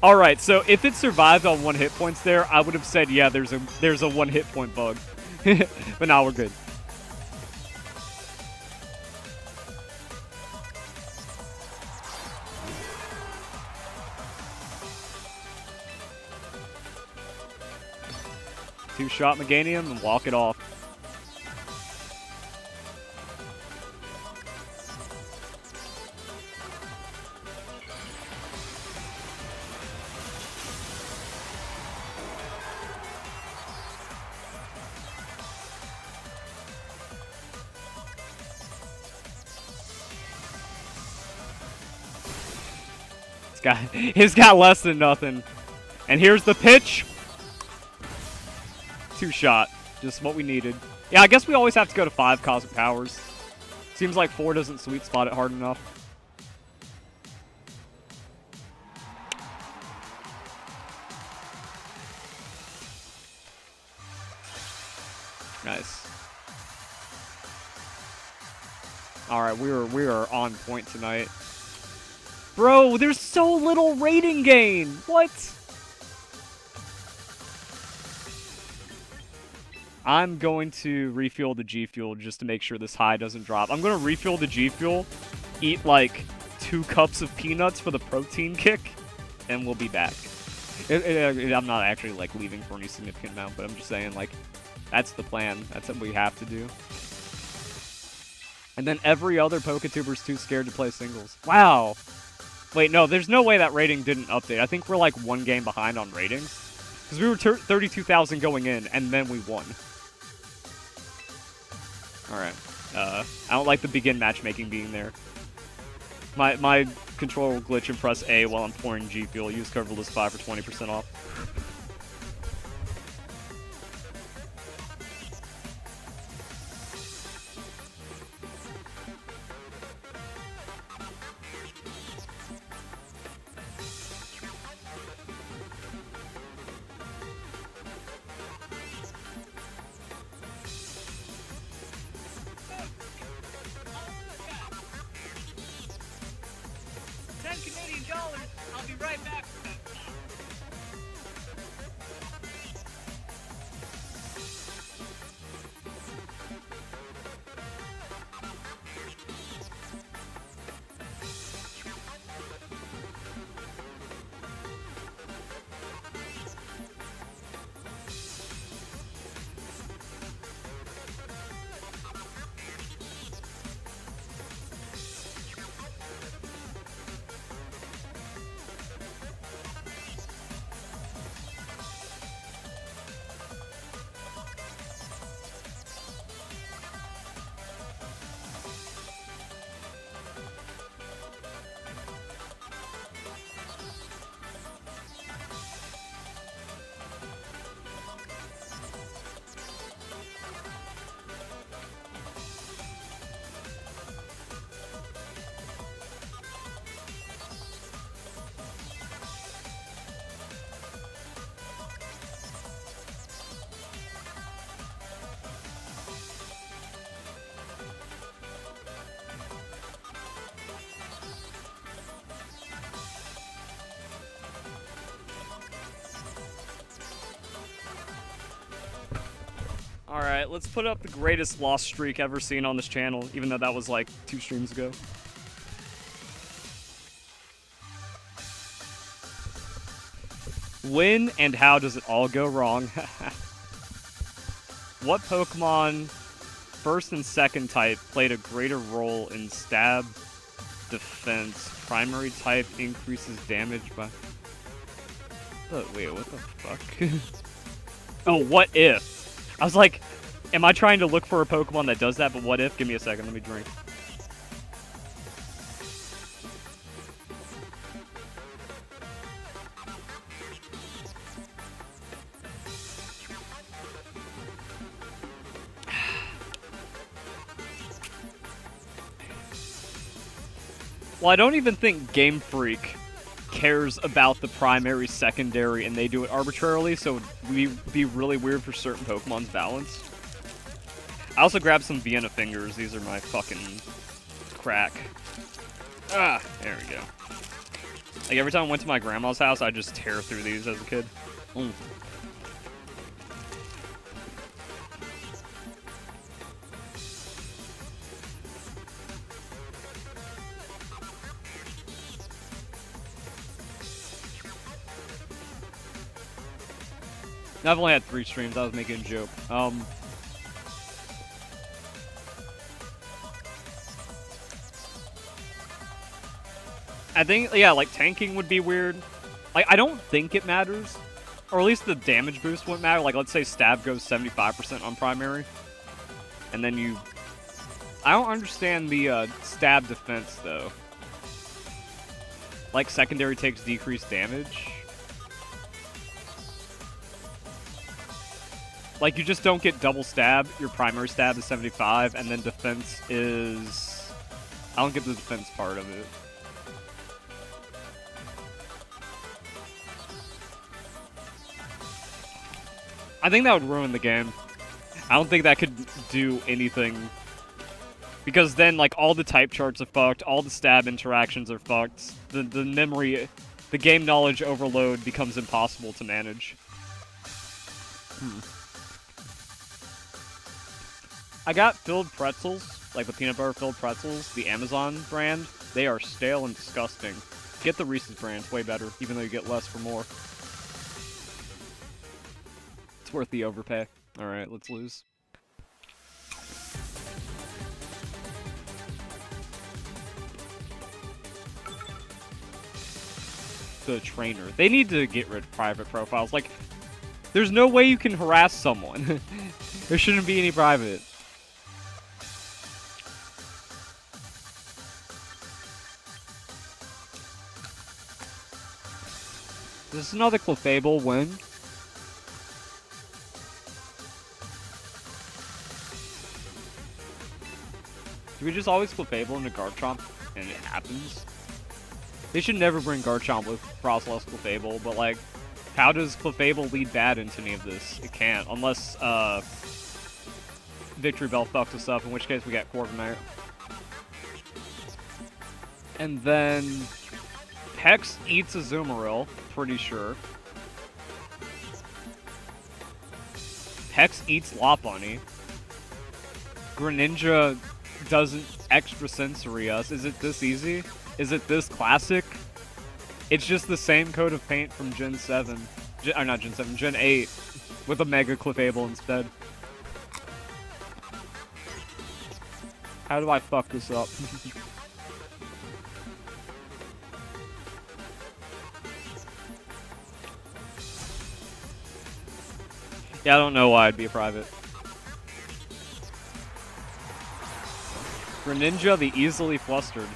A: All right, so if it survived on 1 hit points there, I would have said, yeah, there's a 1 hit point bug. But now we're good. Two-shot Meganium and walk it off. He's got less than nothing. And here's the pitch. Two-shot. Just what we needed. Yeah, I guess we always have to go to 5 Cosmic Powers. Seems like 4 doesn't sweet spot it hard enough. Nice. Alright, we are on point tonight. Bro, there's so little rating gain! What? I'm going to refuel the G Fuel just to make sure this high doesn't drop. I'm going to refuel the G Fuel, eat like 2 cups of peanuts for the protein kick, and we'll be back. I'm not actually like leaving for any significant amount, but I'm just saying like that's the plan. That's what we have to do. And then every other PokeTuber's too scared to play singles. Wow. Wait, no, there's no way that rating didn't update. I think we're like 1 game behind on ratings. Because we were 32,000 going in, and then we won. Alright. I don't like the begin matchmaking being there. My controller will glitch and press A while I'm pouring G Fuel. Use coverless 5 for 20% off. $10 I'll be right back. Alright, let's put up the greatest loss streak ever seen on this channel, even though that was like 2 streams ago. When and how does it all go wrong? What Pokemon, first and second type, played a greater role in stab defense? Primary type increases damage by... Oh, wait, what the fuck? Oh, what if? I was like, Am I trying to look for a Pokemon that does that, but what if? Give me a second, let me drink. Well, I don't even think Game Freak cares about the primary, secondary, and they do it arbitrarily, so it would be really weird for certain Pokemon's balance. I also grabbed some Vienna Fingers. These are my fucking crack. Ah, there we go. Like, every time I went to my grandma's house, I'd just tear through these as a kid. Mm. I've only had 3 streams. I was making a joke. I think, yeah, like, tanking would be weird. Like, I don't think it matters. Or at least the damage boost wouldn't matter. Like, let's say stab goes 75% on primary. And then you... I don't understand the stab defense, though. Like, secondary takes decreased damage. Like, you just don't get double stab. Your primary stab is 75, and then defense is... I don't get the defense part of it. I think that would ruin the game. I don't think that could do anything. Because then, like, all the type charts are fucked, all the stab interactions are fucked, the memory, the game knowledge overload becomes impossible to manage. I got filled pretzels, like the peanut butter filled pretzels, the Amazon brand. They are stale and disgusting. Get the Reese's brand, way better, even though you get less for more. It's worth the overpay. Alright, let's lose. The trainer. They need to get rid of private profiles. Like, there's no way you can harass someone. There shouldn't be any private. Is this another Clefable win? Do we just always Clefable into Garchomp and it happens? They should never bring Garchomp with Frostless Clefable, but like, how does Clefable lead bad into any of this? It can't, unless Victory Bell fucks us up, in which case we got Corviknight. And then Hex eats a Azumarill, pretty sure. Hex eats Lopunny. Greninja doesn't extrasensory us. Is it this easy? Is it this classic? It's just the same coat of paint from Gen 7. Not Gen 7, Gen 8. With a Mega Clefable instead. How do I fuck this up? Yeah, I don't know why I'd be a private. Greninja the easily flustered.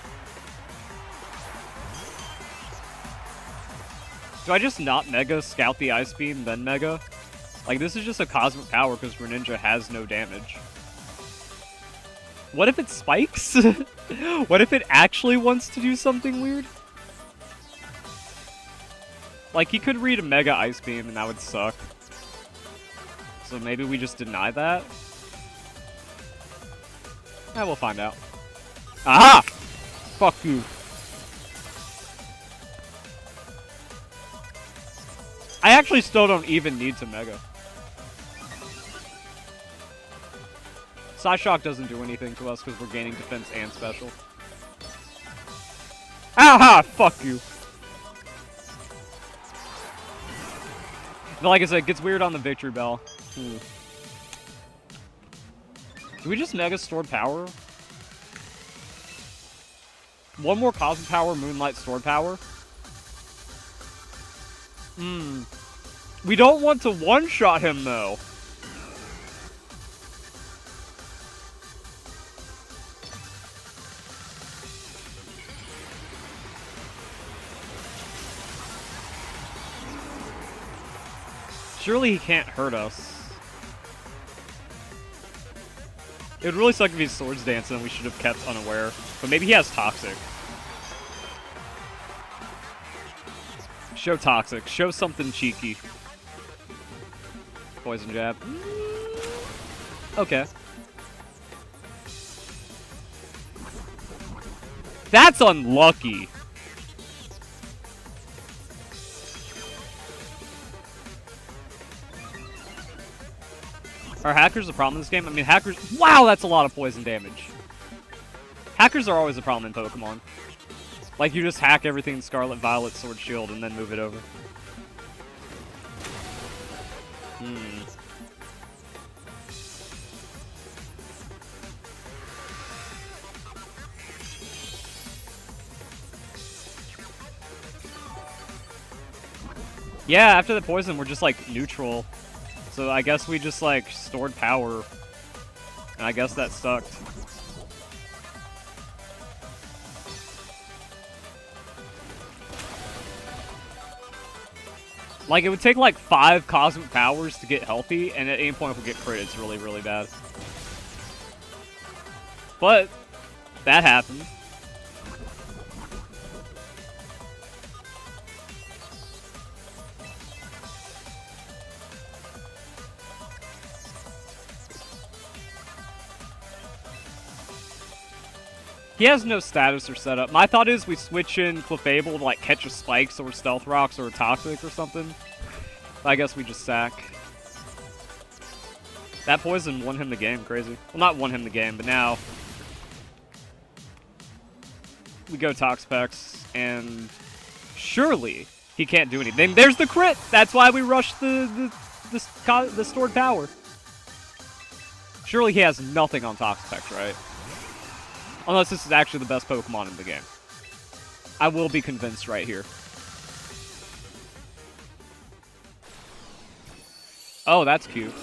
A: Do I just not Mega, Scout the Ice Beam, then Mega? Like, this is just a Cosmic Power because Greninja has no damage. What if it spikes? What if it actually wants to do something weird? Like, he could read a Mega Ice Beam and that would suck. So maybe we just deny that? Yeah, we'll find out. Aha! Fuck you. I actually still don't even need to Mega. Psyshock doesn't do anything to us because we're gaining defense and special. Aha! Fuck you. But like I said, it gets weird on the Victory Bell. Do we just Mega Stored Power? One more Cosmic Power, Moonlight Stored Power? We don't want to one-shot him, though. Surely he can't hurt us. It would really suck if he's Swords Dance and we should have kept unaware. But maybe he has Toxic. Show Toxic. Show something cheeky. Poison Jab. Okay. That's unlucky. Are hackers a problem in this game? I mean, hackers... Wow, that's a lot of poison damage. Hackers are always a problem in Pokemon. Like, you just hack everything in Scarlet, Violet, Sword, Shield, and then move it over. Yeah, after the poison, we're just, like, neutral. So I guess we just, like, stored power. And I guess that sucked. Like, it would take, like, 5 Cosmic Powers to get healthy, and at any point if we get crit, it's really, really bad. But, that happened. He has no status or setup. My thought is we switch in Clefable to like catch a Spikes or Stealth Rocks or a Toxic or something. I guess we just sack. That poison won him the game, crazy. Well, not won him the game, but now we go Toxpex, and surely he can't do anything. There's the crit! That's why we rushed the stored power. Surely he has nothing on Toxpex, right? Unless this is actually the best Pokemon in the game. I will be convinced right here. Oh, that's cute.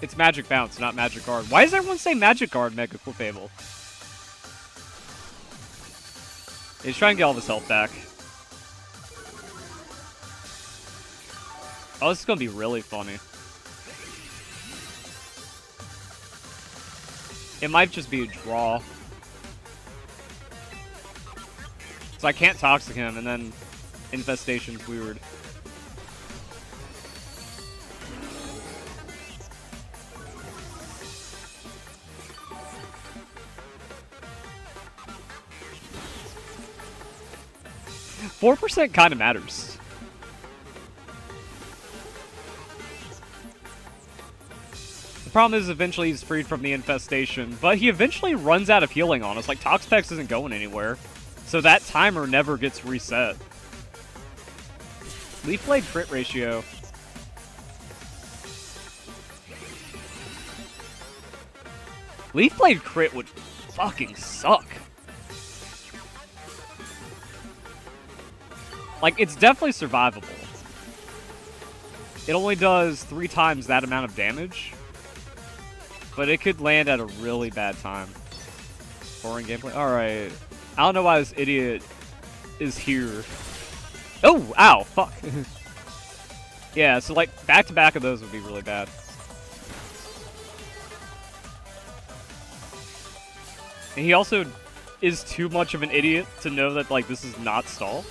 A: It's Magic Bounce, not Magic Guard. Why does everyone say Magic Guard, Mega Clefable? He's trying to get all of his health back. Oh, this is going to be really funny. It might just be a draw. So I can't Toxic him, and then Infestation's weird. %4 kind of matters. The problem is eventually he's freed from the infestation, but he eventually runs out of healing on us. Like, Toxpex isn't going anywhere, so that timer never gets reset. Leaf Blade crit ratio. Leaf Blade crit would fucking suck. Like, it's definitely survivable. It only does 3 times that amount of damage. But it could land at a really bad time. Boring gameplay. Alright. I don't know why this idiot is here. Oh! Ow! Fuck. Yeah, so like, back-to-back of those would be really bad. And he also is too much of an idiot to know that, like, this is not stall.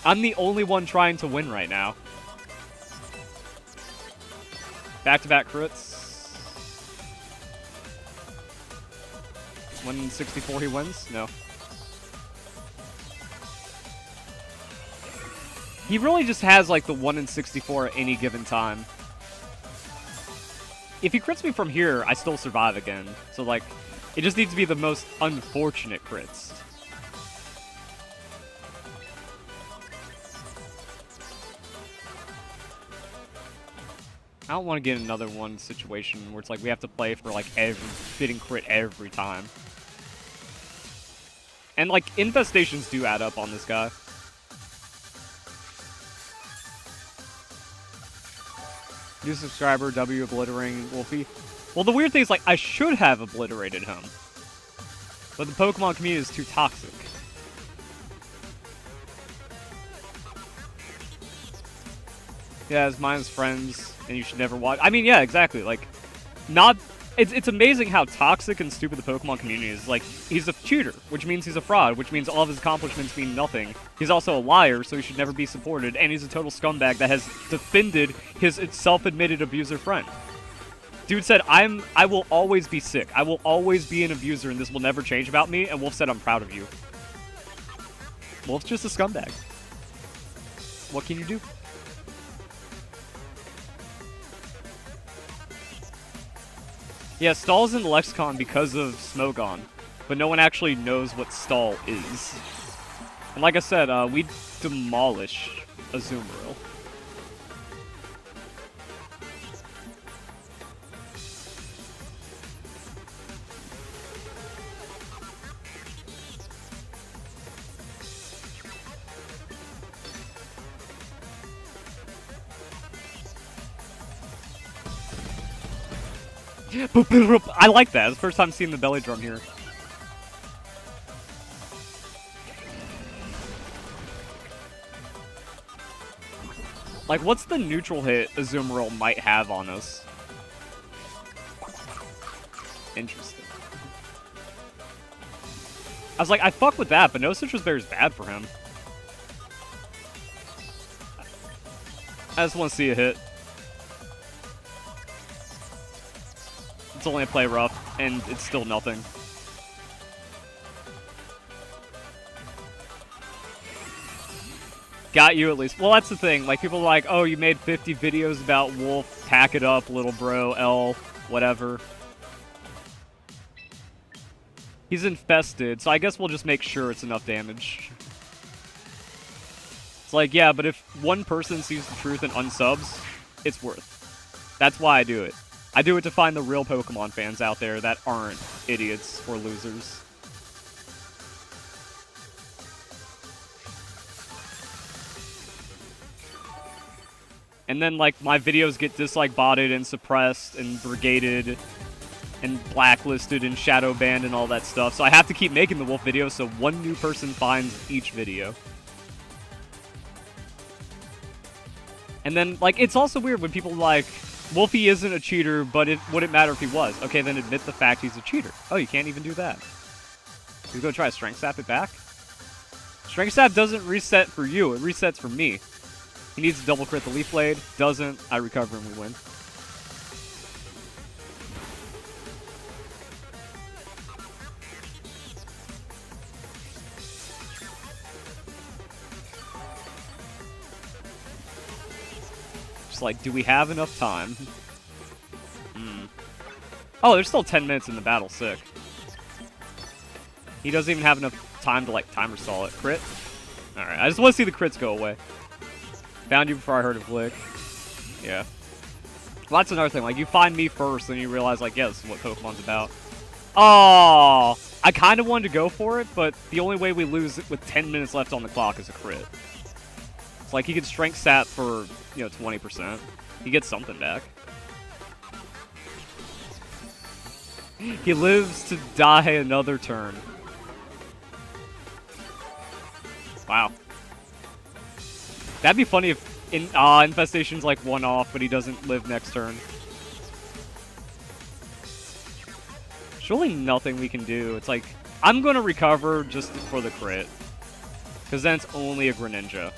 A: I'm the only one trying to win right now. Back-to-back crits. 164 he wins? No. He really just has like the 1 in 64 at any given time. If he crits me from here, I still survive again. So like, it just needs to be the most unfortunate crits. I don't want to get another one situation where it's like we have to play for like getting crit every time. And like infestations do add up on this guy. New subscriber, W obliterating Wolfie. Well, the weird thing is, like, I should have obliterated him. But the Pokemon community is too toxic. Yeah, as mine's friends, and you should never watch. I mean, yeah, exactly. Like, not. It's amazing how toxic and stupid the Pokemon community is. Like, he's a cheater, which means he's a fraud, which means all of his accomplishments mean nothing. He's also a liar, so he should never be supported, and he's a total scumbag that has defended his self-admitted abuser friend. Dude said, I will always be sick. I will always be an abuser, and this will never change about me, and Wolf said, I'm proud of you. Wolf's just a scumbag. What can you do? Yeah, stall's in the lexicon because of Smogon, but no one actually knows what stall is. And like I said, we demolish Azumarill. I like that. It's the first time seeing the belly drum here. Like, what's the neutral hit Azumarill might have on us? Interesting. I was like, I fuck with that, but no Citrus Berry is bad for him. I just want to see a hit. It's only a play rough, and it's still nothing. Got you at least. Well, that's the thing. Like, people are like, oh, you made 50 videos about Wolf. Pack it up, little bro. L. Whatever. He's infested, so I guess we'll just make sure it's enough damage. It's like, yeah, but if one person sees the truth and unsubs, it's worth. That's why I do it. I do it to find the real Pokemon fans out there that aren't idiots or losers. And then, like, my videos get dislike-botted and suppressed and brigaded and blacklisted and shadow banned and all that stuff. So I have to keep making the Wolf videos so one new person finds each video. And then, like, it's also weird when people like, Wolfie isn't a cheater, but it wouldn't matter if he was. Okay, then admit the fact he's a cheater. Oh, you can't even do that. He's gonna try to Strength Sap it back? Strength Sap doesn't reset for you, it resets for me. He needs to double crit the Leaf Blade. Doesn't. I recover and we win. Just like, do we have enough time? Oh, there's still 10 minutes in the battle. Sick. He doesn't even have enough time to, like, timer stall it. Crit? Alright, I just want to see the crits go away. Found you before I heard a click. Yeah. Well, that's another thing. Like, you find me first, and you realize, like, yeah, this is what Pokemon's about. Oh, I kind of wanted to go for it, but the only way we lose with 10 minutes left on the clock is a crit. It's like he could Strength Sap for, 20%. He gets something back. He lives to die another turn. Wow. That'd be funny if Infestation's like one off, but he doesn't live next turn. Surely nothing we can do. It's like, I'm gonna recover just for the crit. Because then it's only a Greninja.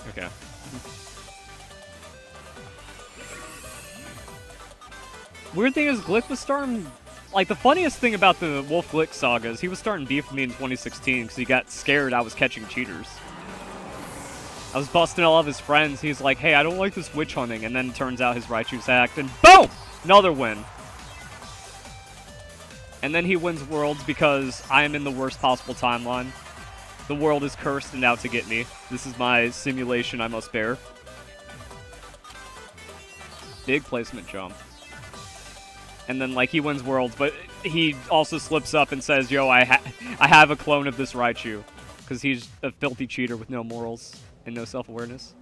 A: Okay. Weird thing is, Glick was starting... Like, the funniest thing about the Wolf Glick saga is he was starting beef with me in 2016 because he got scared I was catching cheaters. I was busting all of his friends. He's like, hey, I don't like this witch hunting. And then it turns out his Raichu's hacked, and boom! Another win. And then he wins Worlds because I am in the worst possible timeline. The world is cursed and out to get me. This is my simulation I must bear. Big placement jump. And then, like, he wins Worlds, but he also slips up and says, yo, I have a clone of this Raichu. Because he's a filthy cheater with no morals. and no self-awareness.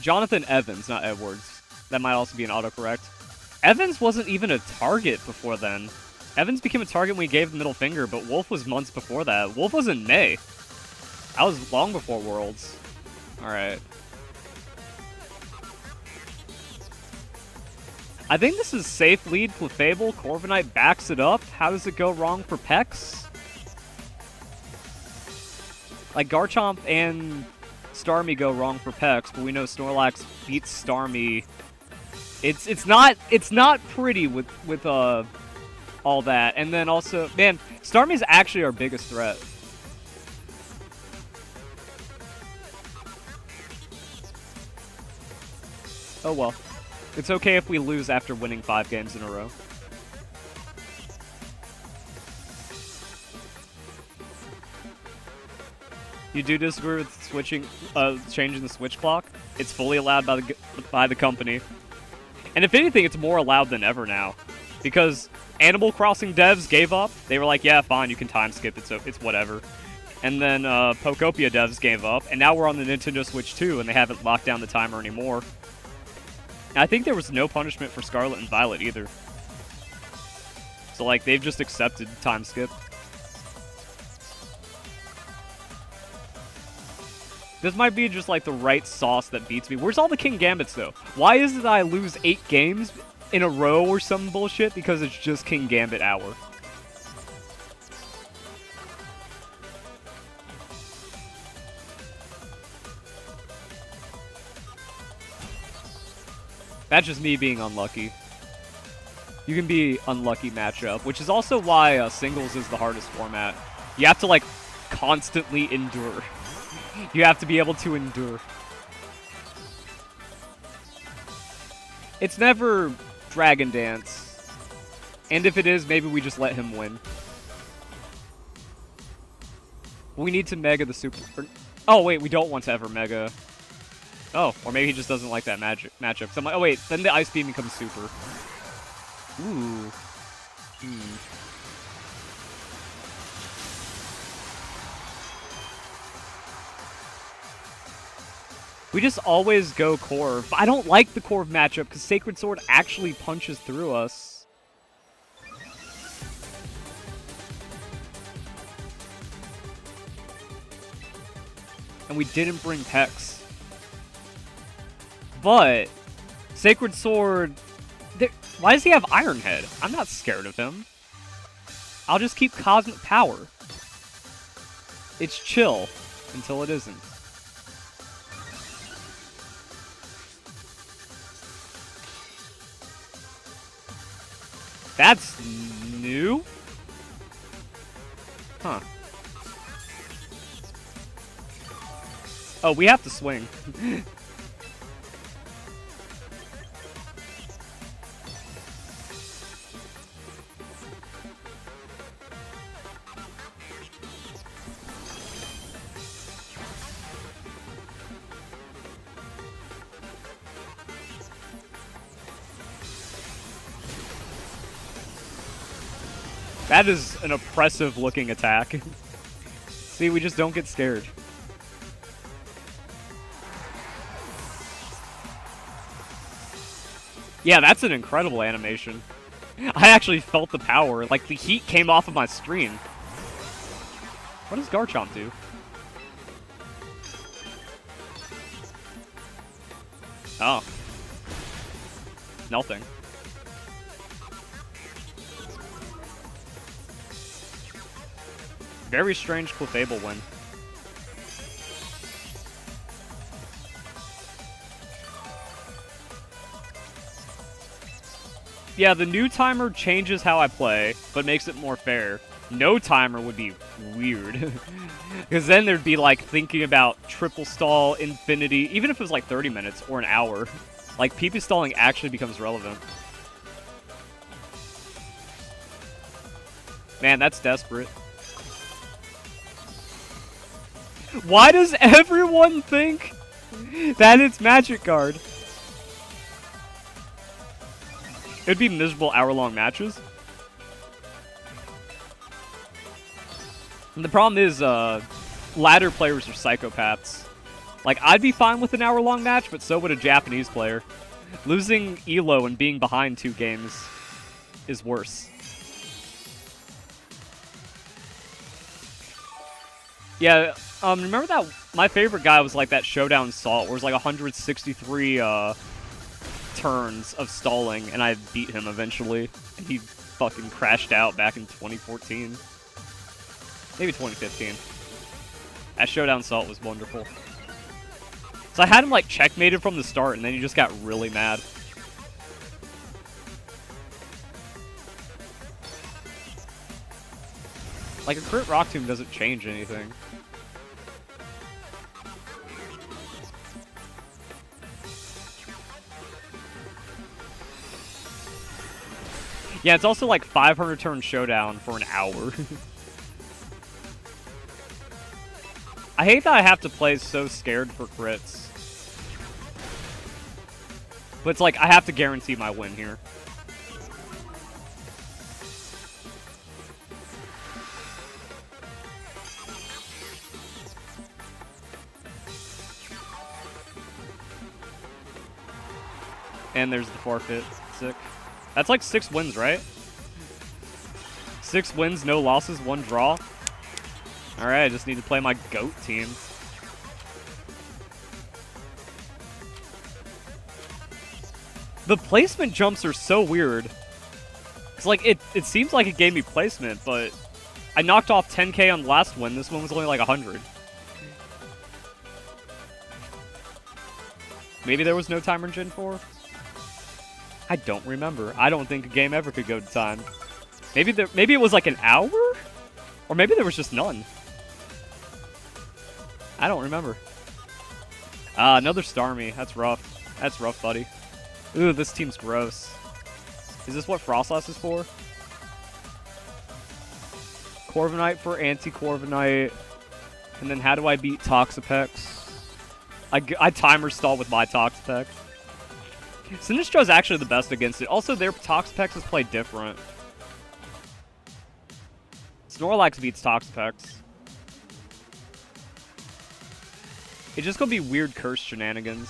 A: Jonathan Evans, not Edwards. That might also be an autocorrect. Evans wasn't even a target before then. Evans became a target when we gave the middle finger, but Wolf was months before that. Wolf was in May. That was long before Worlds. Alright. I think this is safe lead. Clefable. Corviknight backs it up. How does it go wrong for Pex? Like, Garchomp and Starmie go wrong for Pex, but we know Snorlax beats Starmie. It's not pretty with all that. And then also, man, Starmie's actually our biggest threat. Oh well. It's okay if we lose after winning 5 games in a row. You do disagree with changing the switch clock? It's fully allowed by the company. And if anything, it's more allowed than ever now. Because Animal Crossing devs gave up. They were like, yeah, fine, you can time skip, it's whatever. And then Pokopia devs gave up, and now we're on the Nintendo Switch 2, and they haven't locked down the timer anymore. And I think there was no punishment for Scarlet and Violet either. So, like, they've just accepted time skip. This might be just, like, the right sauce that beats me. Where's all the King Gambits, though? Why is it that I lose 8 games in a row or some bullshit? Because it's just King Gambit hour. That's just me being unlucky. You can be unlucky matchup, which is also why singles is the hardest format. You have to, like, constantly endure. You have to be able to endure. It's never Dragon Dance. And if it is, maybe we just let him win. We need to Mega the Super... Oh, wait, we don't want to ever Mega. Oh, or maybe he just doesn't like that matchup. So I'm like, oh wait, then the Ice Beam becomes Super. Ooh. We just always go Corv. I don't like the Corv matchup because Sacred Sword actually punches through us. And we didn't bring Pex. But Sacred Sword... Why does he have Iron Head? I'm not scared of him. I'll just keep Cosmic Power. It's chill until it isn't. That's new? Huh. Oh, we have to swing. That is an oppressive looking attack. See, we just don't get scared. Yeah, that's an incredible animation. I actually felt the power. Like, the heat came off of my screen. What does Garchomp do? Oh. Nothing. Very strange Clefable win. Yeah, the new timer changes how I play, but makes it more fair. No timer would be weird. Because then there'd be, like, thinking about triple stall, infinity, even if it was, like, 30 minutes or an hour. Like, PP stalling actually becomes relevant. Man, that's desperate. Why does everyone think that it's Magic Guard? It'd be miserable hour-long matches. And the problem is, ladder players are psychopaths. Like, I'd be fine with an hour-long match, but so would a Japanese player. Losing ELO and being behind 2 games is worse. Yeah, remember that? My favorite guy was like that Showdown Salt, where it was like 163 turns of stalling, and I beat him eventually. And he fucking crashed out back in 2014. Maybe 2015. That Showdown Salt was wonderful. So I had him like checkmated from the start, and then he just got really mad. Like, a crit rock tomb doesn't change anything. Yeah, it's also like 500 turn showdown for an hour. I hate that I have to play so scared for crits. But it's like, I have to guarantee my win here. And there's the forfeit. Sick. That's like 6 wins, right? 6 wins, no losses, 1 draw. Alright, I just need to play my GOAT team. The placement jumps are so weird. It's like, it seems like it gave me placement, but I knocked off 10k on the last one. This one was only like 100. Maybe there was no timer in Gen 4? I don't remember. I don't think a game ever could go to time. Maybe it was like an hour? Or maybe there was just none. I don't remember. Another Starmie. That's rough. That's rough, buddy. Ooh, this team's gross. Is this what Frostlass is for? Corviknight for anti-Corviknight. And then how do I beat Toxapex? I timer stall with my Toxapex. Sinistra's actually the best against it. Also, their Toxapexes play different. Snorlax beats Toxapex. It's just gonna be weird curse shenanigans.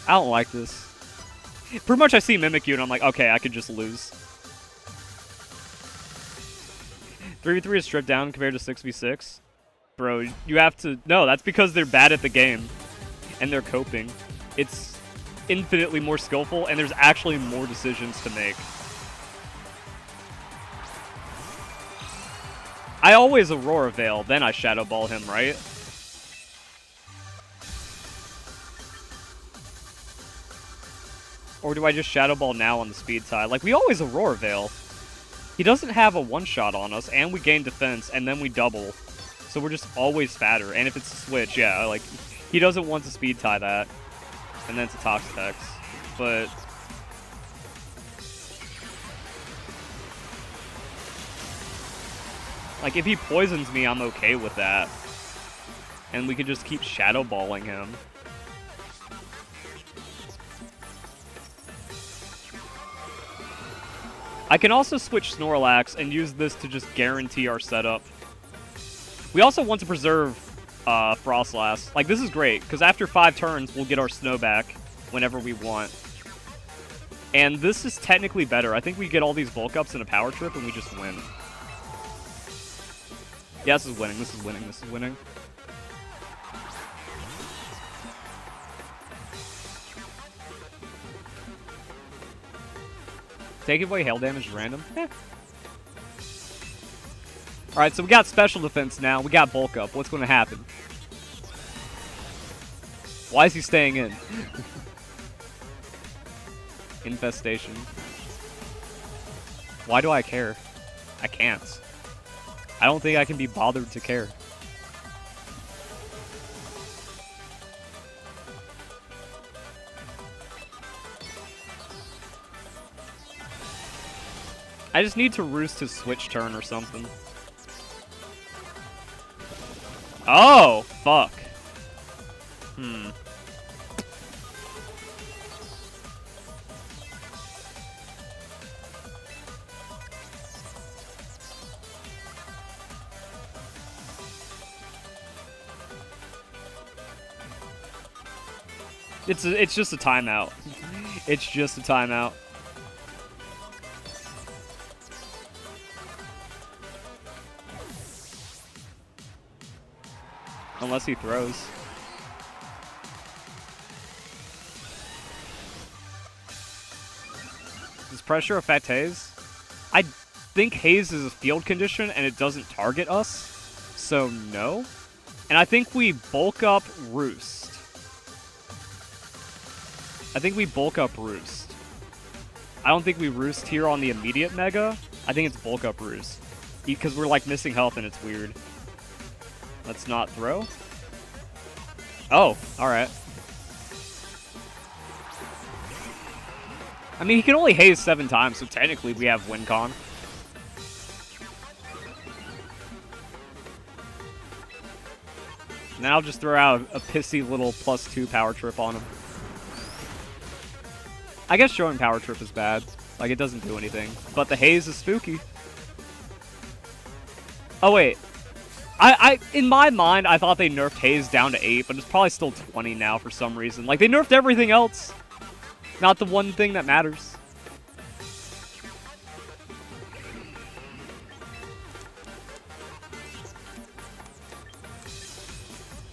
A: I don't like this. Pretty much I see Mimikyu and I'm like, okay, I could just lose. 3v3 is stripped down compared to 6v6. Bro, you have to... No, that's because they're bad at the game. And they're coping. It's infinitely more skillful, and there's actually more decisions to make. I always Aurora Veil, then I Shadow Ball him, right? Or do I just Shadow Ball now on the speed side? Like, we always Aurora Veil. He doesn't have a one-shot on us, and we gain defense, and then we double. So we're just always fatter. And if it's a switch, yeah, like, he doesn't want to speed tie that. And then it's a Toxapex. But... like, if he poisons me, I'm okay with that. And we can just keep Shadow Balling him. I can also switch Snorlax and use this to just guarantee our setup. We also want to preserve Frostlass. Like, this is great, because after 5 turns, we'll get our Snow back whenever we want. And this is technically better. I think we get all these bulk ups in a power trip and we just win. Yeah, this is winning, this is winning, this is winning. Taking away hail damage is random. Eh. Alright, so we got special defense now. We got bulk up. What's going to happen? Why is he staying in? Infestation. Why do I care? I can't. I don't think I can be bothered to care. I just need to roost his switch turn or something. Oh, fuck. It's just a timeout. It's just a timeout. Unless he throws. Does pressure affect Haze? I think Haze is a field condition and it doesn't target us. So no. And I think we bulk up Roost. I think we bulk up Roost. I don't think we Roost here on the immediate Mega. I think it's bulk up Roost. Because we're like missing health and it's weird. Let's not throw. Oh, alright. I mean, he can only haze 7 times, so technically we have win con. And then I'll just throw out a pissy little +2 power trip on him. I guess showing power trip is bad. Like, it doesn't do anything. But the haze is spooky. Oh, wait. In my mind, I thought they nerfed Haze down to 8, but it's probably still 20 now for some reason. Like, they nerfed everything else. Not the one thing that matters.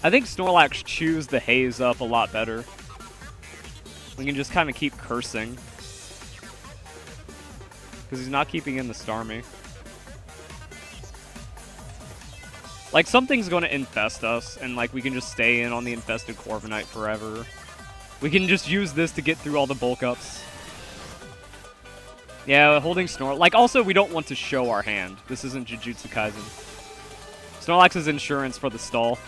A: I think Snorlax chews the Haze up a lot better. We can just kind of keep cursing. Because he's not keeping in the Starmie. Like, something's going to infest us, and, like, we can just stay in on the infested Corviknight forever. We can just use this to get through all the bulk ups. Yeah, holding Snorlax. Like, also, we don't want to show our hand. This isn't Jujutsu Kaisen. Snorlax is insurance for the stall.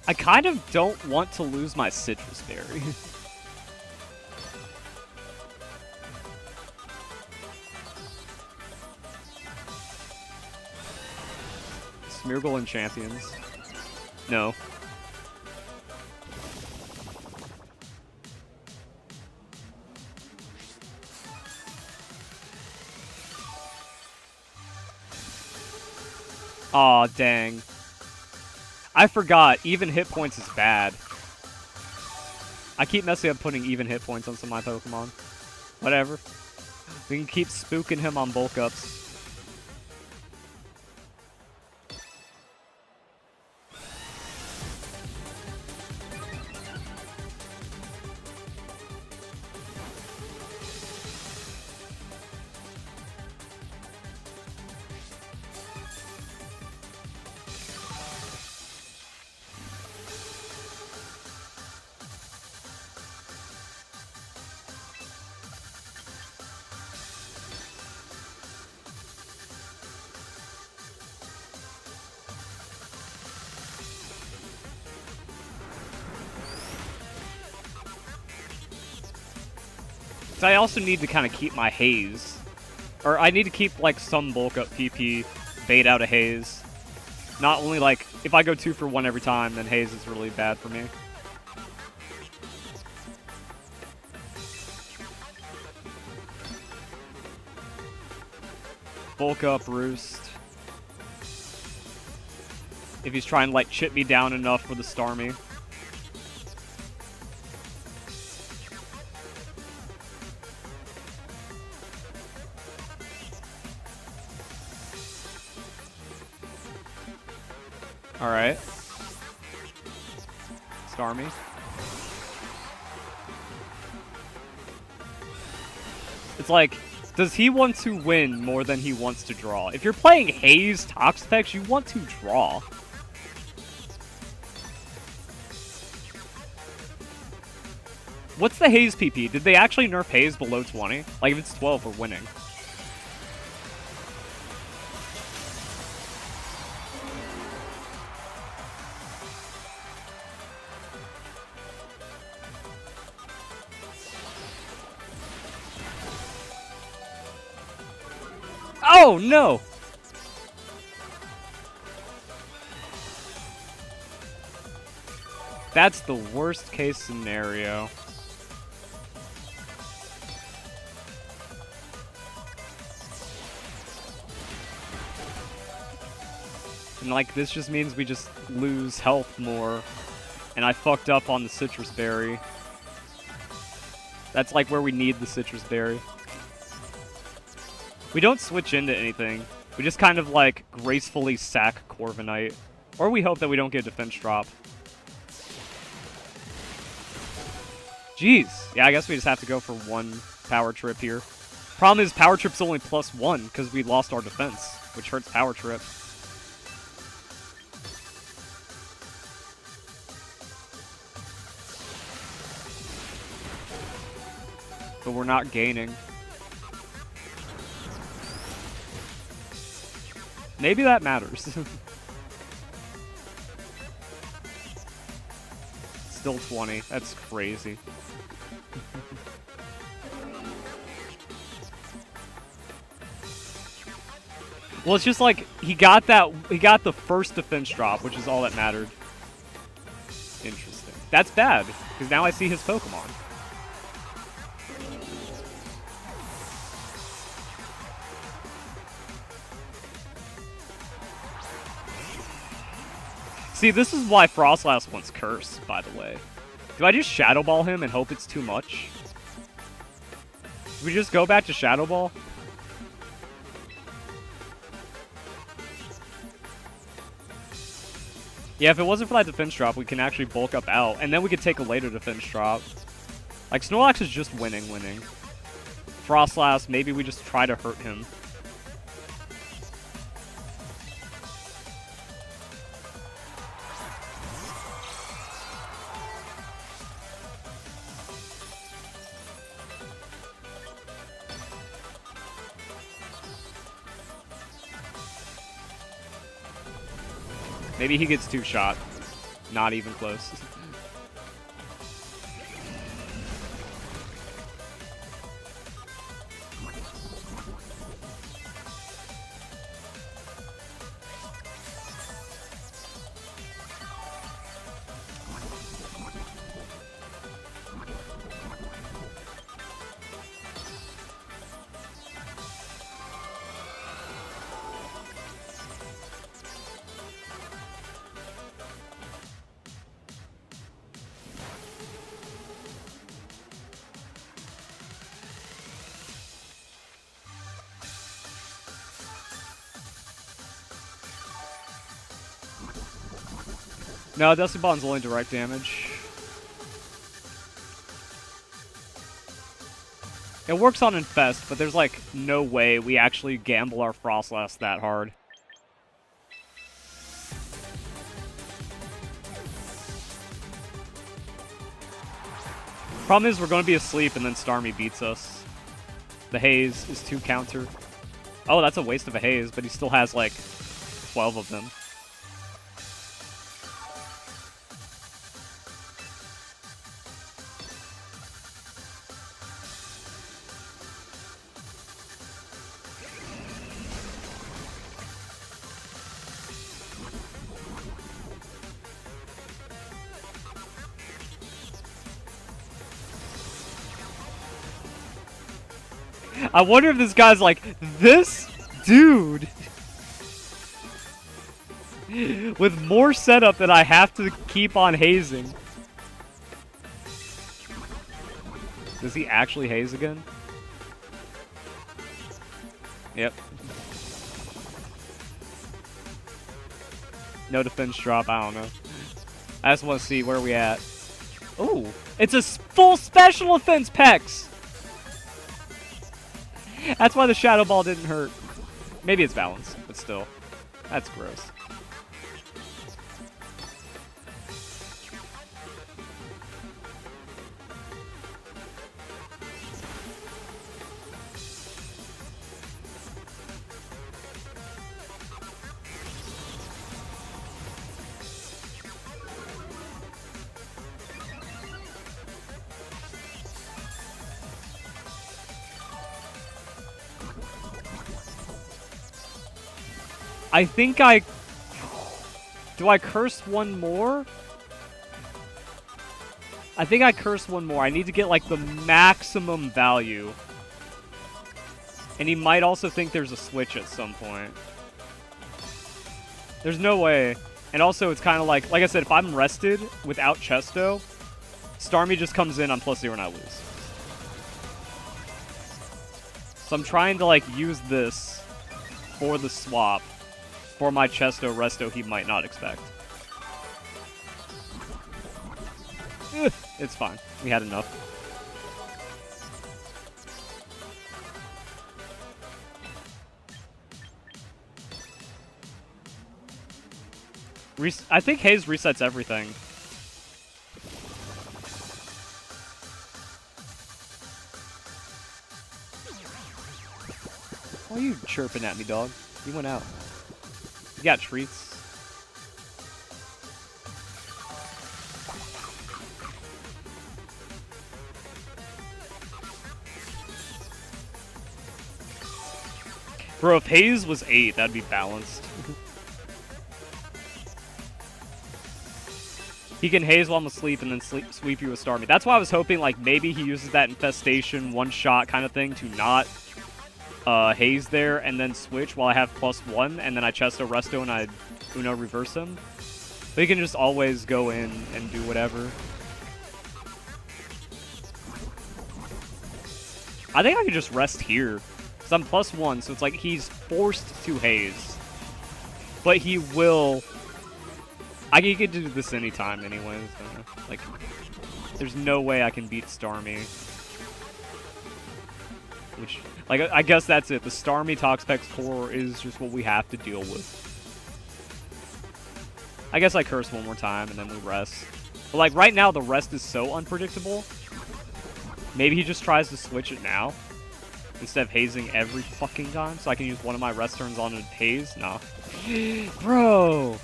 A: I kind of don't want to lose my Citrus Berry. Smeargle and Champions. No. Aw, dang. I forgot, even hit points is bad. I keep messing up putting even hit points on some of my Pokemon. Whatever. We can keep spooking him on bulk ups. So I also need to kind of keep my Haze. Or I need to keep, like, some bulk up PP, bait out a Haze. Not only, like, if I go 2 for 1 every time, then Haze is really bad for me. Bulk up Roost. If he's trying to, like, chip me down enough for the Starmie. Alright. Starmie. It's like, does he want to win more than he wants to draw? If you're playing Haze Toxapex, you want to draw. What's the Haze PP? Did they actually nerf Haze below 20? Like, if it's 12, we're winning. Oh, no! That's the worst case scenario. And like, this just means we just lose health more. And I fucked up on the citrus berry. That's like where we need the citrus berry. We don't switch into anything. We just kind of like gracefully sack Corviknight. Or we hope that we don't get a defense drop. Jeez. Yeah, I guess we just have to go for one power trip here. Problem is, power trip's only +1 because we lost our defense, which hurts power trip. But we're not gaining. Maybe that matters. Still 20. That's crazy. Well, it's just like he got the first defense drop, which is all that mattered. Interesting. That's bad, because now I see his Pokemon. See, this is why Frostlass wants Curse, by the way. Do I just Shadow Ball him and hope it's too much? Do we just go back to Shadow Ball? Yeah, if it wasn't for that defense drop, we can actually bulk up out, and then we could take a later defense drop. Like, Snorlax is just winning. Frostlass, maybe we just try to hurt him. Maybe he gets 2 shot. Not even close. No, Dusty Bond's only direct damage. It works on Infest, but there's like no way we actually gamble our Frostlass that hard. Problem is we're going to be asleep and then Starmie beats us. The Haze is 2 counter. Oh, that's a waste of a Haze, but he still has like 12 of them. I wonder if this guy's like, this dude with more setup that I have to keep on hazing. Does he actually haze again? Yep. No defense drop, I don't know. I just want to see where we at. Ooh, it's a full special offense Pex! That's why the Shadow Ball didn't hurt. Maybe it's balanced, but still. That's gross. I think I... Do I curse one more? I think I curse one more. I need to get, like, the maximum value. And he might also think there's a switch at some point. There's no way. And also, it's kind of like I said, if I'm rested without Chesto, Starmie just comes in on +0 and I lose. So I'm trying to, like, use this for the swap for my Chesto Resto he might not expect. It's fine. We had enough. I think Haze resets everything. Why are you chirping at me, dog? You went out. You got treats. Bro, if Haze was 8, that'd be balanced. He can haze while I'm asleep and then sweep you with Starmie. That's why I was hoping, like, maybe he uses that infestation one-shot kind of thing to not haze there and then switch while I have +1, and then I Chesto Resto and I Uno reverse him. But he can just always go in and do whatever. I think I could just rest here. Because I'm +1, so it's like he's forced to haze. But he will... he could do this anytime anyways. Like, there's no way I can beat Starmie. Which, like, I guess that's it. The Starmie Toxpex core is just what we have to deal with. I guess I curse one more time and then we rest. But, like, right now the rest is so unpredictable. Maybe he just tries to switch it now. Instead of hazing every fucking time. So I can use one of my rest turns on a haze? Nah. Bro!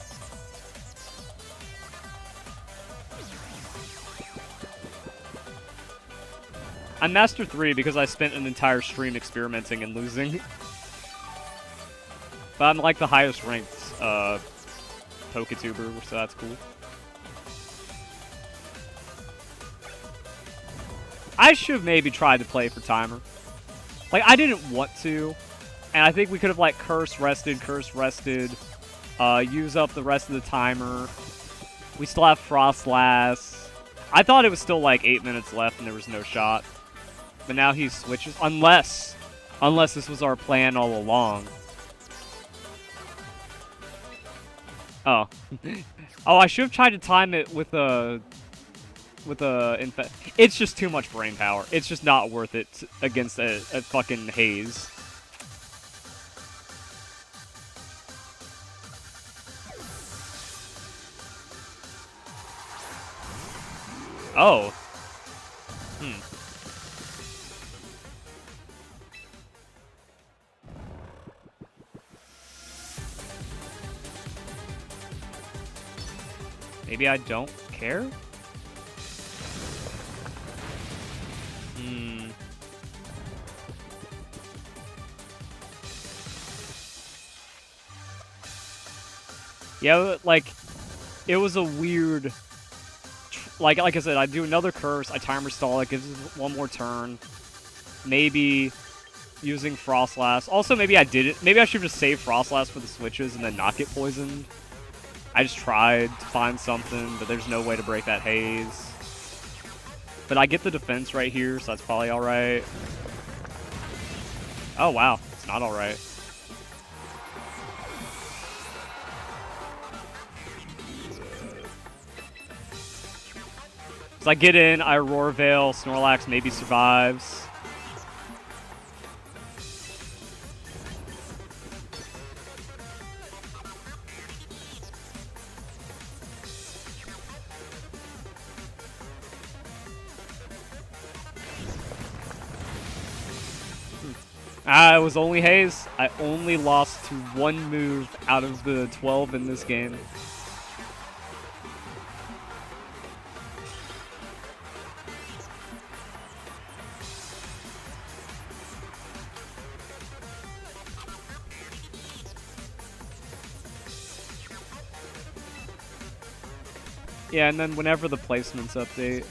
A: I'm Master 3 because I spent an entire stream experimenting and losing. But I'm like the highest ranked Poketuber, so that's cool. I should have maybe tried to play for timer. Like, I didn't want to. And I think we could have, like, curse rested, use up the rest of the timer. We still have Frostlass. I thought it was still, like, 8 minutes left and there was no shot. But now he switches. Unless this was our plan all along. Oh. Oh, I should have tried to time it with a... It's just too much brain power. It's just not worth it against a fucking haze. Oh. Maybe I don't care? Yeah, like, it was a weird... Like I said, I do another curse, I timer stall, it gives us one more turn. Maybe using Frostlass. Also, maybe I did it. Maybe I should just save Frostlass for the switches and then not get poisoned. I just tried to find something, but there's no way to break that haze. But I get the defense right here, so that's probably alright. Oh, wow. It's not alright. So I get in, I Aurora Veil, Snorlax maybe survives. It was only haze. I only lost to one move out of the 12 in this game. Yeah, and then whenever the placements update.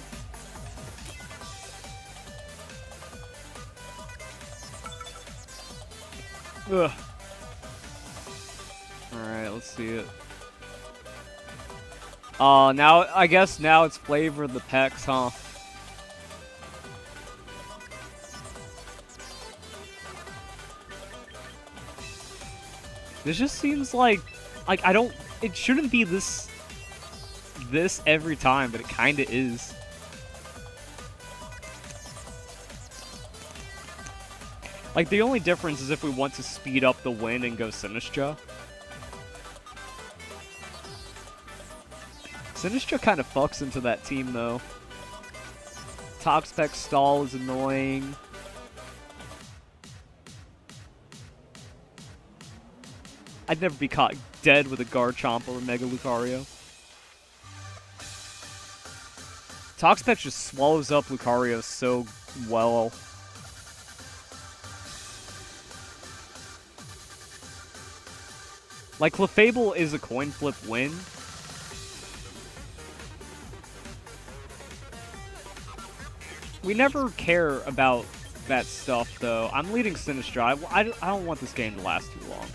A: Ugh. Alright, let's see it. Now, I guess now it's flavor of the pecs, huh? This just seems like I don't, it shouldn't be this every time, but it kinda is. Like, the only difference is if we want to speed up the win and go Sinistra. Sinistra kind of fucks into that team, though. Toxpec stall is annoying. I'd never be caught dead with a Garchomp or a Mega Lucario. Toxpec just swallows up Lucario so well. Like, Clefable is a coin flip win. We never care about that stuff, though. I'm leading Sinistra. I don't want this game to last too long.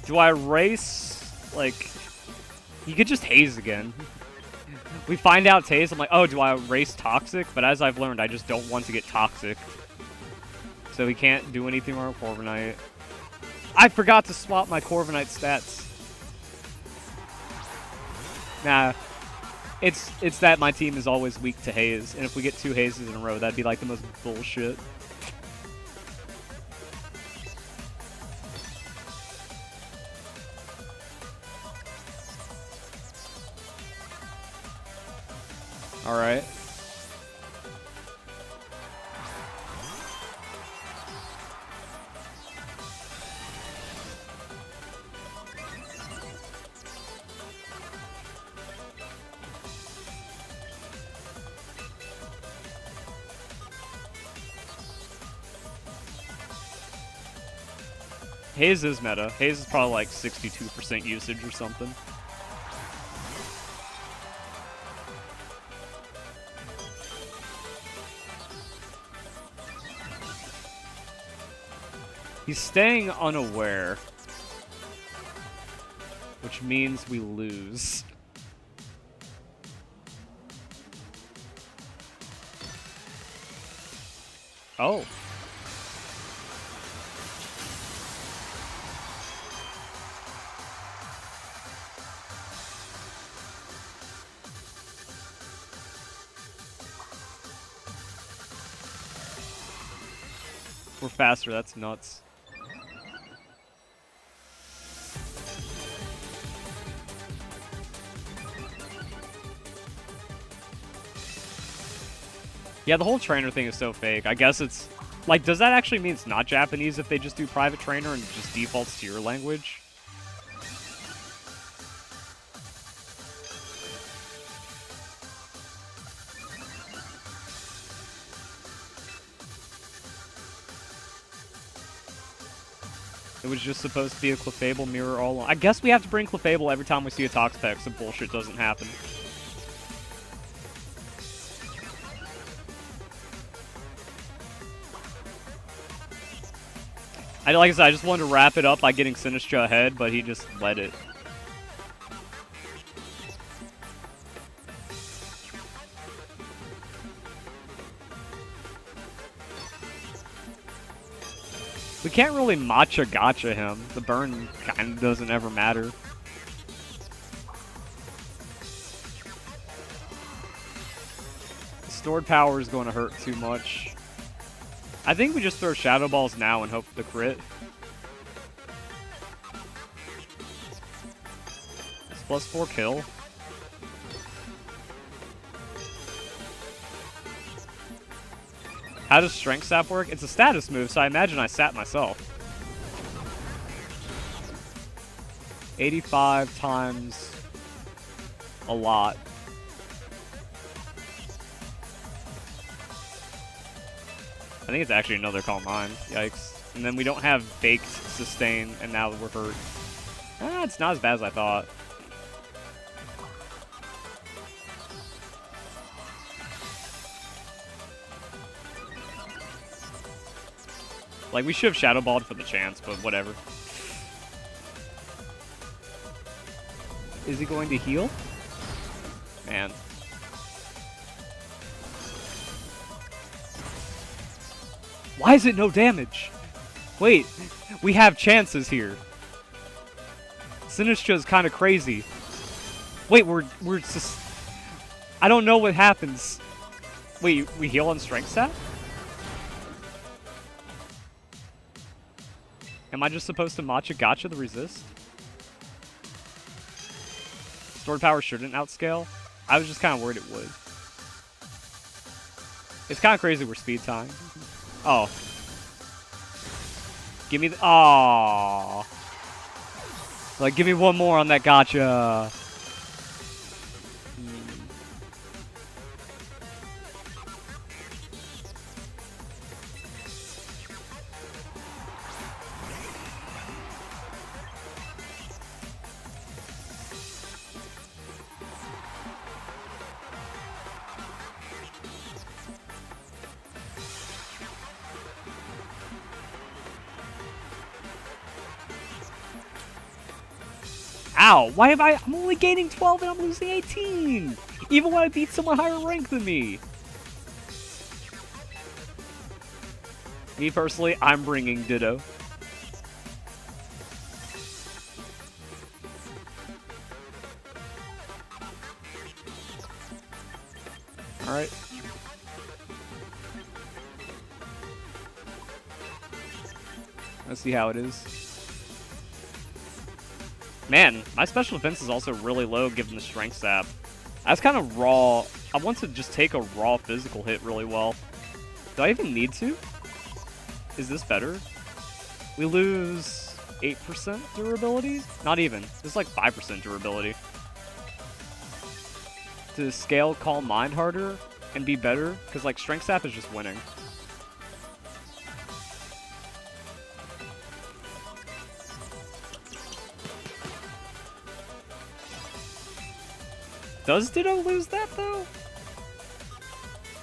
A: Do I race? Like, you could just haze again. We find out haze, I'm like, oh, do I race toxic? But as I've learned, I just don't want to get toxic. So he can't do anything on Corviknight. I forgot to swap my Corviknight stats. Nah. It's that my team is always weak to haze, and if we get 2 hazes in a row, that'd be like the most bullshit. Alright. Haze is meta. Haze is probably like 62% usage or something. He's staying unaware, which means we lose. Oh. We're faster, that's nuts. Yeah, the whole trainer thing is so fake. I guess it's... Like, does that actually mean it's not Japanese if they just do private trainer and it just defaults to your language? It was just supposed to be a Clefable mirror all along. I guess we have to bring Clefable every time we see a Toxpack so bullshit doesn't happen. Like I said, I just wanted to wrap it up by getting Sinistra ahead, but he just let it. We can't really matcha gotcha him. The burn kind of doesn't ever matter. Stored power is going to hurt too much. I think we just throw Shadow Balls now and hope for the crit. It's +4 kill. How does Strength Sap work? It's a status move, so I imagine I sap myself. 85 times a lot. I think it's actually another Calm Mind. Yikes. And then we don't have baked sustain, and now we're hurt. Ah, it's not as bad as I thought. Like, we should have Shadow Balled for the chance, but whatever. Is he going to heal? Man. Why is it no damage? Wait, we have chances here. Sinistcha is kind of crazy. Wait, we're just... I don't know what happens. Wait, we heal on Strength Stat? Am I just supposed to Matcha Gotcha the resist? Sword Power shouldn't outscale? I was just kind of worried it would. It's kind of crazy we're speed tying. Oh. Give me the... Aww. Like, give me one more on that Gotcha. Ow, why am I'm only gaining 12 and I'm losing 18! Even when I beat someone higher rank than me! Me personally, I'm bringing Ditto. Alright. Let's see how it is. Man, my special defense is also really low given the strength sap. That's kind of raw. I want to just take a raw physical hit really well. Do I even need to? Is this better? We lose 8% durability? Not even. It's like 5% durability. To scale Calm Mind harder and be better? Because like strength sap is just winning. Does Ditto lose that, though?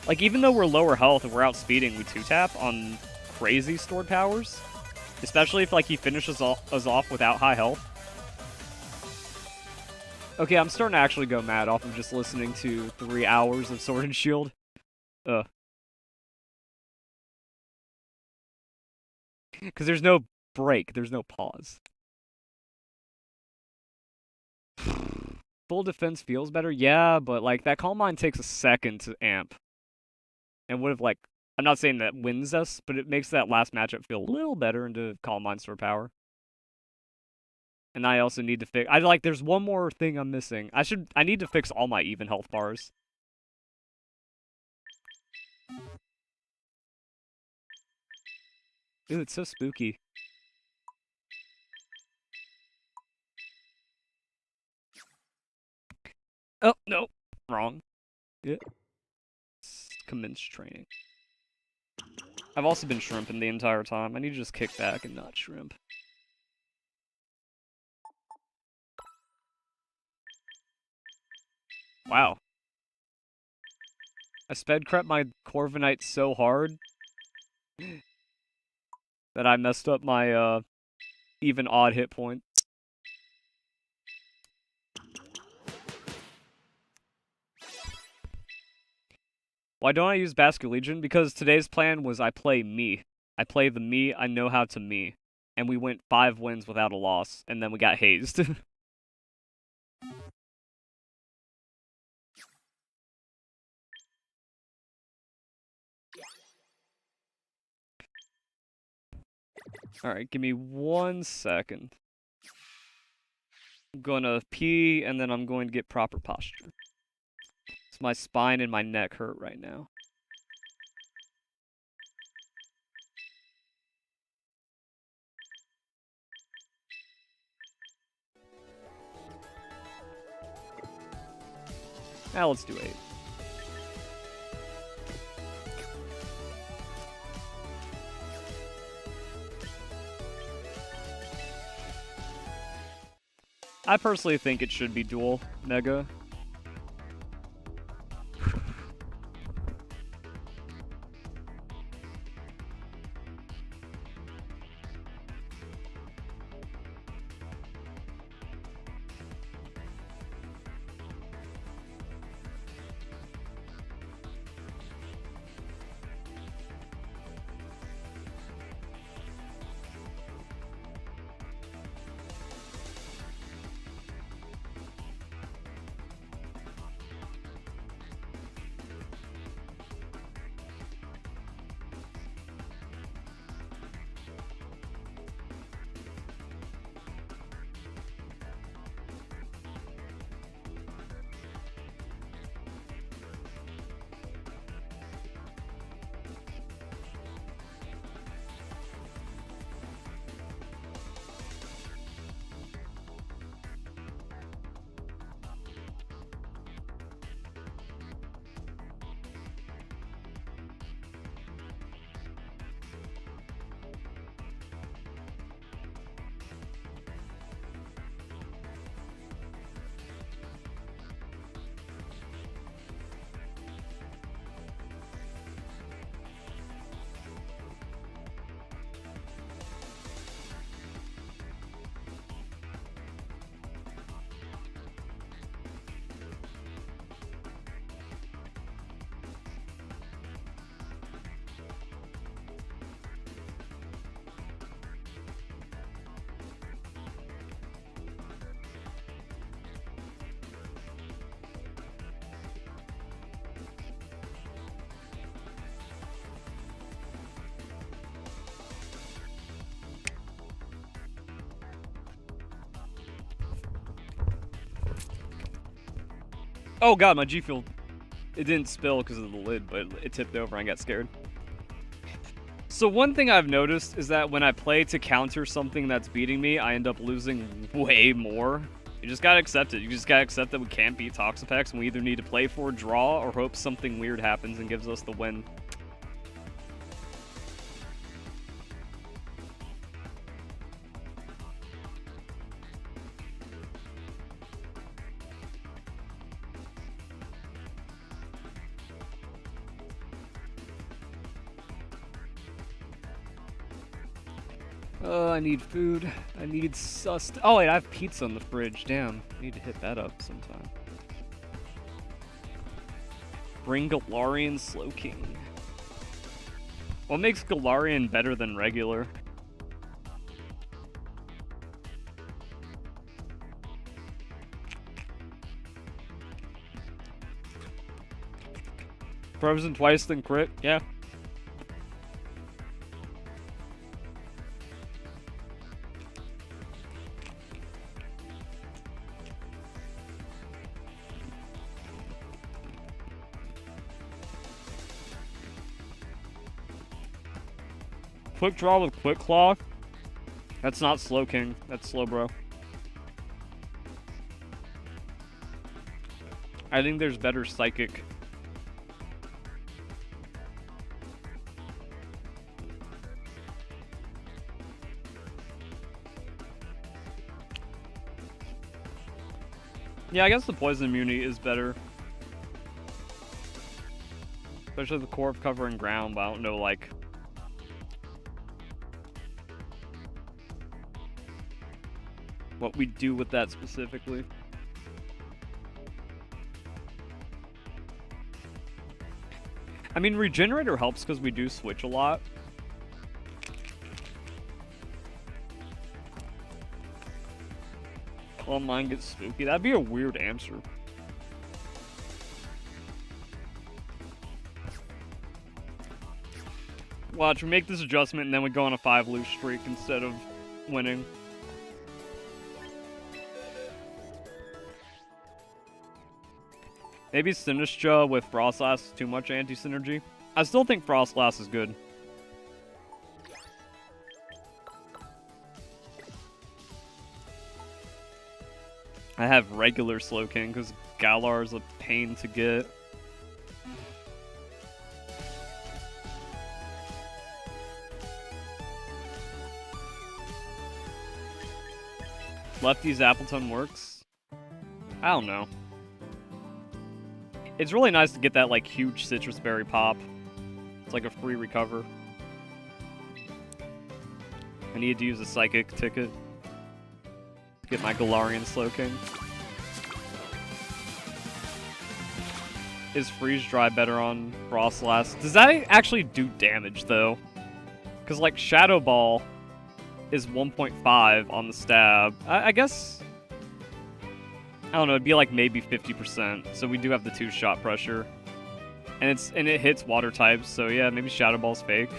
A: Like, even though we're lower health and we're outspeeding, we 2-tap on crazy stored powers? Especially if, like, he finishes us off without high health. Okay, I'm starting to actually go mad off of just listening to 3 hours of Sword and Shield. Ugh. Because there's no break, there's no pause. Full defense feels better? Yeah, but like that Calm Mind takes a second to amp. And would have like, I'm not saying that wins us, but it makes that last matchup feel a little better into Calm Mind Sword Power. And I also need to fix, there's one more thing I'm missing. I need to fix all my even health bars. Ooh, it's so spooky. Oh, no. Wrong. Yeah. Commence training. I've also been shrimping the entire time. I need to just kick back and not shrimp. Wow. I sped crept my Corviknight so hard that I messed up my even odd hit point. Why don't I use Basket Legion? Because today's plan was I play me. I play the me I know how to me. And we went 5 wins without a loss, and then we got hazed. Alright, give me 1 second. I'm gonna pee, and then I'm going to get proper posture. My spine and my neck hurt right now. Now let's do 8. I personally think it should be dual mega. Oh god, my G Fuel, it didn't spill because of the lid, but it tipped over and I got scared. So one thing I've noticed is that when I play to counter something that's beating me, I end up losing way more. You just gotta accept it. You just gotta accept that we can't beat Toxapex, and we either need to play for a draw or hope something weird happens and gives us the win. I need food. I need Oh wait, I have pizza in the fridge. Damn, I need to hit that up sometime. Bring Galarian Slowking. What makes Galarian better than regular? Frozen twice, then crit? Yeah. Quick draw with Quick Claw? That's not Slow King. That's Slow Bro. I think there's better Psychic. Yeah, I guess the Poison Immunity is better. Especially the core of covering ground, but I don't know, like... what we do with that specifically. I mean, Regenerator helps because we do switch a lot. Calm Mind gets spooky. That'd be a weird answer. Watch, we make this adjustment and then we go on a 5-lose streak instead of winning. Maybe Sinistcha with Frostlass is too much anti-synergy. I still think Frostlass is good. I have regular Slowking because Galar is a pain to get. Lefty's Appleton works? I don't know. It's really nice to get that, like, huge citrus berry pop. It's like a free recover. I need to use a psychic ticket to get my Galarian Slowking. Is Freeze Dry better on Frostlass? Does that actually do damage, though? Because, like, Shadow Ball is 1.5 on the stab. I guess... I don't know, it'd be like maybe 50%. So we do have the 2-shot pressure. And it hits water types, so yeah, maybe Shadow Ball's fake.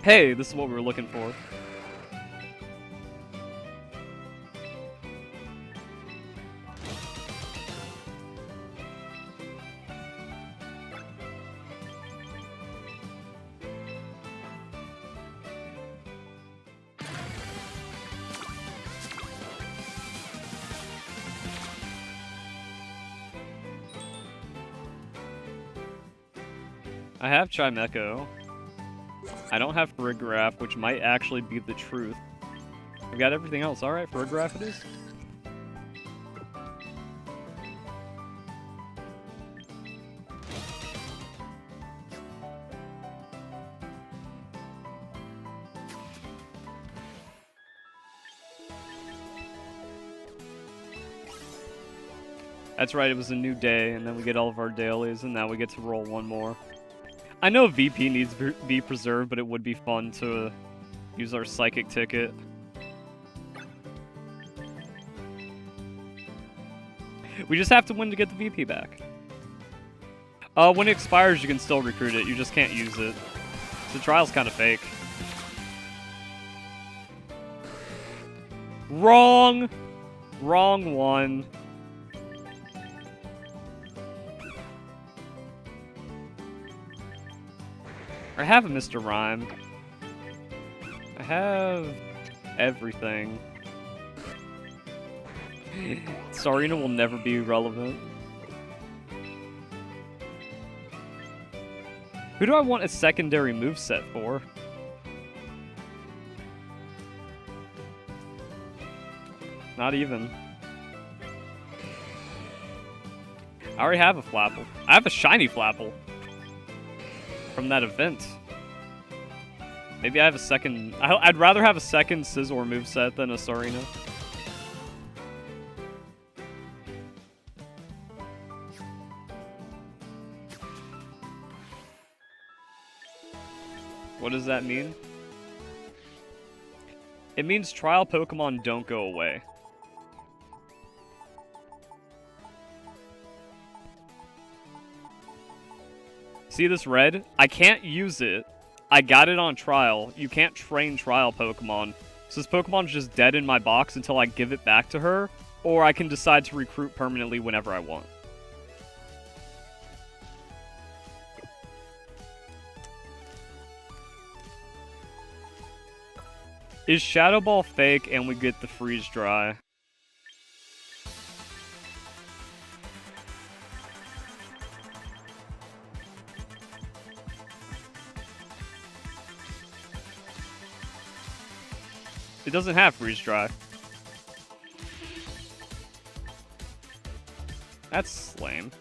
A: Hey, this is what we were looking for. I have Chimecho. I don't have Farigiraf, which might actually be the truth. I've got everything else. Alright, Farigiraf it is. That's right, it was a new day, and then we get all of our dailies, and now we get to roll one more. I know VP needs to be preserved, but it would be fun to use our psychic ticket. We just have to win to get the VP back. When it expires, you can still recruit it. You just can't use it. The trial's kind of fake. Wrong! Wrong one. I have a Mr. Rhyme. I have everything. Sarina will never be relevant. Who do I want a secondary moveset for? Not even. I already have a Flapple. I have a shiny Flapple. From that event. Maybe I have a second... I'd rather have a second Scizor moveset than a Sarina. What does that mean? It means trial Pokemon don't go away. See this red? I can't use it. I got it on trial. You can't train trial Pokemon. So this Pokemon's just dead in my box until I give it back to her, or I can decide to recruit permanently whenever I want. Is Shadow Ball fake and we get the Freeze Dry? It doesn't have Freeze Dry. That's lame.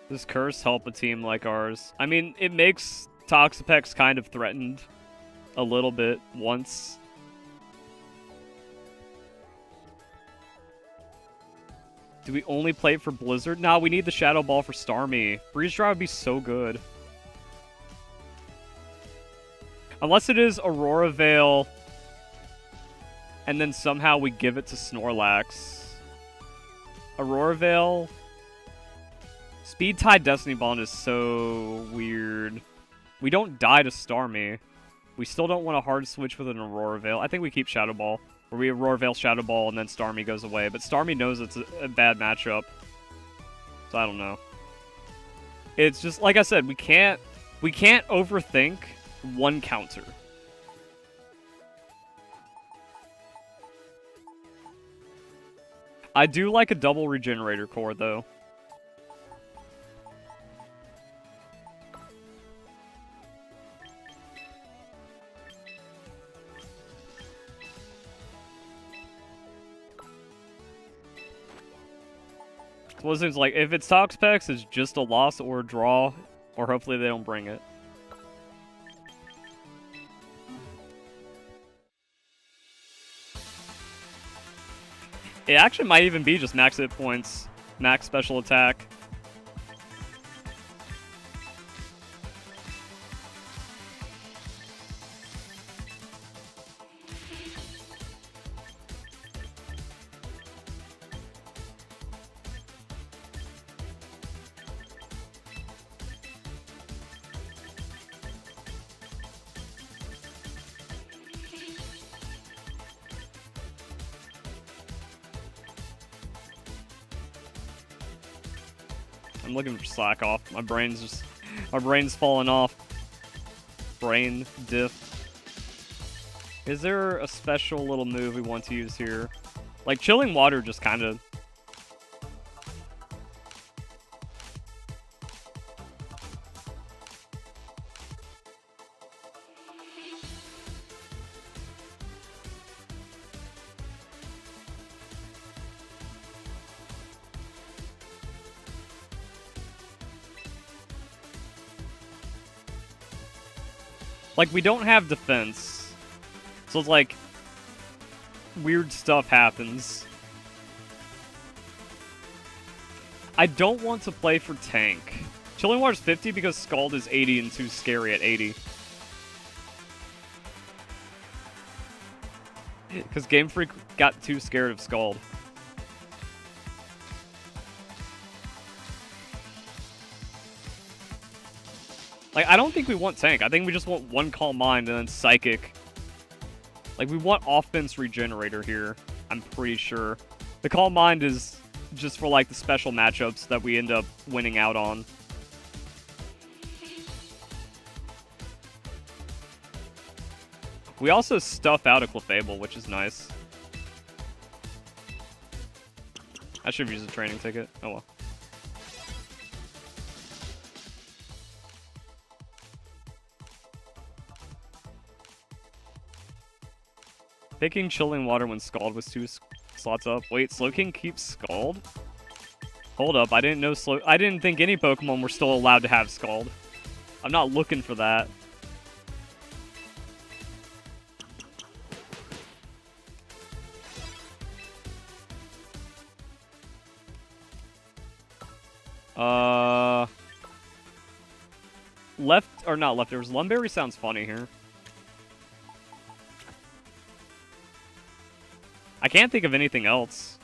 A: Does Curse help a team like ours? I mean, it makes Toxapex kind of threatened a little bit once. Do we only play it for Blizzard? Nah, we need the Shadow Ball for Starmie. Freeze Dry would be so good. Unless it is Aurora Veil, and then somehow we give it to Snorlax. Aurora Veil... Speed Tide Destiny Bond is so weird. We don't die to Starmie. We still don't want a hard switch with an Aurora Veil. I think we keep Shadow Ball. Where we Aurora Veil Shadow Ball and then Starmie goes away. But Starmie knows it's a bad matchup. So I don't know. It's just, like I said, we can't overthink one counter. I do like a double Regenerator Core, though. Blizzard's like, if it's Toxapex, it's just a loss or a draw, or hopefully they don't bring it. It actually might even be just max hit points, max special attack. I'm looking for slack off. My brain's falling off. Brain diff. Is there a special little move we want to use here? Like Chilling Water just kind of... Like, we don't have defense. So it's like, weird stuff happens. I don't want to play for tank. Chilling Water's 50 because Scald is 80 and too scary at 80. Because Game Freak got too scared of Scald. Like, I don't think we want tank. I think we just want one Calm Mind and then Psychic. Like, we want offense Regenerator here. I'm pretty sure. The Calm Mind is just for, like, the special matchups that we end up winning out on. We also stuff out a Clefable, which is nice. I should have used a training ticket. Oh well. Picking Chilling Water when Scald was 2 slots up. Wait, Slowking keeps Scald? Hold up, I didn't think any Pokemon were still allowed to have Scald. I'm not looking for that. Left, or not leftovers. Lumberry sounds funny here. I can't think of anything else.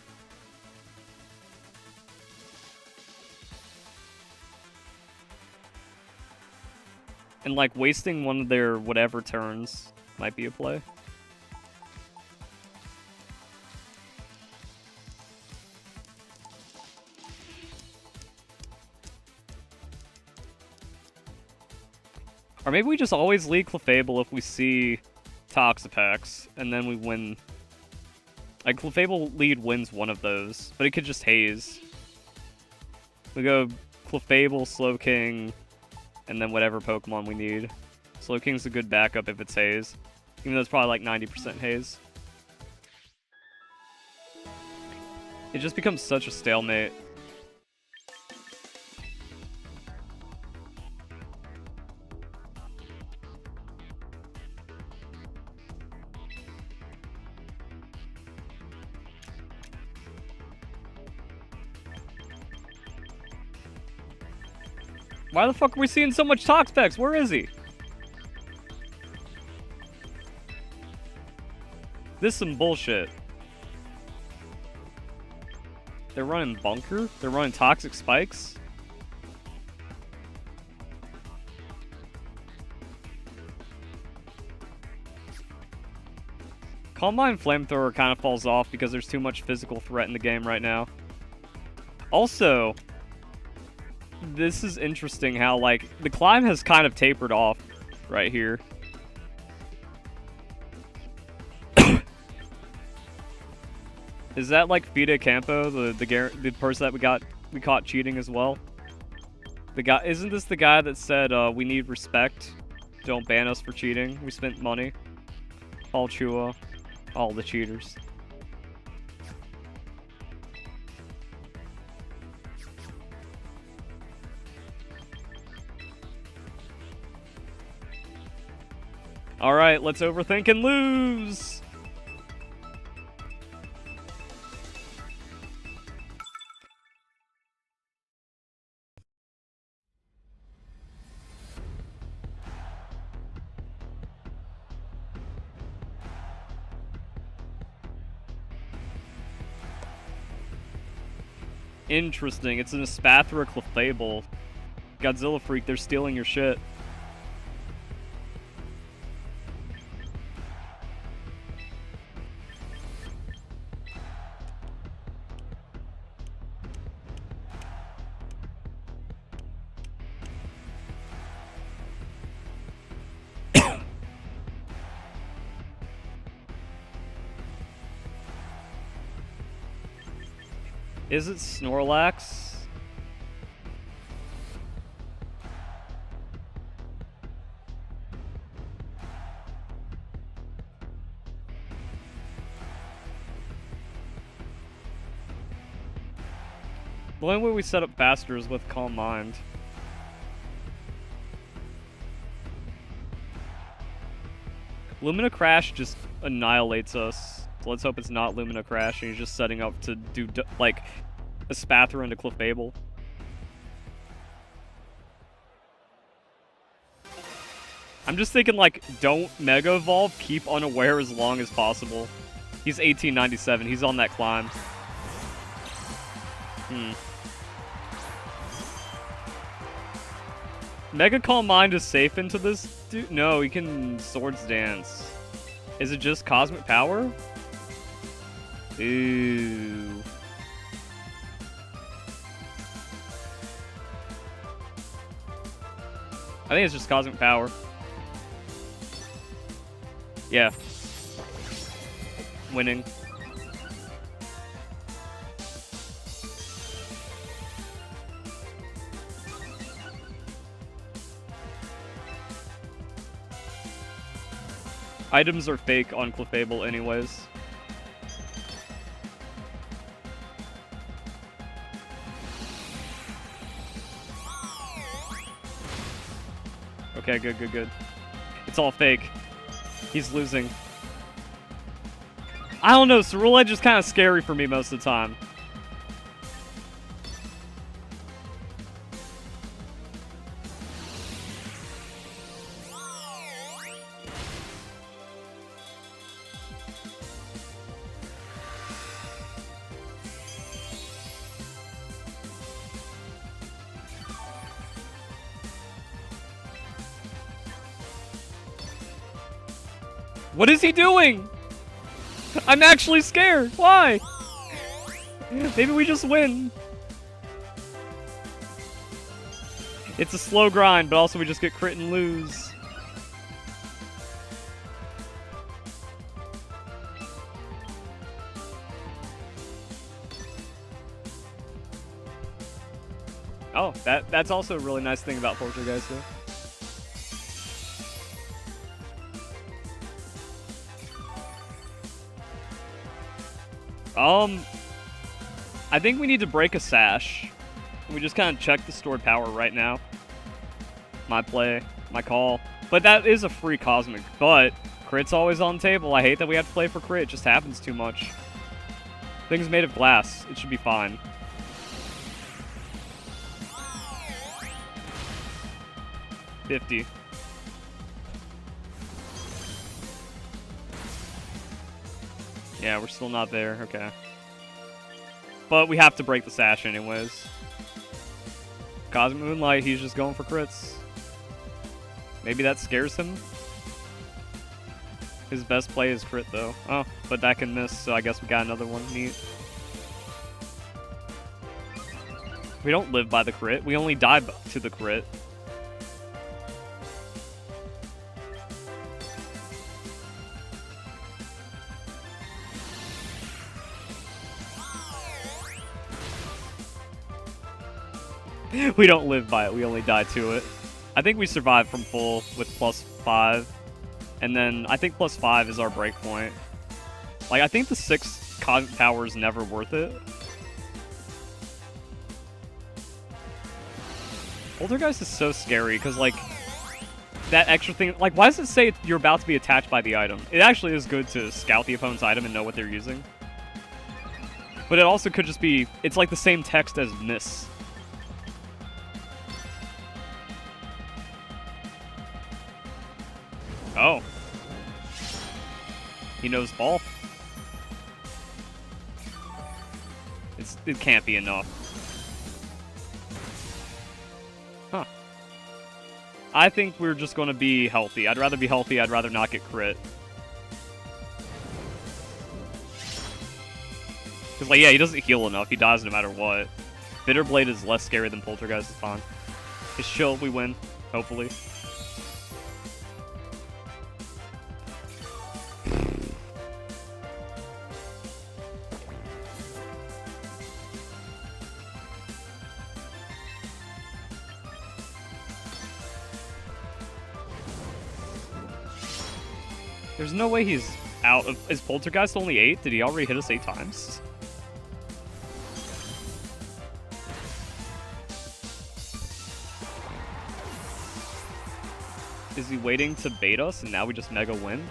A: And like wasting one of their whatever turns might be a play. Or maybe we just always lead Clefable if we see Toxapex, and then we win. Like, Clefable lead wins one of those, but it could just haze. We go Clefable, Slowking, and then whatever Pokemon we need. Slowking's a good backup if it's haze, even though it's probably like 90% haze. It just becomes such a stalemate. Why the fuck are we seeing so much Toxapex? Where is he? This is some bullshit. They're running Bunker? They're running Toxic Spikes? Calm Mind Flamethrower kind of falls off because there's too much physical threat in the game right now. Also, this is interesting how, like, the climb has kind of tapered off right here. Is that like Fide Campo, the person that we caught cheating as well? The guy, isn't this the guy that said we need respect? Don't ban us for cheating. We spent money. All Chua, all the cheaters. All right, let's overthink and lose. Interesting. It's an Espathra Clefable. Godzilla Freak, they're stealing your shit. Is it Snorlax? The only way we set up faster is with Calm Mind. Lumina Crash just annihilates us. So let's hope it's not Lumina Crash and he's just setting up to do, like, a Spathra into Clefable. I'm just thinking, like, don't Mega Evolve, keep unaware as long as possible. He's 1897, he's on that climb. Mega Calm Mind is safe into this dude? No, he can Swords Dance. Is it just Cosmic Power? Ooh. I think it's just Cosmic Power. Yeah. Winning. Items are fake on Clefable anyways. Okay, good, good, good. It's all fake. He's losing. I don't know, Ceruledge is just kind of scary for me most of the time. What is he doing? I'm actually scared. Why? Maybe we just win. It's a slow grind, but also we just get crit and lose. Oh, that's also a really nice thing about Poltergeist, though. I think we need to break a sash. We just kind of check the stored power right now. My play, my call. But that is a free Cosmic, but crit's always on the table. I hate that we have to play for crit. It just happens too much. Thing's made of glass. It should be fine. $50. Yeah, we're still not there. Okay. But we have to break the sash anyways. Cosmic Moonlight, he's just going for crits. Maybe that scares him? His best play is crit, though. Oh, but that can miss, so I guess we got another one. Neat. We don't live by the crit. We only die to the crit. We don't live by it. We only die to it. I think we survive from full with +5. And then I think +5 is our breakpoint. Like, I think the 6 cosmic power is never worth it. Poltergeist is so scary because, like, that extra thing. Like, why does it say you're about to be attacked by the item? It actually is good to scout the opponent's item and know what they're using. But it also could just be, it's like the same text as miss. Oh. He knows ball. It can't be enough. Huh. I think we're just going to be healthy. I'd rather be healthy. I'd rather not get crit. Because, like, yeah, he doesn't heal enough. He dies no matter what. Bitterblade is less scary than Poltergeist. It's fine. It's chill. We win. Hopefully. There's no way he's out of... Is Poltergeist only 8? Did he already hit us 8 times? Is he waiting to bait us and now we just mega win?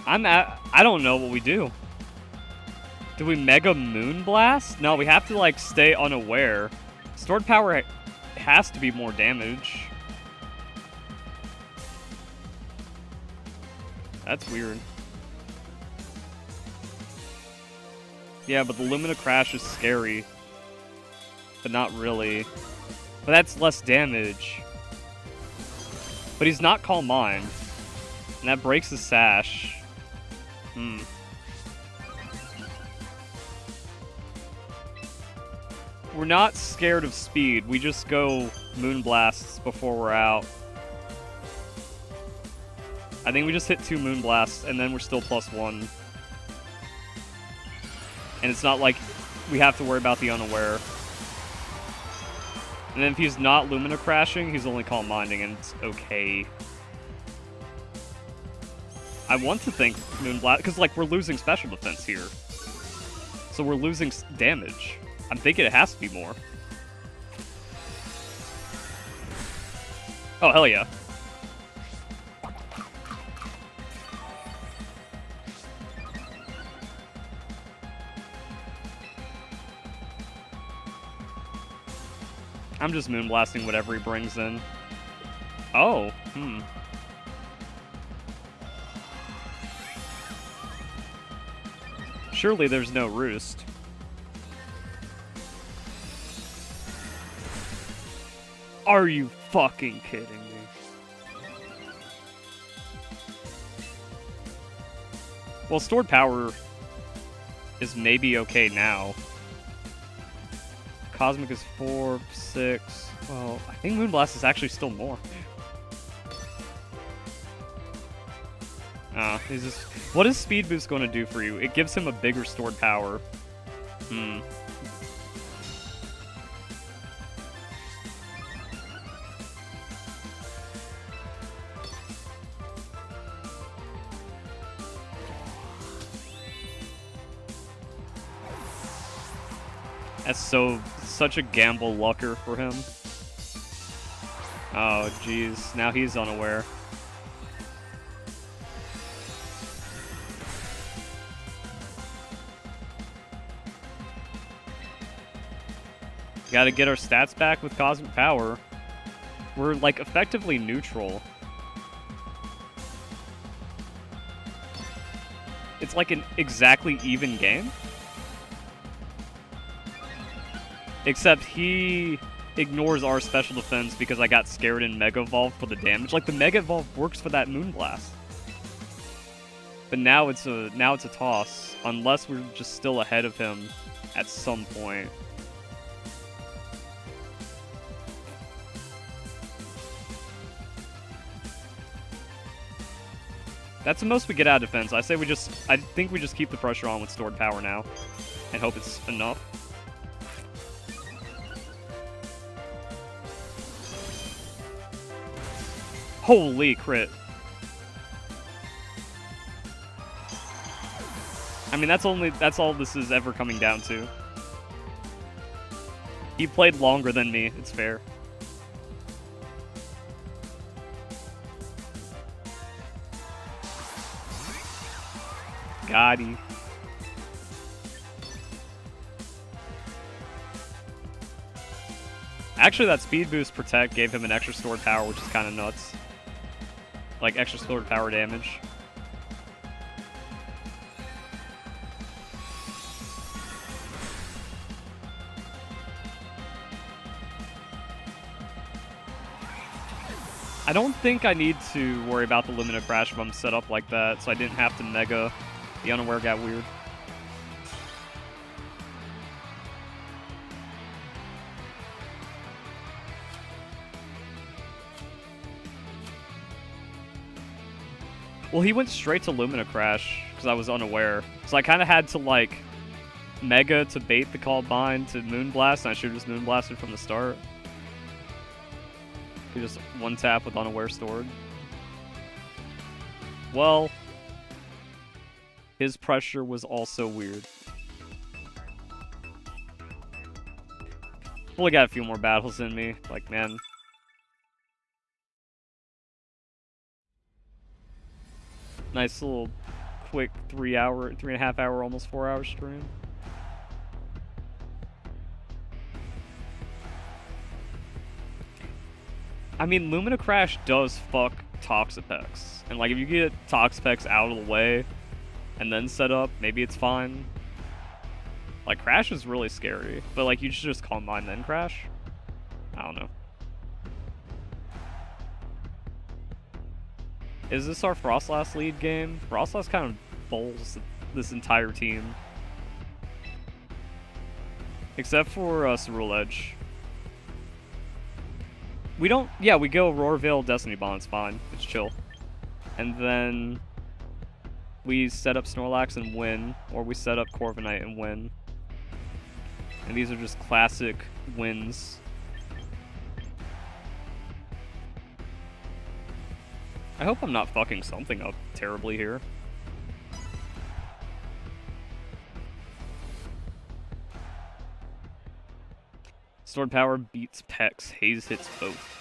A: I don't know what we do. Do we Mega Moonblast? No, we have to, like, stay unaware. Stored power has to be more damage. That's weird. Yeah, but the Lumina Crash is scary. But not really. But that's less damage. But he's not Calm Mind. And that breaks his Sash. We're not scared of speed. We just go Moonblasts before we're out. I think we just hit 2 Moonblasts, and then we're still +1. And it's not like we have to worry about the unaware. And then if he's not Lumina Crashing, he's only Calm Minding, and it's okay. I want to think Moonblast, because, like, we're losing special defense here. So we're losing damage. I'm thinking it has to be more. Oh, hell yeah. I'm just Moonblasting whatever he brings in. Oh, Surely there's no Roost. Are you fucking kidding me? Well, stored power is maybe okay now. Cosmic is 4, 6. Well, I think Moonblast is actually still more. He's just... What is Speed Boost going to do for you? It gives him a bigger stored power. That's such a gamble lucker for him. Oh, jeez. Now he's unaware. Gotta get our stats back with Cosmic Power. We're, like, effectively neutral. It's like an exactly even game. Except he ignores our special defense because I got scared and Mega Evolved for the damage. Like, the Mega Evolve works for that Moonblast. But now it's a toss, unless we're just still ahead of him at some point. That's the most we get out of defense. I think we just keep the pressure on with stored power now and hope it's enough. Holy crit. I mean, that's all this is ever coming down to. He played longer than me, it's fair. Got him. Actually, that speed boost protect gave him an extra stored power, which is kind of nuts. Like, extra stored power damage. I don't think I need to worry about the Lumina Crash if I'm set up like that, so I didn't have to Mega. The Unaware got weird. Well, he went straight to Lumina Crash because I was unaware. So I kind of had to, like, Mega to bait the Called Bind to Moonblast, and I should have just Moonblasted from the start. He just one tap with Unaware stored. Well, his pressure was also weird. Only got a few more battles in me. Like, man. Nice little quick 3.5 hour, almost 4 hour stream. I mean, Lumina Crash does fuck Toxapex. And like, if you get Toxapex out of the way and then set up, maybe it's fine. Like, Crash is really scary. But like, you should just Calm Mind then Crash? I don't know. Is this our Frostlass lead game? Frostlass kind of bowls this entire team. Except for Cerule Edge. We don't... Yeah, we go Roarveil, Destiny Bond, it's fine. It's chill. And then we set up Snorlax and win, or we set up Corviknight and win. And these are just classic wins. I hope I'm not fucking something up terribly here. Stored power beats Pex. Haze hits both.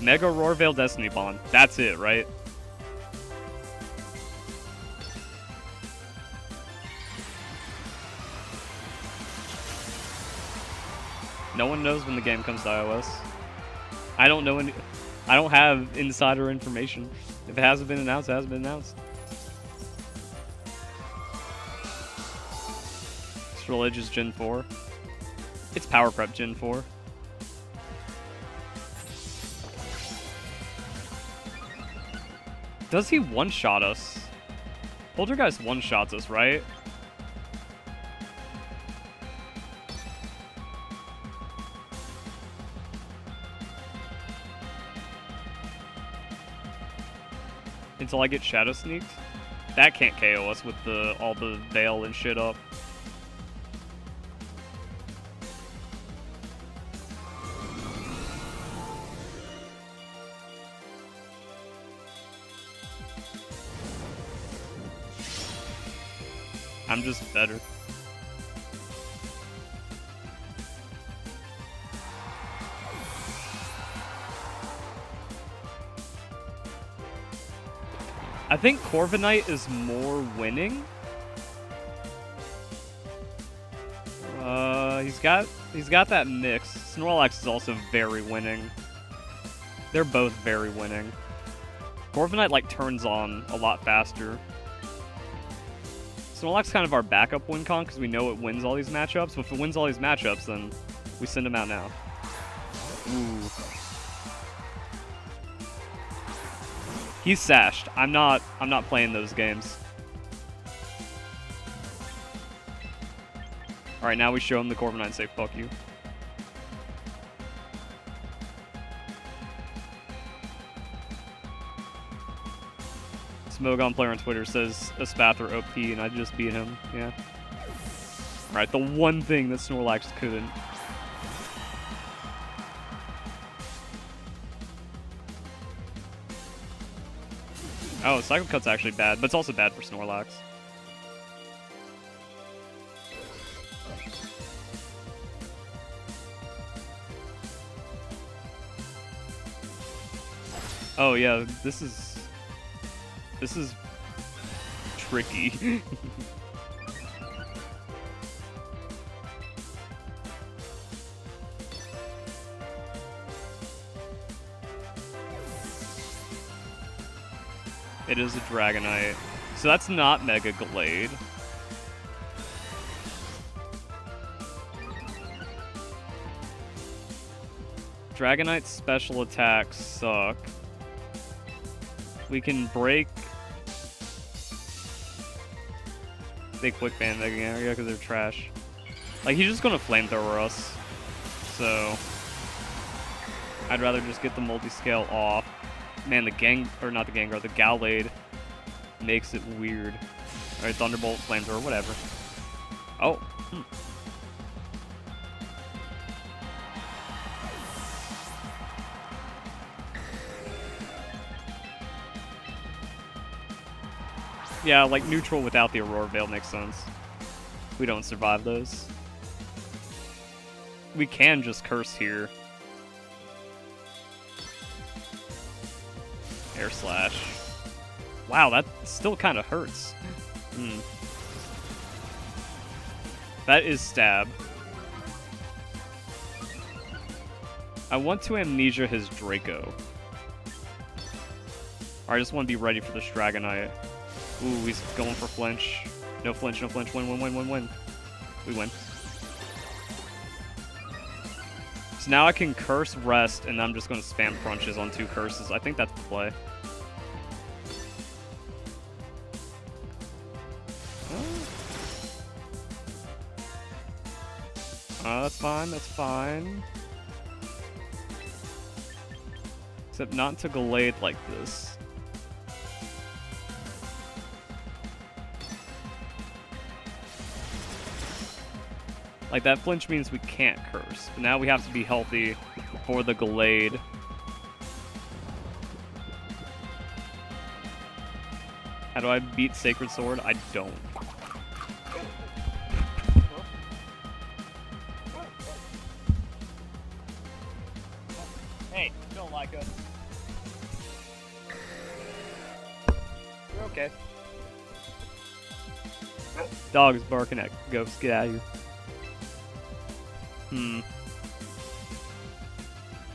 A: Mega Roarveil Destiny Bond. That's it, right? No one knows when the game comes to iOS. I don't know any. I don't have insider information. If it hasn't been announced, it hasn't been announced. Cerule Edge is Gen 4. It's Power Prep Gen 4. Does he one-shot us? Poltergeist one-shots us, right? Until I get Shadow Sneaked? That can't KO us with all the Veil and shit up. I'm just better. I think Corviknight is more winning. He's He's got that mix. Snorlax is also very winning. They're both very winning. Corviknight like turns on a lot faster. Snorlax is kind of our backup win con because we know it wins all these matchups. But if it wins all these matchups, then we send him out now. Ooh. He's sashed. I'm not playing those games. Alright, now we show him the Corviknight and say, fuck you. Smogon player on Twitter says Espathra OP and I just beat him. Yeah. Alright, the one thing that Snorlax couldn't. Oh, Cycle Cut's actually bad, but it's also bad for Snorlax. Oh yeah, this is tricky. It is a Dragonite. So that's not Mega Glade. Dragonite's special attacks suck. We can break... They quick ban Mega Area because they're trash. Like, he's just gonna flamethrower us. So... I'd rather just get the multi-scale off. Man, the the Gallade makes it weird. Alright, Thunderbolt, Flamethrower, whatever. Oh. Yeah, like neutral without the Aurora Veil makes sense. We don't survive those. We can just curse here. Air Slash. Wow, that still kind of hurts. That is Stab. I want to Amnesia his Draco. Or I just want to be ready for this Dragonite. Ooh, he's going for flinch. No flinch, no flinch. Win, win, win, win, win. We win. So now I can curse rest, and I'm just going to spam crunches on 2 curses. I think that's the play. That's fine, that's fine. Except not to Gallade like this. Like, that flinch means we can't curse. But now we have to be healthy for the Gallade. How do I beat Sacred Sword? I don't. Hey, don't like us. You're okay. Dog's barking at ghosts. Get out of here.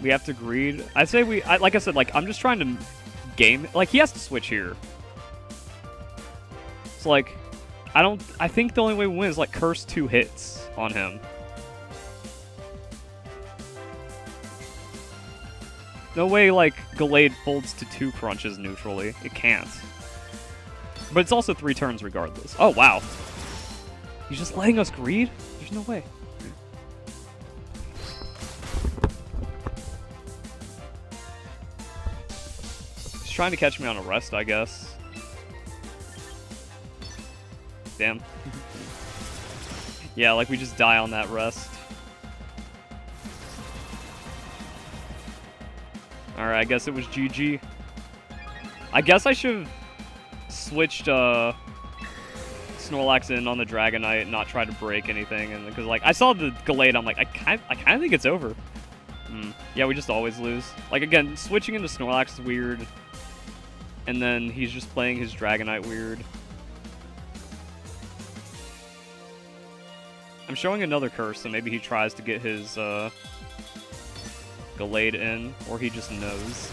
A: We have to greed. I say like I said, like, I'm just trying to game. Like, he has to switch here. So, like, I think the only way we win is, like, curse 2 hits on him. No way, like, Gallade folds to 2 crunches neutrally. It can't. But it's also 3 turns regardless. Oh, wow. He's just letting us greed? There's no way. He's trying to catch me on a rest, I guess. Damn. Yeah, like, we just die on that rest. Alright, I guess it was GG. I guess I should have switched Snorlax in on the Dragonite and not try to break anything. And because, like, I saw the Gallade, I'm like, I kind of think it's over. Yeah, we just always lose. Like, again, switching into Snorlax is weird. And then he's just playing his Dragonite weird. I'm showing another curse, so maybe he tries to get his Gallade in, or he just knows.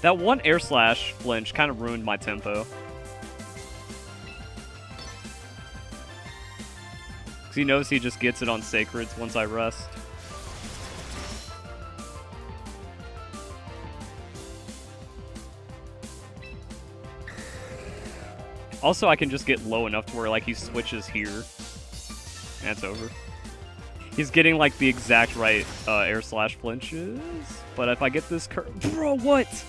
A: That one air slash flinch kind of ruined my tempo. Because he knows he just gets it on Sacreds once I rest. Also, I can just get low enough to where like he switches here. And it's over. He's getting like the exact right air slash flinches. But if I get this Bro, what?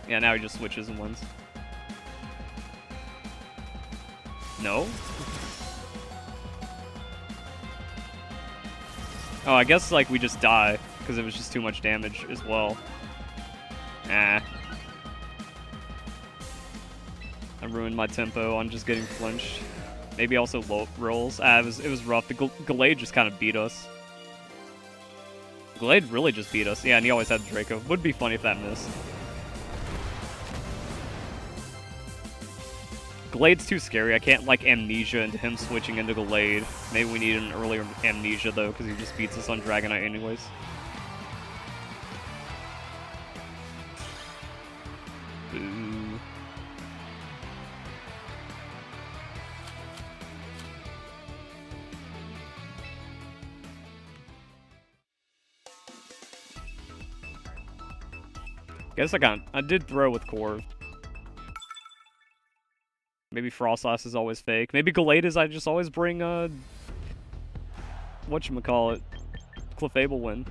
A: Yeah, now he just switches and wins. No? Oh, I guess like we just die because it was just too much damage as well. Nah. I ruined my tempo on just getting flinched. Maybe also low rolls. It was rough. The Gallade just kind of beat us. Gallade really just beat us. Yeah, and he always had the Draco. Would be funny if that missed. Gallade's too scary. I can't, like, Amnesia into him switching into Gallade. Maybe we need an earlier Amnesia, though, because he just beats us on Dragonite anyways. Boo. Guess I did throw with Corv. Maybe Frostlass is always fake. Maybe Gallade is I just always bring, whatchamacallit, Clefable win.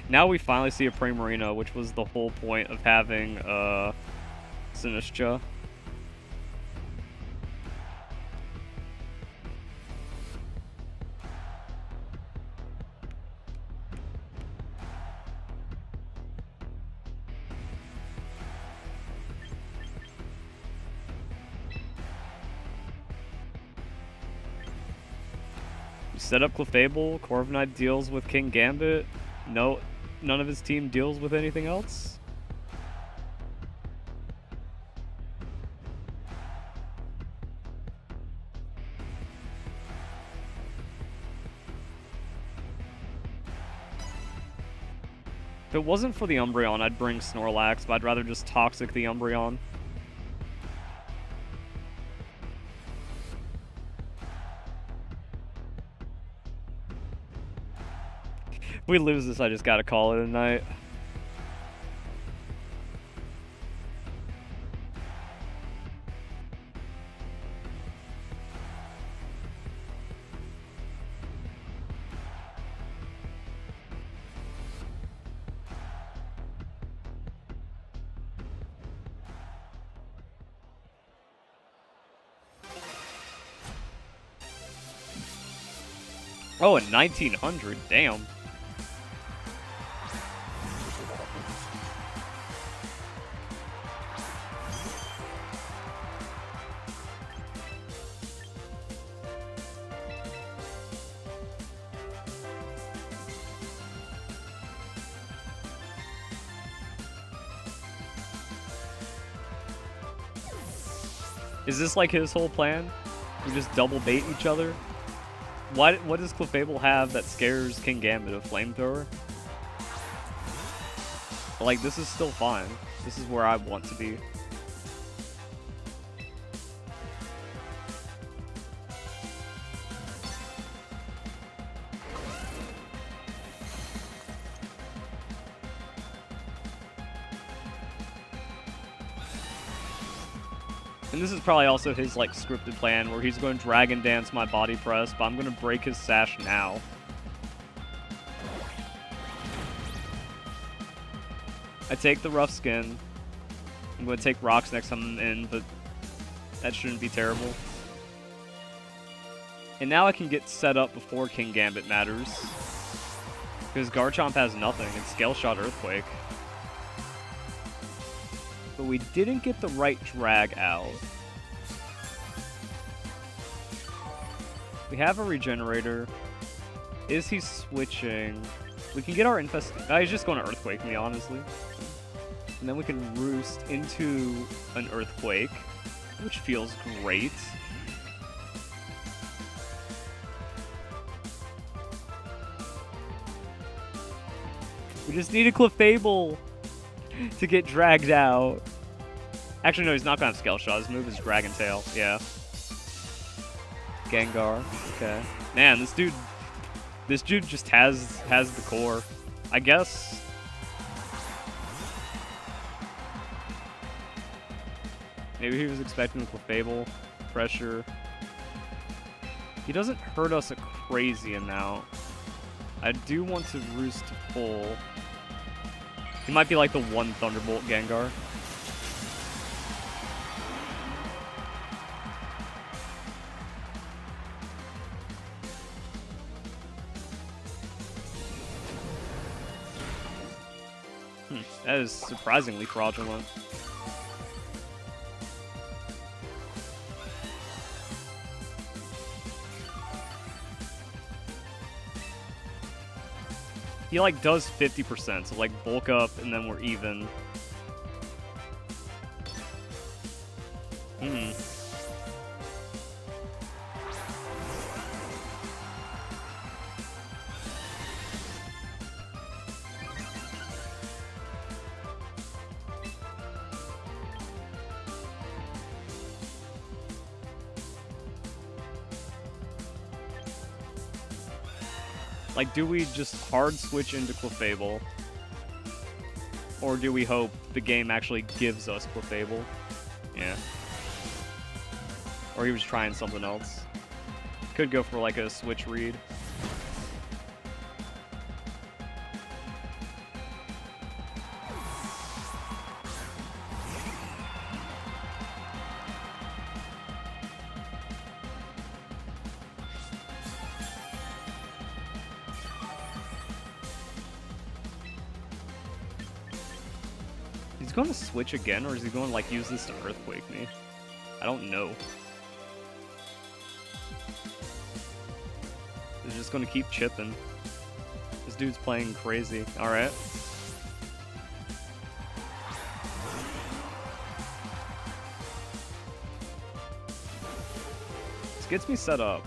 A: Now we finally see a Primarina, which was the whole point of having, Sinistcha. Set up Clefable, Corviknight deals with King Gambit. No, none of his team deals with anything else. If it wasn't for the Umbreon, I'd bring Snorlax, but I'd rather just Toxic the Umbreon. If we lose this, I just gotta call it a night. Oh, a 1900, damn. Is this like his whole plan? We just double bait each other? What does Clefable have that scares King Gambit? A flamethrower? Like, this is still fine. This is where I want to be. And this is probably also his, like, scripted plan, where he's going to Dragon Dance my Body Press, but I'm going to break his Sash now. I take the Rough Skin. I'm going to take Rocks next time I'm in, but that shouldn't be terrible. And now I can get set up before King Gambit matters. Because Garchomp has nothing. It's Scale Shot Earthquake. But we didn't get the right drag out. We have a Regenerator. Is he switching? We can get our Infest... he's just going to Earthquake me, honestly. And then we can Roost into an Earthquake, which feels great. We just need a Clefable to get dragged out. Actually, no, he's not going to have Scale Shot. His move is Dragon Tail. Yeah. Gengar. Okay. Man, this dude just has the core. I guess. Maybe he was expecting the Clefable. Pressure. He doesn't hurt us a crazy amount. I do want to Roost to full. He might be like the one Thunderbolt Gengar. That is surprisingly fraudulent. He like does 50%, so like bulk up and then we're even. Like, do we just hard switch into Clefable? Or do we hope the game actually gives us Clefable? Yeah. Or he was trying something else. Could go for like a switch read. He's going to switch again, or is he going to like use this to Earthquake me? I don't know. He's just going to keep chipping. This dude's playing crazy. Alright. This gets me set up.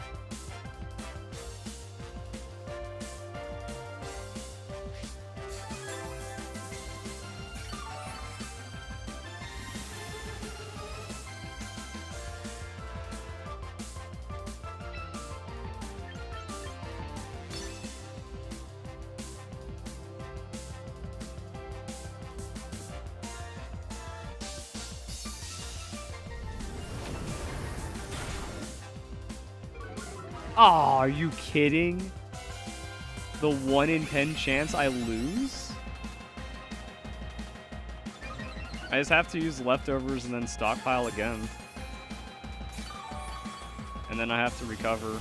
A: Oh, are you kidding? The 1 in 10 chance I lose? I just have to use leftovers and then stockpile again. And then I have to recover.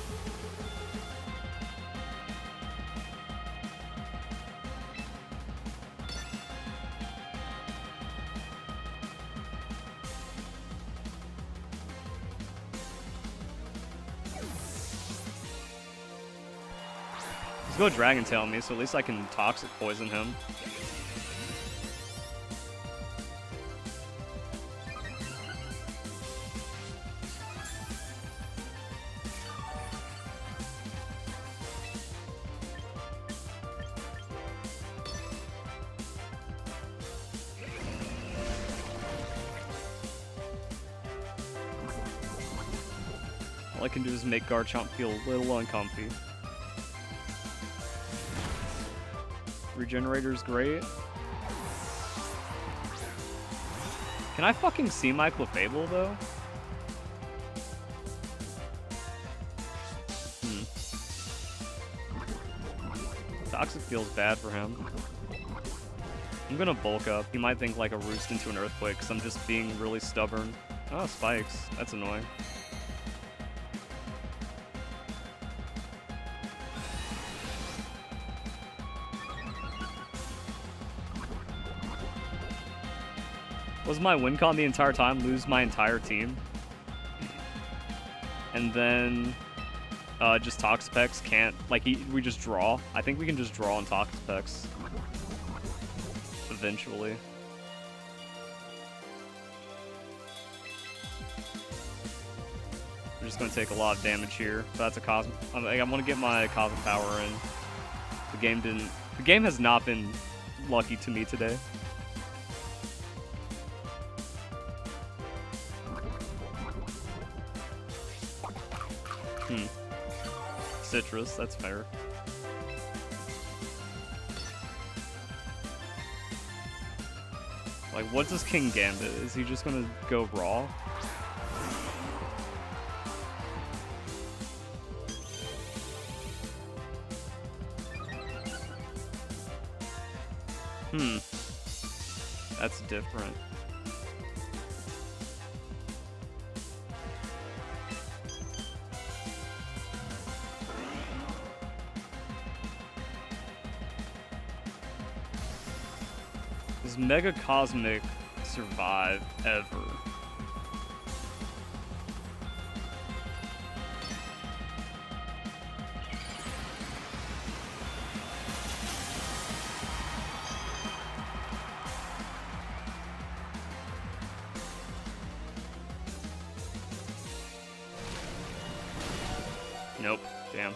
A: Go Dragon Tail me, so at least I can Toxic Poison him. All I can do is make Garchomp feel a little uncomfy. Regenerator's great. Can I fucking see my Clefable, though? Toxic feels bad for him. I'm gonna bulk up. He might think like a Roost into an Earthquake, because I'm just being really stubborn. Oh, spikes. That's annoying. Was my win con the entire time? Lose my entire team? And then just Toxapex can't, like, we just draw. I think we can just draw on Toxapex eventually. We're just gonna take a lot of damage here. But that's a cosmic. I want to get my cosmic power in. The game has not been lucky to me today. Citrus, that's fair. Like, what does King Gambit? Is he just gonna go raw? That's different. Does Mega Cosmic survive ever? Nope. Damn.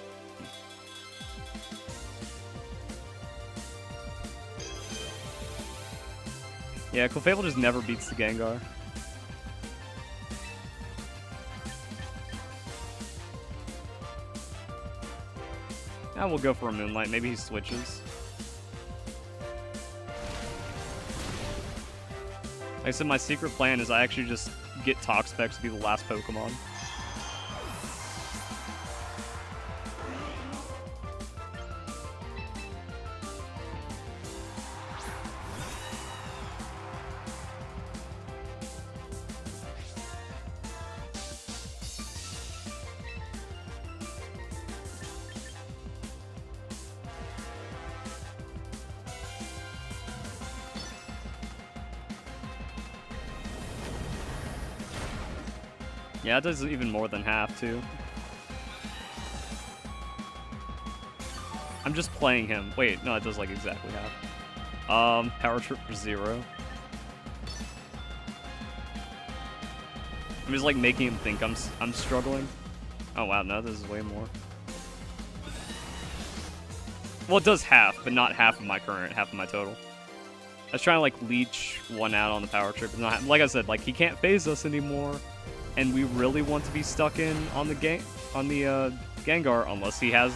A: Yeah, Clefable just never beats the Gengar. Now we'll go for a Moonlight. Maybe he switches. Like I said, my secret plan is I actually just get Toxapex to be the last Pokemon. Yeah, it does even more than half, too. I'm just playing him. Wait, no, it does, like, exactly half. Power Trip for 0. I'm just, like, making him think I'm struggling. Oh, wow, no, this is way more. Well, it does half, but not half of my current, half of my total. I was trying to, like, leech one out on the Power Trip. Not, like I said, like, he can't phase us anymore. And we really want to be stuck in on the Gengar unless he has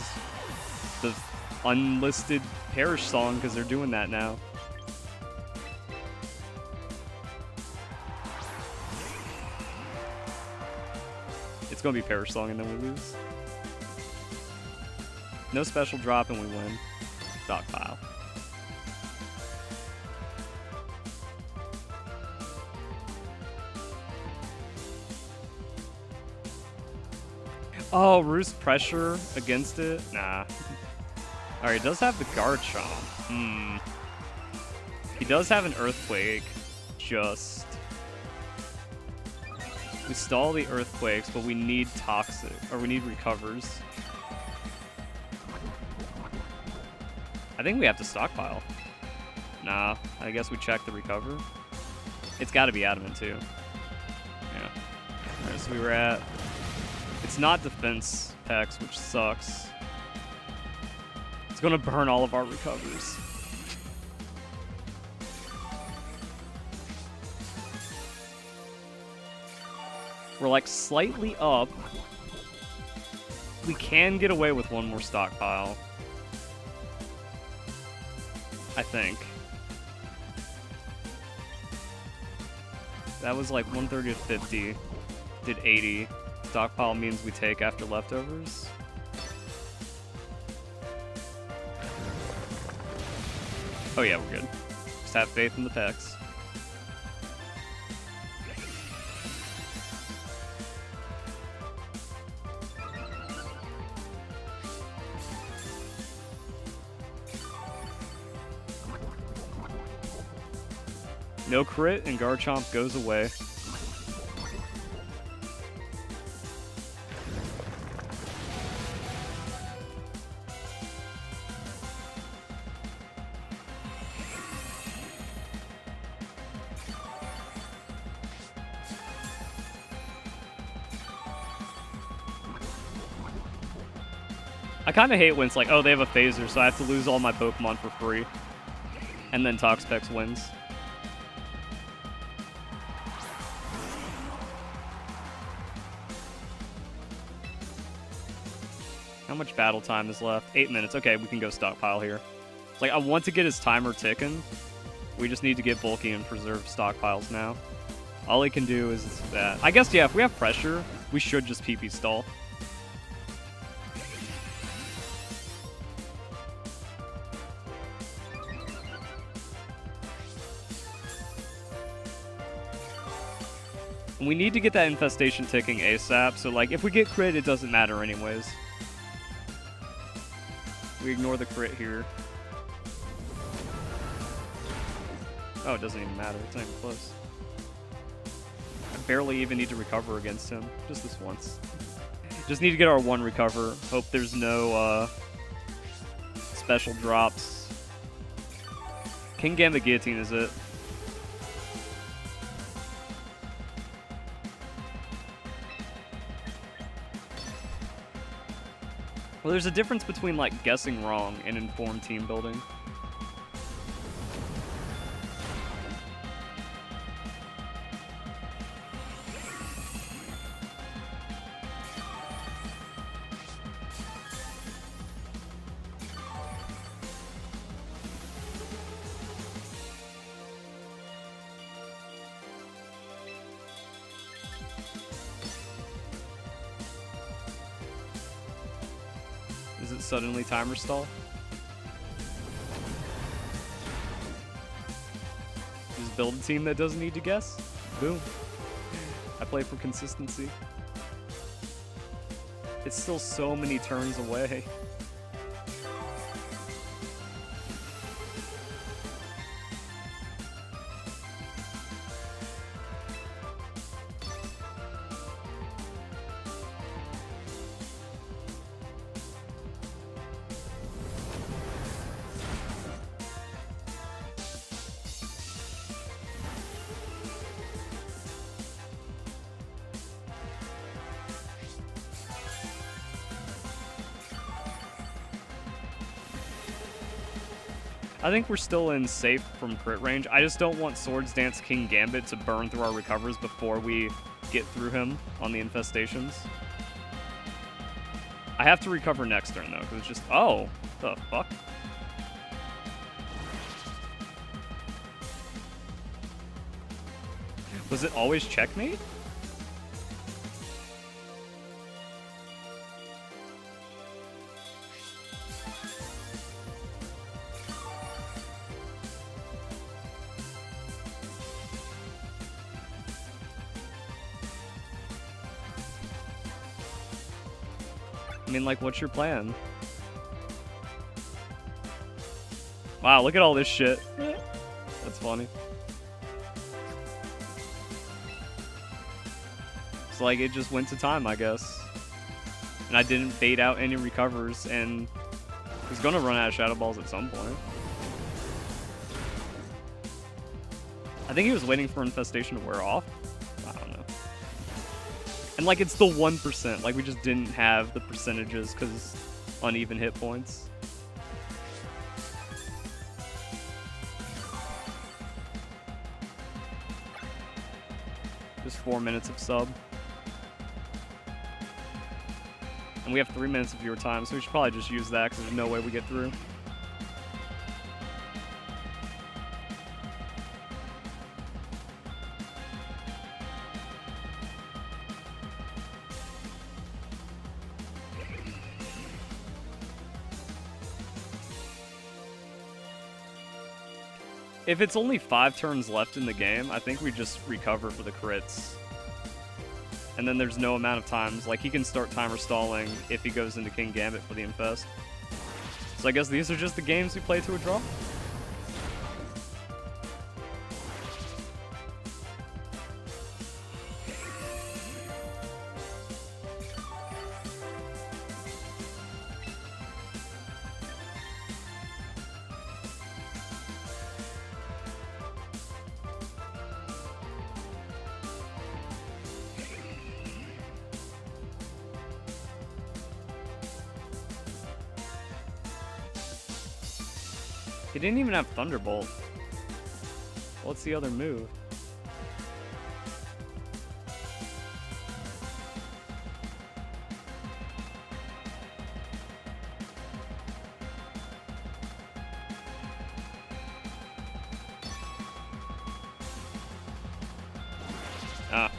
A: the unlisted Perish song, because they're doing that now. It's gonna be Perish song and then we lose. No special drop and we win. Stockpile. Oh, Roost pressure against it? Nah. Alright, he does have the Garchomp. He does have an Earthquake. Just. We stall the Earthquakes, but we need Toxic. Or we need Recovers. I think we have to stockpile. Nah, I guess we check the Recover. It's gotta be Adamant too. Yeah. Alright, so we were at... It's not defense packs, which sucks. It's gonna burn all of our recovers. We're like slightly up. We can get away with one more stockpile. I think. That was like 130 to 50. Did 80. Stockpile means we take after leftovers. Oh yeah, we're good. Just have faith in the packs. No crit, and Garchomp goes away. I kind of hate when it's like, oh, they have a phaser, so I have to lose all my Pokemon for free. And then Toxapex wins. How much battle time is left? 8 minutes. Okay, we can go stockpile here. It's like, I want to get his timer ticking. We just need to get bulky and preserve stockpiles now. All he can do is that. I guess, yeah, if we have pressure, we should just PP stall. We need to get that infestation ticking ASAP, so like if we get crit, it doesn't matter anyways. We ignore the crit here. Oh, it doesn't even matter, it's not even close. I barely even need to recover against him, just this once. Just need to get our one recover. Hope there's no special drops. King Gambit Guillotine is it. Well, there's a difference between, like, guessing wrong and informed team building. Is it suddenly timer stall? Just build a team that doesn't need to guess? Boom. I play for consistency. It's still so many turns away. I think we're still in safe from crit range. I just don't want Swords Dance King Gambit to burn through our recovers before we get through him on the infestations. I have to recover next turn though, because it's just, oh, the fuck? Was it always checkmate? I mean, like, what's your plan? Wow, look at all this shit. That's funny. It's like it just went to time, I guess. And I didn't bait out any recovers, and he's gonna run out of Shadow Balls at some point. I think he was waiting for Infestation to wear off. I don't know. And like it's the 1%, like we just didn't have the percentages because uneven hit points. Just 4 minutes of sub. And we have 3 minutes of viewer time, so we should probably just use that because there's no way we get through. If it's only 5 turns left in the game, I think we just recover for the crits. And then there's no amount of times. Like, he can start timer stalling if he goes into King Gambit for the Infest. So I guess these are just the games we play to a draw? He didn't even have Thunderbolt. What's the other move? Ah.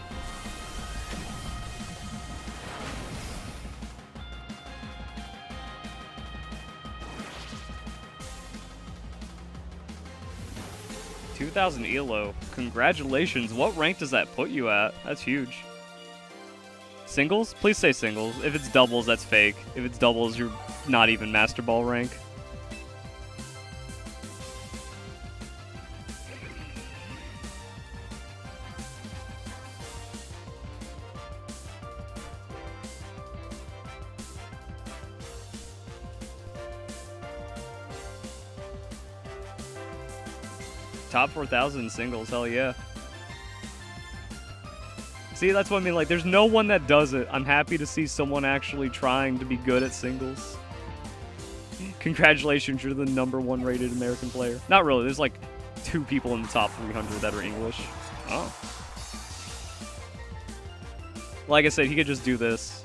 A: $2,000 ELO. Congratulations. What rank does that put you at? That's huge. Singles? Please say singles. If it's doubles, that's fake. If it's doubles, you're not even Master Ball rank. Top 4,000 in singles, hell yeah. See, that's what I mean, like, there's no one that does it. I'm happy to see someone actually trying to be good at singles. Congratulations, you're the #1 rated American player. Not really, there's like 2 people in the top 300 that are English. Oh. Like I said, he could just do this.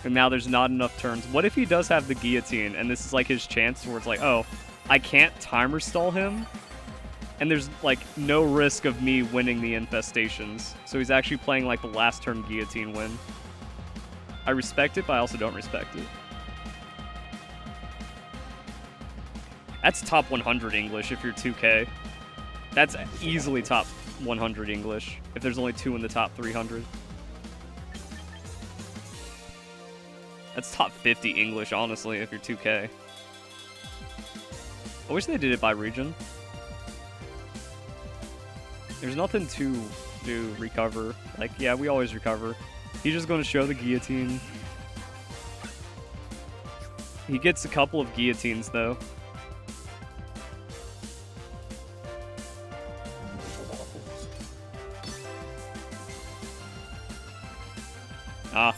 A: And now there's not enough turns. What if he does have the guillotine, and this is like his chance where it's like, oh, I can't timer stall him, and there's like no risk of me winning the infestations. So he's actually playing like the last turn guillotine win. I respect it, but I also don't respect it. That's top 100 English if you're 2K. That's easily top 100 English if there's only 2 in the top 300. That's top 50 English, honestly, if you're 2K. I wish they did it by region. There's nothing to do recover. Like, yeah, we always recover. He's just going to show the guillotine. He gets a couple of guillotines, though. Ah.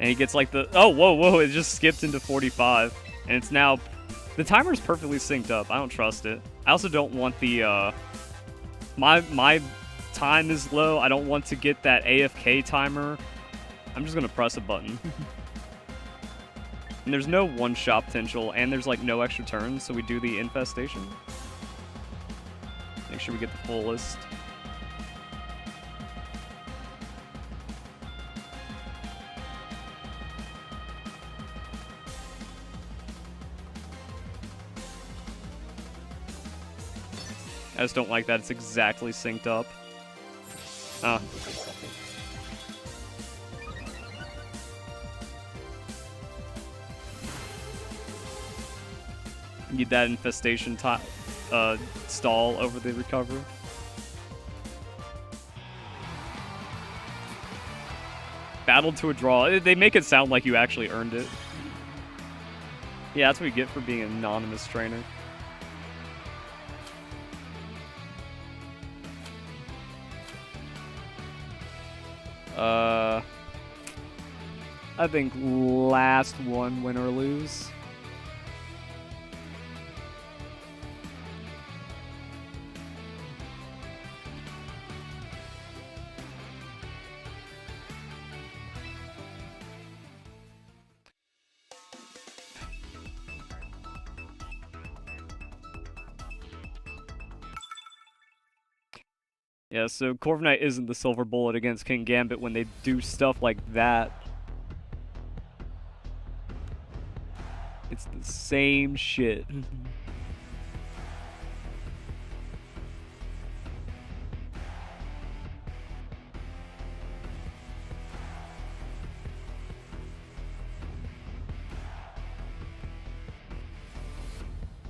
A: And he gets like the, oh, whoa, it just skipped into 45. And it's now, the timer's perfectly synced up. I don't trust it. I also don't want the, my time is low. I don't want to get that AFK timer. I'm just going to press a button. And there's no one-shot potential, and there's like no extra turns, so we do the infestation. Make sure we get the full list. I just don't like that it's exactly synced up. Need that infestation stall over the recover. Battle to a draw. They make it sound like you actually earned it. Yeah, that's what you get for being an anonymous trainer. I think last one, win or lose. Yeah, so Corviknight isn't the silver bullet against King Gambit when they do stuff like that. It's the same shit.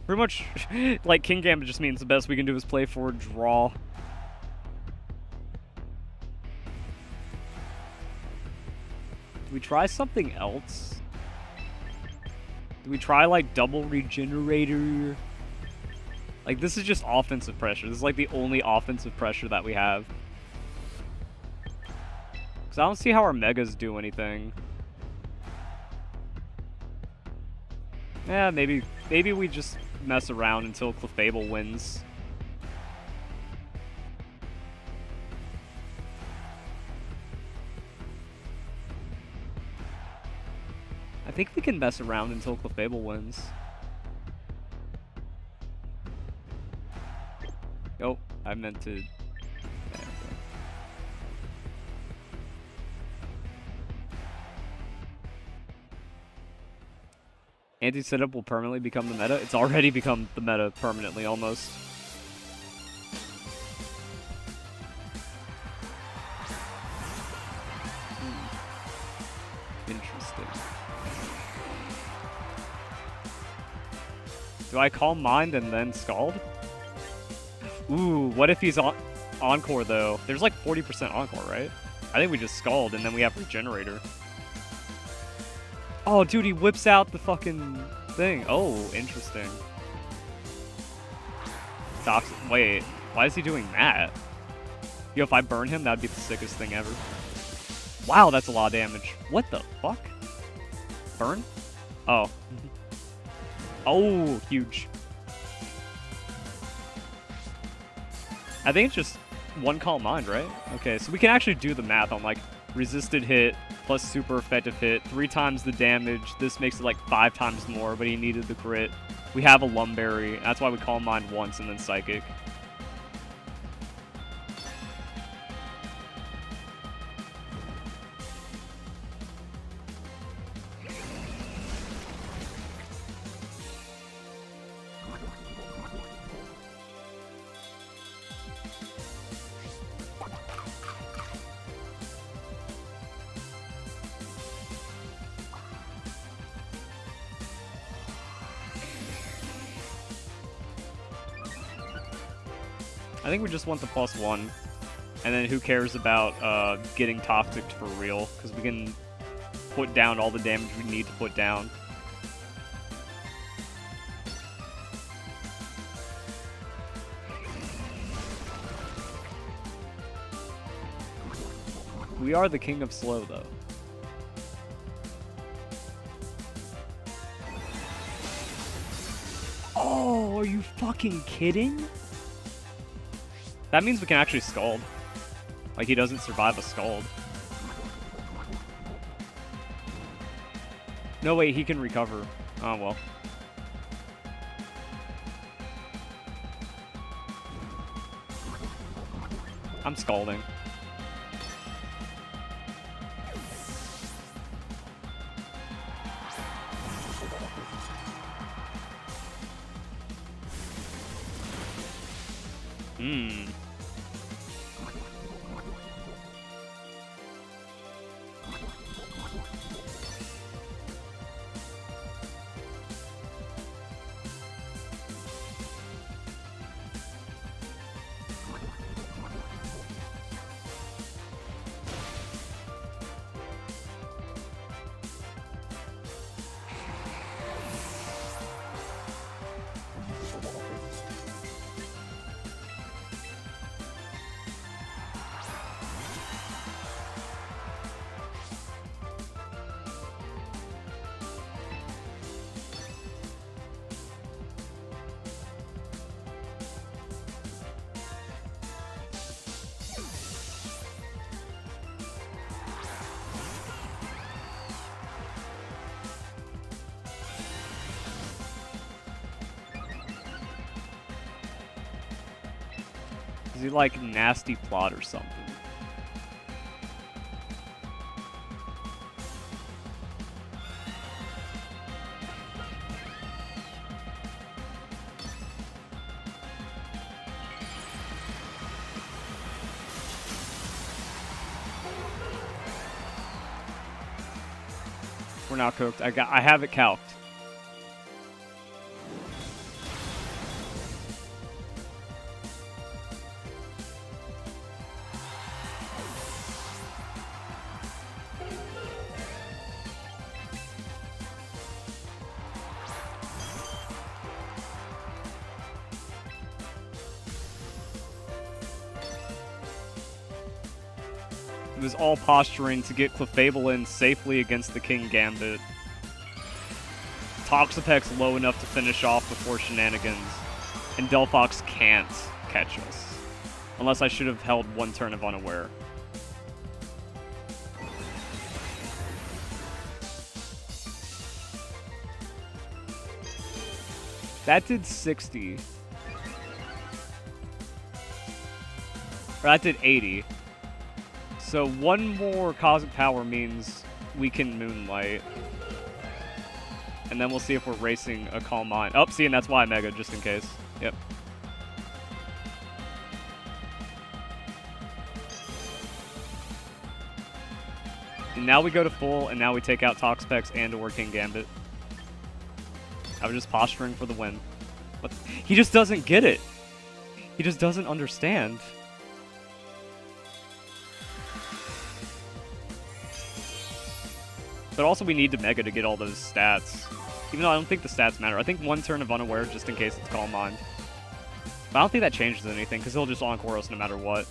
A: Pretty much, like, King Gambit just means the best we can do is play for a draw. Do we try something else? Do we try, like, double regenerator? Like, this is just offensive pressure. This is like the only offensive pressure that we have. Because I don't see how our megas do anything. Yeah, maybe we just mess around until Clefable wins. I think we can mess around until Clefable wins. Oh, I meant to... There we go. Anti-setup will permanently become the meta? It's already become the meta permanently, almost. Interesting. Do I Calm Mind and then Scald? Ooh, what if he's on Encore, though? There's like 40% Encore, right? I think we just Scald, and then we have Regenerator. Oh, dude, he whips out the fucking thing. Oh, interesting. Wait, why is he doing that? Yo, if I burn him, that'd be the sickest thing ever. Wow, that's a lot of damage. What the fuck? Burn? Oh. Oh, huge. I think it's just one Calm Mind, right? Okay, so we can actually do the math on like resisted hit plus super effective hit, 3 times the damage. This makes it like 5 times more, but he needed the crit. We have a Lumberry. That's why we Calm Mind once and then Psychic. I think we just want the +1, and then who cares about getting toxic for real, because we can put down all the damage we need to put down. We are the king of slow, though. Oh, are you fucking kidding? That means we can actually Scald. Like, he doesn't survive a Scald. No, wait, he can recover. Oh, well. I'm Scalding. Is he like nasty plot or something? We're not cooked. I have it calced. It was all posturing to get Clefable in safely against the King Gambit. Toxapex low enough to finish off before shenanigans, and Delphox can't catch us. Unless I should have held one turn of Unaware. That did 60. Or that did 80. So one more Cosmic Power means we can Moonlight. And then we'll see if we're racing a Calm Mind. Oh, see, and that's why I Mega, just in case. Yep. And now we go to full, and now we take out Toxapex and or King Gambit. I was just posturing for the win. But he just doesn't get it. He just doesn't understand. But also we need to Mega to get all those stats. Even though I don't think the stats matter. I think one turn of Unaware just in case it's Calm Mind. But I don't think that changes anything, because he'll just Encore us no matter what.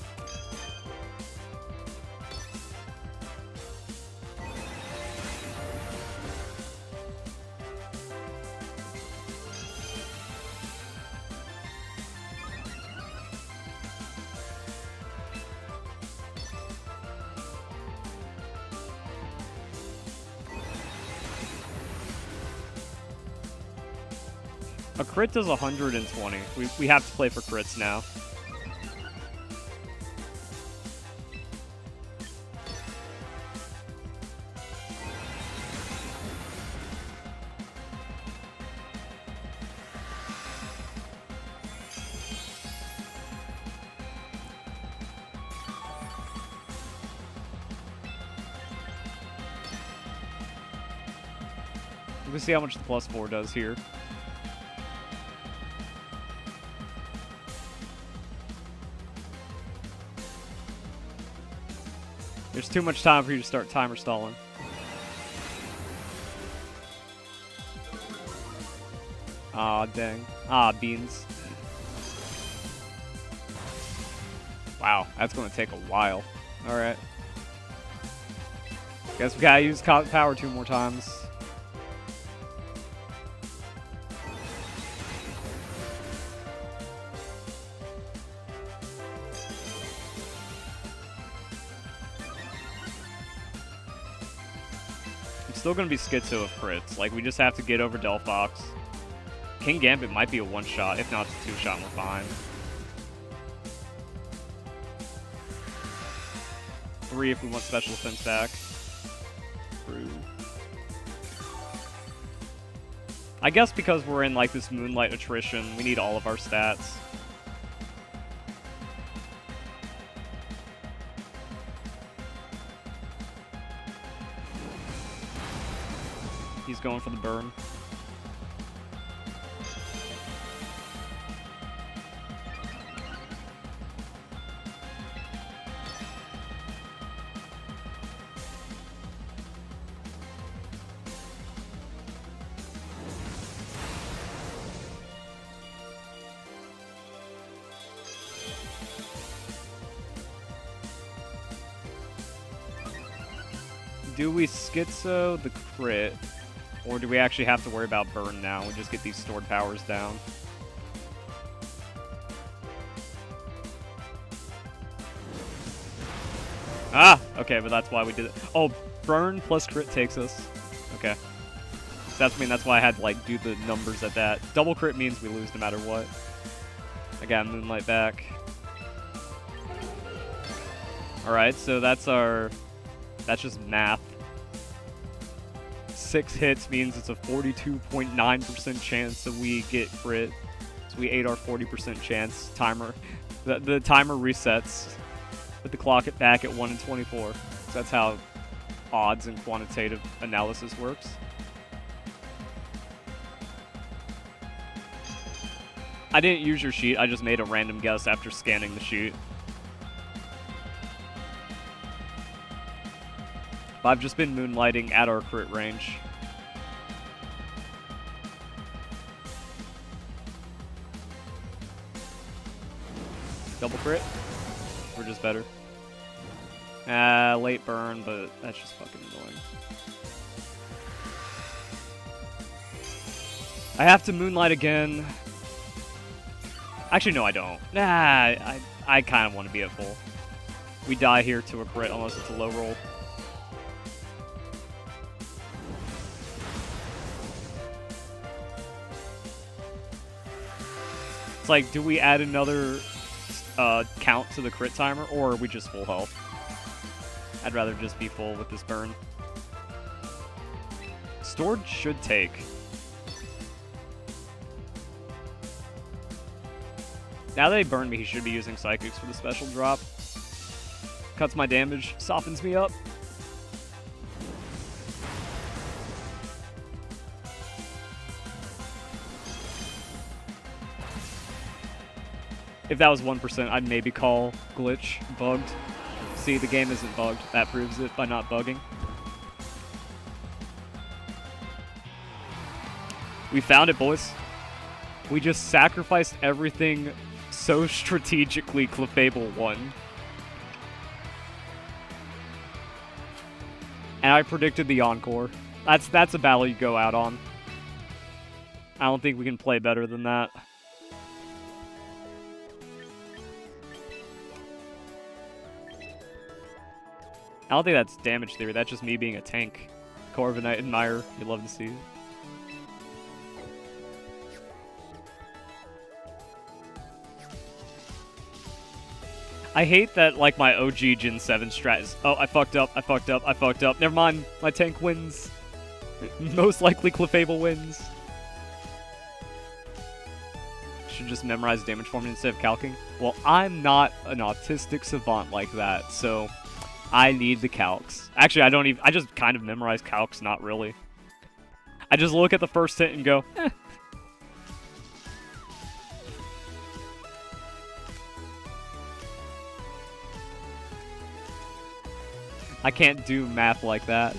A: A crit does 120. We have to play for crits now. We can see how much the +4 does here. There's too much time for you to start timer stalling. Aw, dang. Ah, beans. Wow, that's gonna take a while. Alright. Guess we gotta use power 2 more times. Still gonna be Schizo of crits. Like, we just have to get over Delphox. King Gambit might be a one-shot. If not, it's a two-shot and we're fine. 3 if we want special defense back. True. I guess because we're in, like, this Moonlight attrition, we need all of our stats. He's going for the burn. Do we Schizo the crit? Or do we actually have to worry about burn now? We just get these stored powers down. Ah! Okay, but that's why we did it. Oh, burn plus crit takes us. Okay. That's why I had to, like, do the numbers at that. Double crit means we lose no matter what. I got Moonlight back. Alright, so that's just math. 6 hits means it's a 42.9% chance that we get crit. So we ate our 40% chance. Timer. The timer resets. Put the clock back at 1 in 24. So that's how odds and quantitative analysis works. I didn't use your sheet, I just made a random guess after scanning the sheet. But I've just been moonlighting at our crit range. Double crit? We're just better. Late burn, but that's just fucking annoying. I have to Moonlight again. Actually, no, I don't. Nah, I kind of want to be at full. We die here to a crit unless it's a low roll. It's like, do we add another count to the crit timer, or are we just full health? I'd rather just be full with this burn. Stored should take. Now that he burned me, he should be using Psychics for the special drop. Cuts my damage, softens me up. If that was 1%, I'd maybe call glitch bugged. See, the game isn't bugged. That proves it by not bugging. We found it, boys. We just sacrificed everything so strategically Clefable won. And I predicted the Encore. That's a battle you go out on. I don't think we can play better than that. I don't think that's damage theory, that's just me being a tank. Corviknight admire, you'd love to see it. I hate that, like, my OG Gen 7 strat is, oh, I fucked up. Never mind, my tank wins. Most likely Clefable wins. Should just memorize damage formula instead of calcing. Well, I'm not an autistic savant like that, so I need the calcs. Actually, I just kind of memorize calcs, not really. I just look at the first hit and go, eh. I can't do math like that.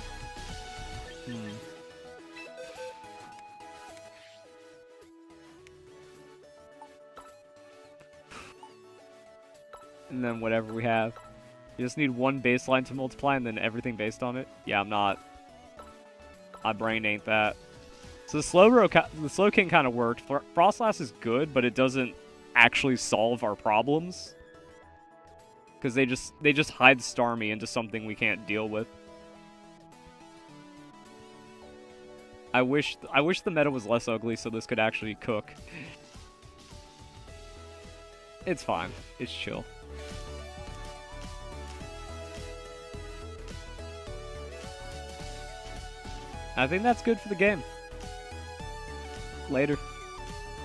A: And then whatever we have. You just need one baseline to multiply and then everything based on it. Yeah, I'm not. My brain ain't that. So the slow king kind of worked. Frostlass is good, but it doesn't actually solve our problems. Because they just hide Starmie into something we can't deal with. I wish the meta was less ugly so this could actually cook. It's fine. It's chill. I think that's good for the game. Later.